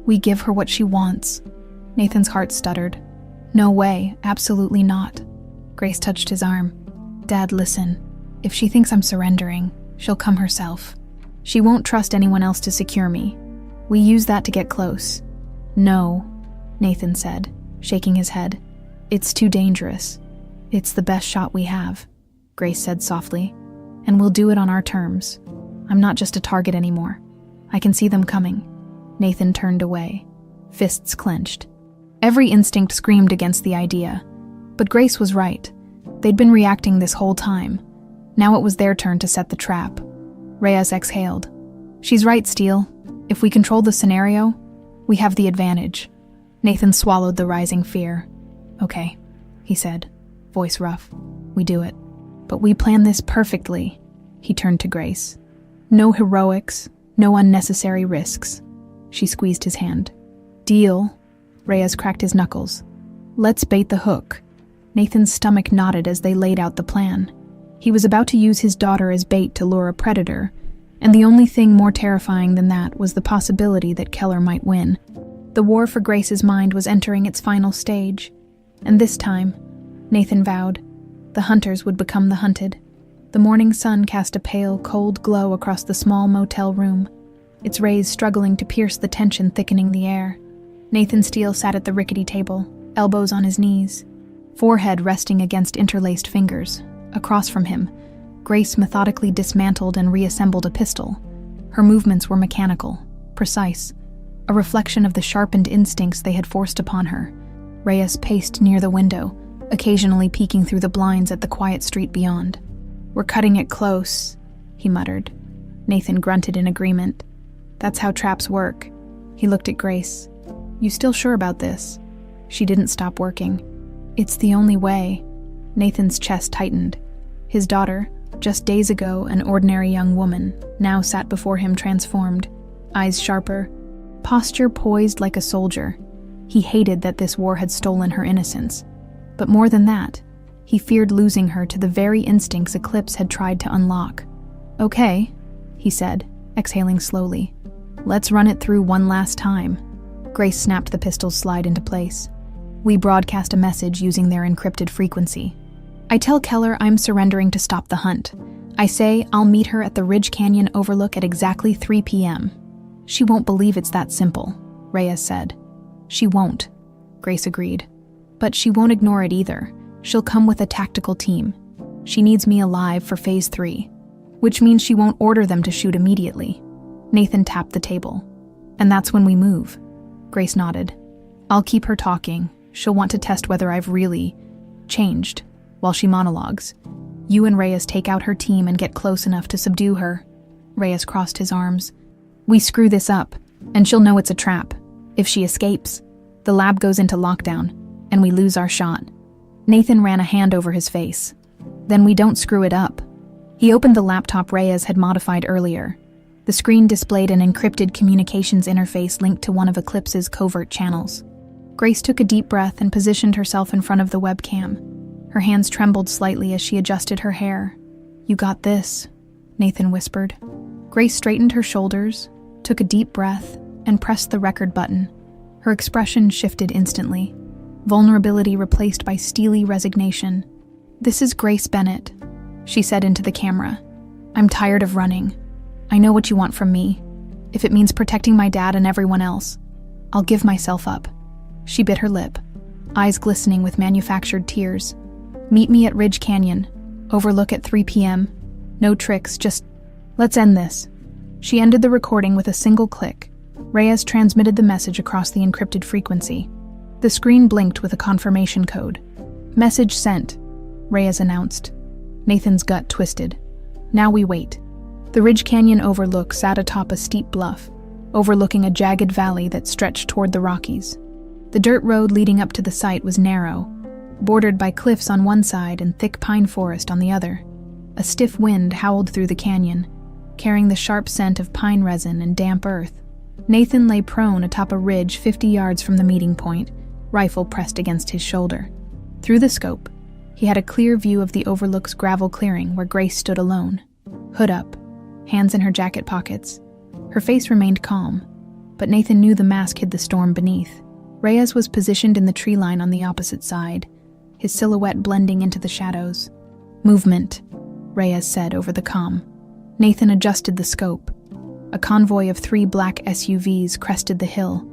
We give her what she wants. Nathan's heart stuttered. No way, absolutely not. Grace touched his arm. Dad, listen. If she thinks I'm surrendering, she'll come herself. She won't trust anyone else to secure me. We use that to get close. No, Nathan said, shaking his head. It's too dangerous. It's the best shot we have, Grace said softly. And we'll do it on our terms. I'm not just a target anymore. I can see them coming. Nathan turned away, fists clenched. Every instinct screamed against the idea. But Grace was right. They'd been reacting this whole time. Now it was their turn to set the trap. Reyes exhaled. She's right, Steele. If we control the scenario, we have the advantage. Nathan swallowed the rising fear. Okay, he said, voice rough. We do it. But we plan this perfectly. He turned to Grace. No heroics, no unnecessary risks. She squeezed his hand. Deal. Reyes cracked his knuckles. Let's bait the hook. Nathan's stomach knotted as they laid out the plan. He was about to use his daughter as bait to lure a predator, and the only thing more terrifying than that was the possibility that Keller might win. The war for Grace's mind was entering its final stage, and this time, Nathan vowed, the hunters would become the hunted. The morning sun cast a pale, cold glow across the small motel room, its rays struggling to pierce the tension thickening the air. Nathan Steele sat at the rickety table, elbows on his knees, forehead resting against interlaced fingers. Across from him, Grace methodically dismantled and reassembled a pistol. Her movements were mechanical, precise, a reflection of the sharpened instincts they had forced upon her. Reyes paced near the window, occasionally peeking through the blinds at the quiet street beyond. "We're cutting it close," he muttered. Nathan grunted in agreement. "That's how traps work." He looked at Grace. "You still sure about this?" She didn't stop working. "It's the only way." Nathan's chest tightened. His daughter, just days ago an ordinary young woman, now sat before him transformed, eyes sharper, posture poised like a soldier. He hated that this war had stolen her innocence. But more than that, he feared losing her to the very instincts Eclipse had tried to unlock. "Okay," he said, exhaling slowly. "Let's run it through one last time." Grace snapped the pistol's slide into place. "We broadcast a message using their encrypted frequency. I tell Keller I'm surrendering to stop the hunt. I say I'll meet her at the Ridge Canyon overlook at exactly 3 p.m. "She won't believe it's that simple," Reyes said. "She won't," Grace agreed. "But she won't ignore it either. She'll come with a tactical team. She needs me alive for Phase 3, which means she won't order them to shoot immediately." Nathan tapped the table. "And that's when we move." Grace nodded. "I'll keep her talking. She'll want to test whether I've really changed while she monologues. You and Reyes take out her team and get close enough to subdue her." Reyes crossed his arms. "We screw this up, and she'll know it's a trap. If she escapes, the lab goes into lockdown, and we lose our shot." Nathan ran a hand over his face. "Then we don't screw it up." He opened the laptop Reyes had modified earlier. The screen displayed an encrypted communications interface linked to one of Eclipse's covert channels. Grace took a deep breath and positioned herself in front of the webcam. Her hands trembled slightly as she adjusted her hair. "You got this," Nathan whispered. Grace straightened her shoulders, took a deep breath, and pressed the record button. Her expression shifted instantly. Vulnerability replaced by steely resignation. "This is Grace Bennett," she said into the camera. "I'm tired of running. I know what you want from me. If it means protecting my dad and everyone else, I'll give myself up." She bit her lip, eyes glistening with manufactured tears. "Meet me at Ridge Canyon. Overlook at 3 p.m. No tricks, just let's end this." She ended the recording with a single click. Reyes transmitted the message across the encrypted frequency. The screen blinked with a confirmation code. "Message sent," Reyes announced. Nathan's gut twisted. Now we wait. The Ridge Canyon overlook sat atop a steep bluff, overlooking a jagged valley that stretched toward the Rockies. The dirt road leading up to the site was narrow, bordered by cliffs on one side and thick pine forest on the other. A stiff wind howled through the canyon, carrying the sharp scent of pine resin and damp earth. Nathan lay prone atop a ridge 50 yards from the meeting point, rifle pressed against his shoulder. Through the scope, he had a clear view of the overlook's gravel clearing where Grace stood alone, hood up, hands in her jacket pockets. Her face remained calm, but Nathan knew the mask hid the storm beneath. Reyes was positioned in the tree line on the opposite side, his silhouette blending into the shadows. "Movement," Reyes said over the comm. Nathan adjusted the scope. A convoy of 3 black SUVs crested the hill,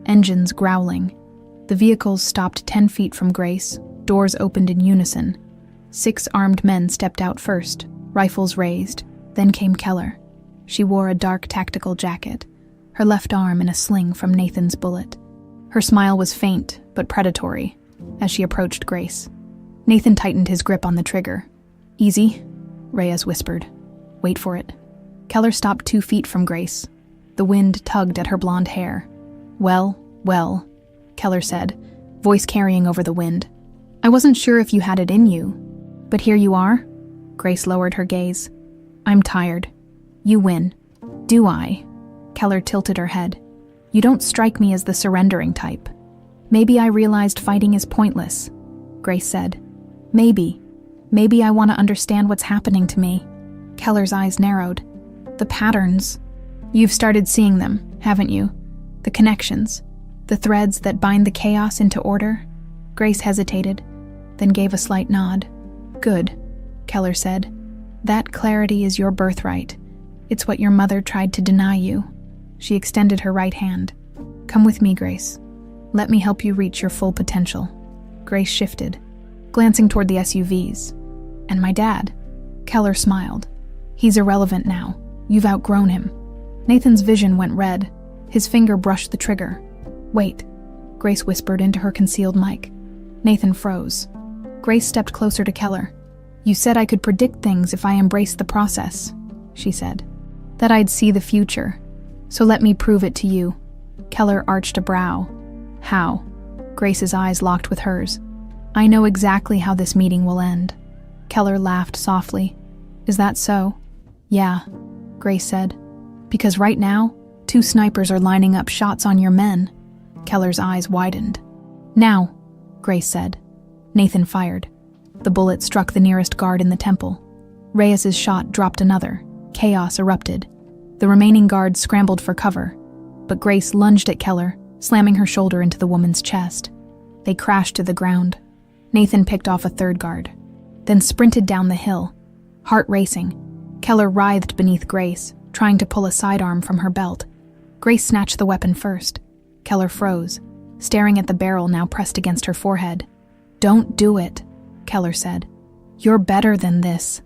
engines growling. The vehicles stopped 10 feet from Grace, doors opened in unison. 6 armed men stepped out first, rifles raised. Then came Keller. She wore a dark tactical jacket, her left arm in a sling from Nathan's bullet. Her smile was faint but predatory as she approached Grace. Nathan tightened his grip on the trigger. "Easy," Reyes whispered. "Wait for it." Keller stopped 2 feet from Grace. The wind tugged at her blonde hair. Well, Keller said, voice carrying over the wind. "I wasn't sure if you had it in you, but here you are." Grace lowered her gaze. "I'm tired. You win." "Do I?" Keller tilted her head. "You don't strike me as the surrendering type." "Maybe I realized fighting is pointless," Grace said. Maybe I want to understand what's happening to me." Keller's eyes narrowed. "The patterns. You've started seeing them, haven't you? The connections, the threads that bind the chaos into order?" Grace hesitated, then gave a slight nod. "Good," Keller said. That clarity is your birthright. It's what your mother tried to deny you. She extended her right hand. Come with me, Grace. Let me help you reach your full potential. Grace shifted, glancing toward the SUVs. And my dad? Keller smiled. He's irrelevant now. You've outgrown him. Nathan's vision went red. His finger brushed the trigger. Wait, Grace whispered into her concealed mic. Nathan froze. Grace stepped closer to Keller. You said I could predict things if I embraced the process, she said. That I'd see the future. So let me prove it to you. Keller arched a brow. How? Grace's eyes locked with hers. I know exactly how this meeting will end. Keller laughed softly. Is that so? Yeah, Grace said. Because right now, 2 snipers are lining up shots on your men. Keller's eyes widened. Now, Grace said. Nathan fired. The bullet struck the nearest guard in the temple. Reyes's shot dropped another. Chaos erupted. The remaining guards scrambled for cover, but Grace lunged at Keller, slamming her shoulder into the woman's chest. They crashed to the ground. Nathan picked off a third guard, then sprinted down the hill. Heart racing, Keller writhed beneath Grace, trying to pull a sidearm from her belt. Grace snatched the weapon first. Keller froze, staring at the barrel now pressed against her forehead. Don't do it, Keller said. You're better than this.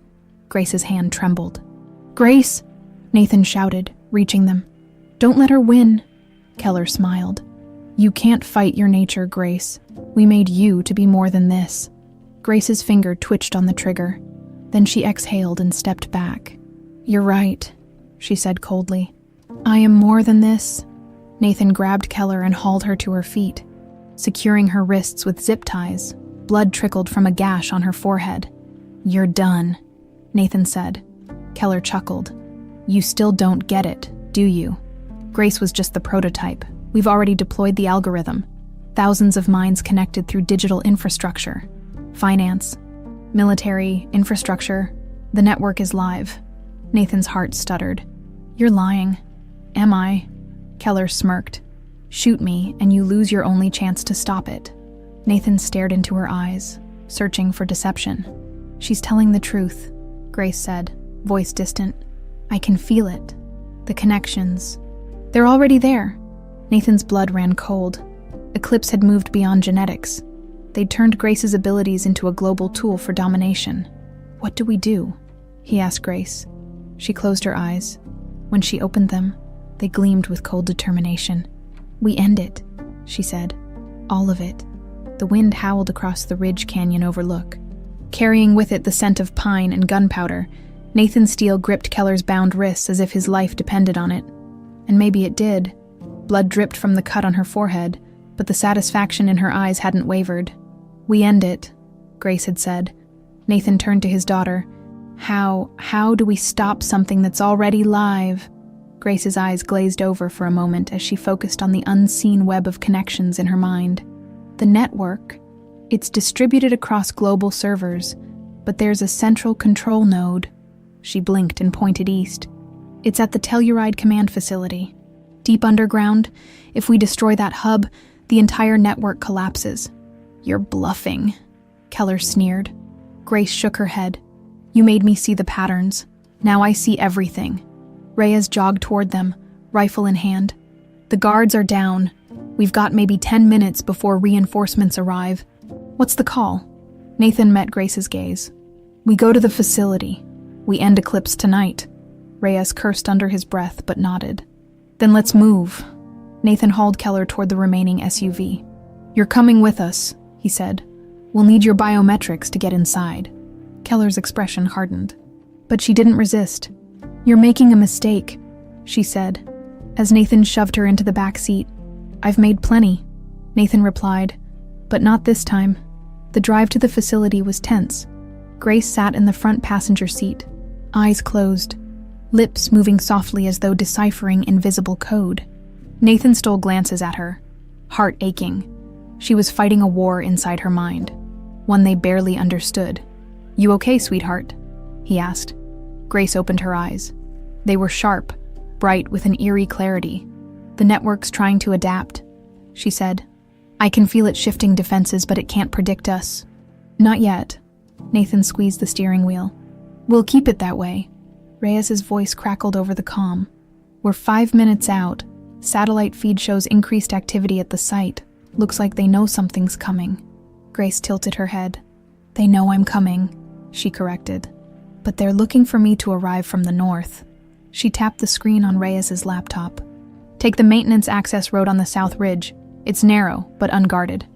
Grace's hand trembled. Grace, Nathan shouted, reaching them. Don't let her win, Keller smiled. You can't fight your nature, Grace. We made you to be more than this. Grace's finger twitched on the trigger. Then she exhaled and stepped back. You're right, she said coldly. I am more than this. Nathan grabbed Keller and hauled her to her feet. Securing her wrists with zip ties, blood trickled from a gash on her forehead. You're done, Nathan said. Keller chuckled. You still don't get it, do you? Grace was just the prototype. We've already deployed the algorithm. Thousands of minds connected through digital infrastructure. Finance, military, infrastructure. The network is live. Nathan's heart stuttered. You're lying. Am I? Keller smirked. Shoot me, and you lose your only chance to stop it. Nathan stared into her eyes, searching for deception. She's telling the truth, Grace said, voice distant. I can feel it. The connections. They're already there. Nathan's blood ran cold. Eclipse had moved beyond genetics. They'd turned Grace's abilities into a global tool for domination. What do we do? He asked Grace. She closed her eyes. When she opened them, they gleamed with cold determination. We end it, she said. All of it. The wind howled across the ridge canyon overlook. Carrying with it the scent of pine and gunpowder, Nathan Steele gripped Keller's bound wrists as if his life depended on it. And maybe it did. Blood dripped from the cut on her forehead, but the satisfaction in her eyes hadn't wavered. We end it, Grace had said. Nathan turned to his daughter. How do we stop something that's already live? Grace's eyes glazed over for a moment as she focused on the unseen web of connections in her mind. The network. It's distributed across global servers, but there's a central control node. She blinked and pointed east. It's at the Telluride command facility. Deep underground, if we destroy that hub, the entire network collapses. You're bluffing, Keller sneered. Grace shook her head. You made me see the patterns. Now I see everything. Reyes jogged toward them, rifle in hand. The guards are down. We've got maybe 10 minutes before reinforcements arrive. What's the call? Nathan met Grace's gaze. We go to the facility. We end Eclipse tonight. Reyes cursed under his breath but nodded. Then let's move. Nathan hauled Keller toward the remaining SUV. You're coming with us, he said. We'll need your biometrics to get inside. Keller's expression hardened. But she didn't resist. You're making a mistake, she said, as Nathan shoved her into the back seat. I've made plenty, Nathan replied, but not this time. The drive to the facility was tense. Grace sat in the front passenger seat, eyes closed, lips moving softly as though deciphering invisible code. Nathan stole glances at her, heart aching. She was fighting a war inside her mind, one they barely understood. You okay, sweetheart? He asked. Grace opened her eyes. They were sharp, bright with an eerie clarity. The network's trying to adapt, she said. I can feel it shifting defenses, but it can't predict us. Not yet. Nathan squeezed the steering wheel. We'll keep it that way. Reyes's voice crackled over the comm. We're 5 minutes out. Satellite feed shows increased activity at the site. Looks like they know something's coming. Grace tilted her head. They know I'm coming, she corrected. But they're looking for me to arrive from the north. She tapped the screen on Reyes's laptop. Take the maintenance access road on the south ridge. It's narrow, but unguarded.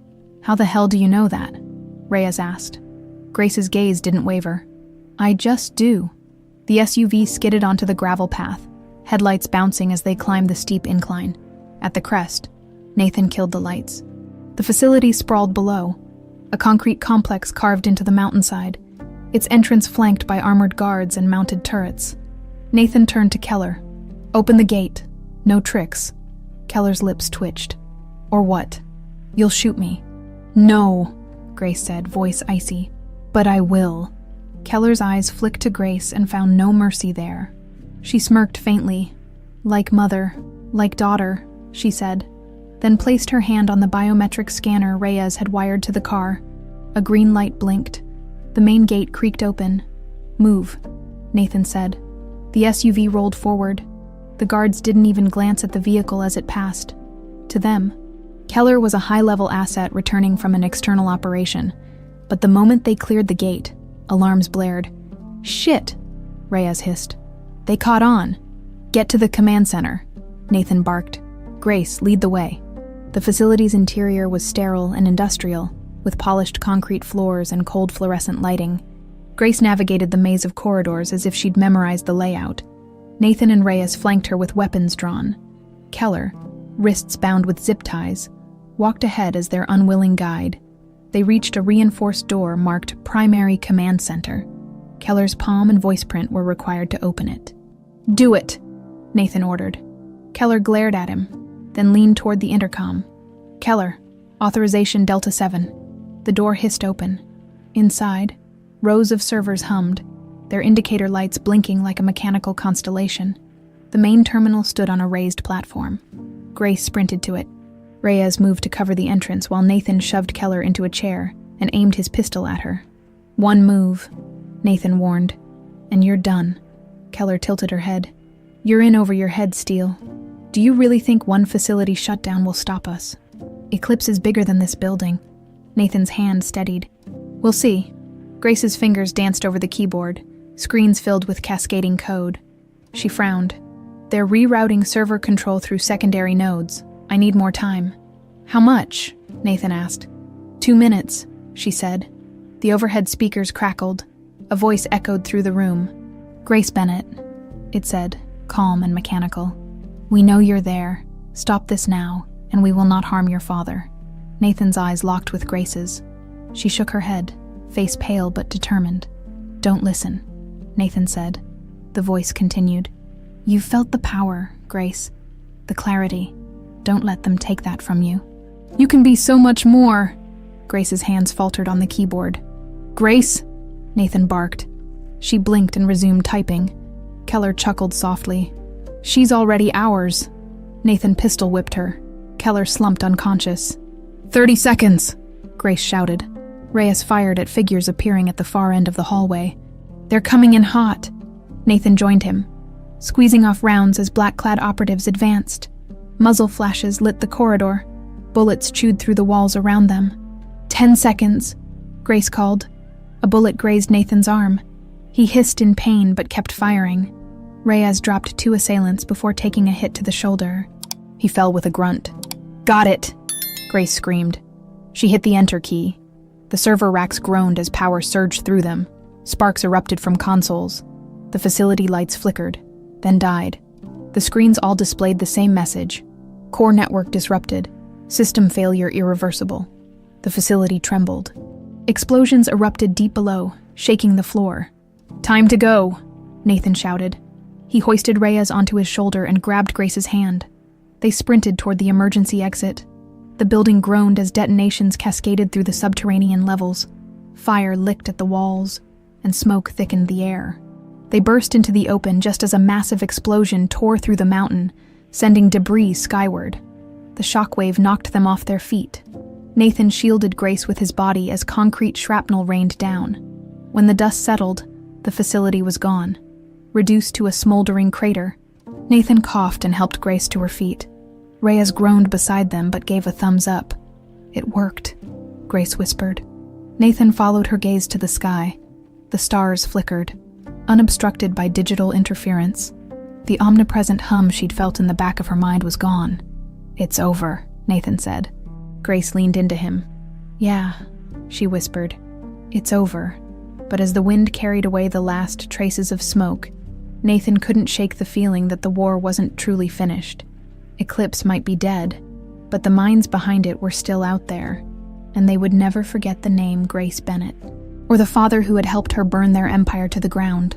How the hell do you know that? Reyes asked. Grace's gaze didn't waver. I just do. The SUV skidded onto the gravel path, headlights bouncing as they climbed the steep incline. At the crest, Nathan killed the lights. The facility sprawled below, a concrete complex carved into the mountainside, its entrance flanked by armored guards and mounted turrets. Nathan turned to Keller. Open the gate. No tricks. Keller's lips twitched. Or what? You'll shoot me. No, Grace said, voice icy. But I will. Keller's eyes flicked to Grace and found no mercy there. She smirked faintly. Like mother, like daughter, she said, then placed her hand on the biometric scanner Reyes had wired to the car. A green light blinked. The main gate creaked open. Move, Nathan said. The SUV rolled forward. The guards didn't even glance at the vehicle as it passed. To them, Keller was a high-level asset returning from an external operation. But the moment they cleared the gate, alarms blared. Shit, Reyes hissed. They caught on. Get to the command center, Nathan barked. Grace, lead the way. The facility's interior was sterile and industrial, with polished concrete floors and cold fluorescent lighting. Grace navigated the maze of corridors as if she'd memorized the layout. Nathan and Reyes flanked her with weapons drawn. Keller, wrists bound with zip ties, walked ahead as their unwilling guide. They reached a reinforced door marked Primary Command Center. Keller's palm and voice print were required to open it. Do it, Nathan ordered. Keller glared at him, then leaned toward the intercom. Keller, authorization Delta 7. The door hissed open. Inside, rows of servers hummed, their indicator lights blinking like a mechanical constellation. The main terminal stood on a raised platform. Grace sprinted to it. Reyes moved to cover the entrance while Nathan shoved Keller into a chair and aimed his pistol at her. One move, Nathan warned, and you're done. Keller tilted her head. You're in over your head, Steele. Do you really think one facility shutdown will stop us? Eclipse is bigger than this building. Nathan's hand steadied. We'll see. Grace's fingers danced over the keyboard, screens filled with cascading code. She frowned. They're rerouting server control through secondary nodes. I need more time. How much? Nathan asked. 2 minutes, she said. The overhead speakers crackled. A voice echoed through the room. Grace Bennett, it said, calm and mechanical. We know you're there. Stop this now, and we will not harm your father. Nathan's eyes locked with Grace's. She shook her head, face pale but determined. Don't listen, Nathan said. The voice continued. You've felt the power, Grace. The clarity. Don't let them take that from you. You can be so much more. Grace's hands faltered on the keyboard. Grace? Nathan barked. She blinked and resumed typing. Keller chuckled softly. She's already ours. Nathan pistol whipped her. Keller slumped unconscious. 30 seconds, Grace shouted. Reyes fired at figures appearing at the far end of the hallway. They're coming in hot. Nathan joined him, squeezing off rounds as black-clad operatives advanced. Muzzle flashes lit the corridor. Bullets chewed through the walls around them. 10 seconds, Grace called. A bullet grazed Nathan's arm. He hissed in pain but kept firing. Reyes dropped 2 assailants before taking a hit to the shoulder. He fell with a grunt. Got it, Grace screamed. She hit the enter key. The server racks groaned as power surged through them. Sparks erupted from consoles. The facility lights flickered, then died. The screens all displayed the same message. Core network disrupted. System failure irreversible. The facility trembled. Explosions erupted deep below, shaking the floor. Time to go, Nathan shouted. He hoisted Reyes onto his shoulder and grabbed Grace's hand. They sprinted toward the emergency exit. The building groaned as detonations cascaded through the subterranean levels. Fire licked at the walls, and smoke thickened the air. They burst into the open just as a massive explosion tore through the mountain, sending debris skyward. The shockwave knocked them off their feet. Nathan shielded Grace with his body as concrete shrapnel rained down. When the dust settled, The facility was gone, reduced to a smoldering crater. Nathan coughed and helped Grace to her feet. Reyes groaned beside them but gave a thumbs up. "It worked," Grace whispered. Nathan followed her gaze to the sky. The stars flickered, unobstructed by digital interference. The omnipresent hum she'd felt in the back of her mind was gone. "It's over," Nathan said. Grace leaned into him. "Yeah," she whispered. "It's over." But as the wind carried away the last traces of smoke, Nathan couldn't shake the feeling that the war wasn't truly finished. Eclipse might be dead, but the minds behind it were still out there, and they would never forget the name Grace Bennett, or the father who had helped her burn their empire to the ground.